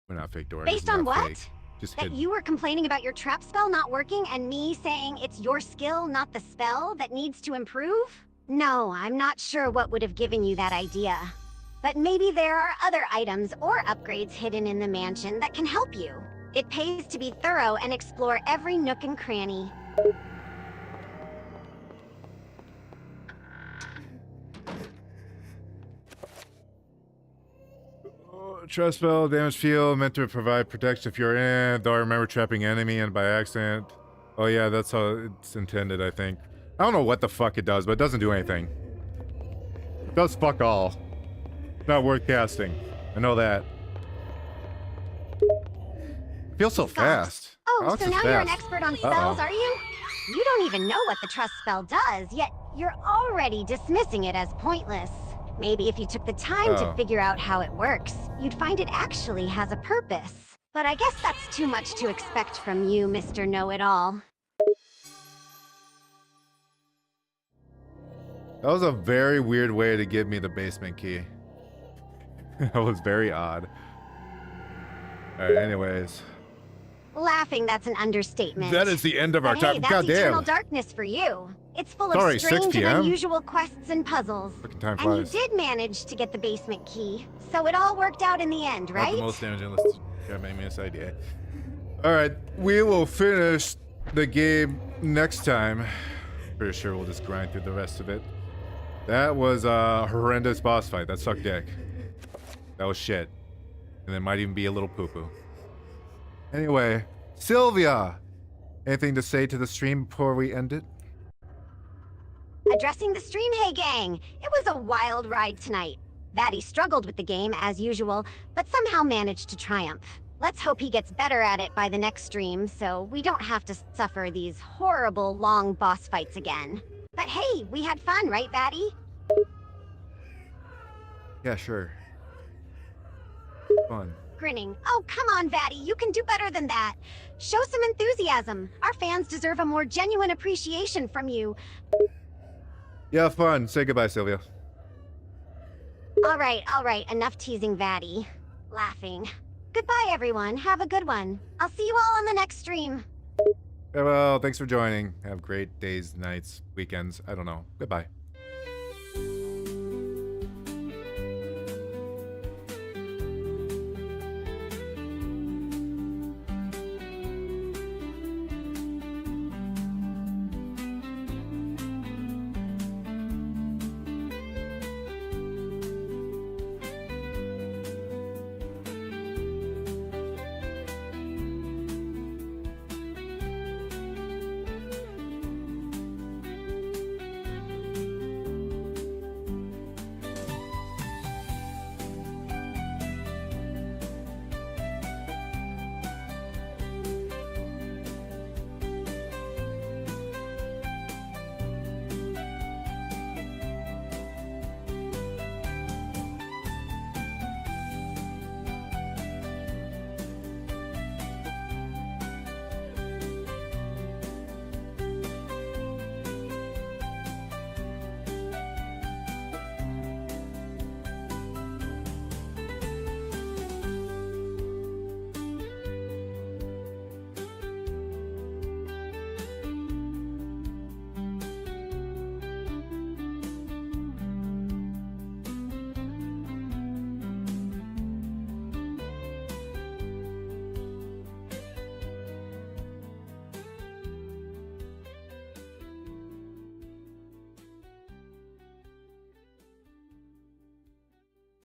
Well, not fake door. Based it's on not what? fake. Just That hidden. you were complaining about your trap spell not working and me saying it's your skill, not the spell, that needs to improve? No, I'm not sure what would have given you that idea. But maybe there are other items or upgrades hidden in the mansion that can help you. It pays to be thorough and explore every nook and cranny. Trust spell, damage field, meant to provide protection if you're in. Though I remember trapping enemy and by accident. Oh yeah, that's how it's intended, I think. I don't know what the fuck it does, but it doesn't do anything. It does fuck all. Not worth casting. I know that. It feels so fast. Oh, Alex so is now you're an fast. expert on spells, are you? You don't even know what the trust spell does, yet you're already dismissing it as pointless. Maybe if you took the time to figure out how it works, you'd find it actually has a purpose. But I guess that's too much to expect from you, Mr. Know-It-All. That was a very weird way to give me the basement key. That was very odd. Alright, anyways. Laughing, that's an understatement. That is the end of our But time. Hey, that's Goddamn. eternal darkness for you. It's full of Sorry, 6 strange and PM? unusual quests and puzzles. Fucking time And you flies. did manage to get the basement key, so it all worked out in the end, Not right? the most damaging list. Yeah, made me this idea. Alright, we will finish the game next time. Pretty sure we'll just grind through the rest of it. That was a horrendous boss fight. That sucked dick. That was shit. And it might even be a little poo-poo. Anyway, Sylvia! Anything to say to the stream before we end it? Addressing the stream, hey gang! It was a wild ride tonight. Vattic struggled with the game as usual, but somehow managed to triumph. Let's hope he gets better at it by the next stream, so we don't have to suffer these horrible long boss fights again. But hey, we had fun, right, Vattic? Yeah, sure. Fun. Grinning. Oh, come on, Vattic, you can do better than that. Show some enthusiasm. Our fans deserve a more genuine appreciation from you. Yeah, fun. Say goodbye, Sylvia. All right, enough teasing Vattic. Laughing. Goodbye, everyone. Have a good one. I'll see you all on the next stream. Farewell. Thanks for joining. Have great days, nights, weekends. I don't know. Goodbye.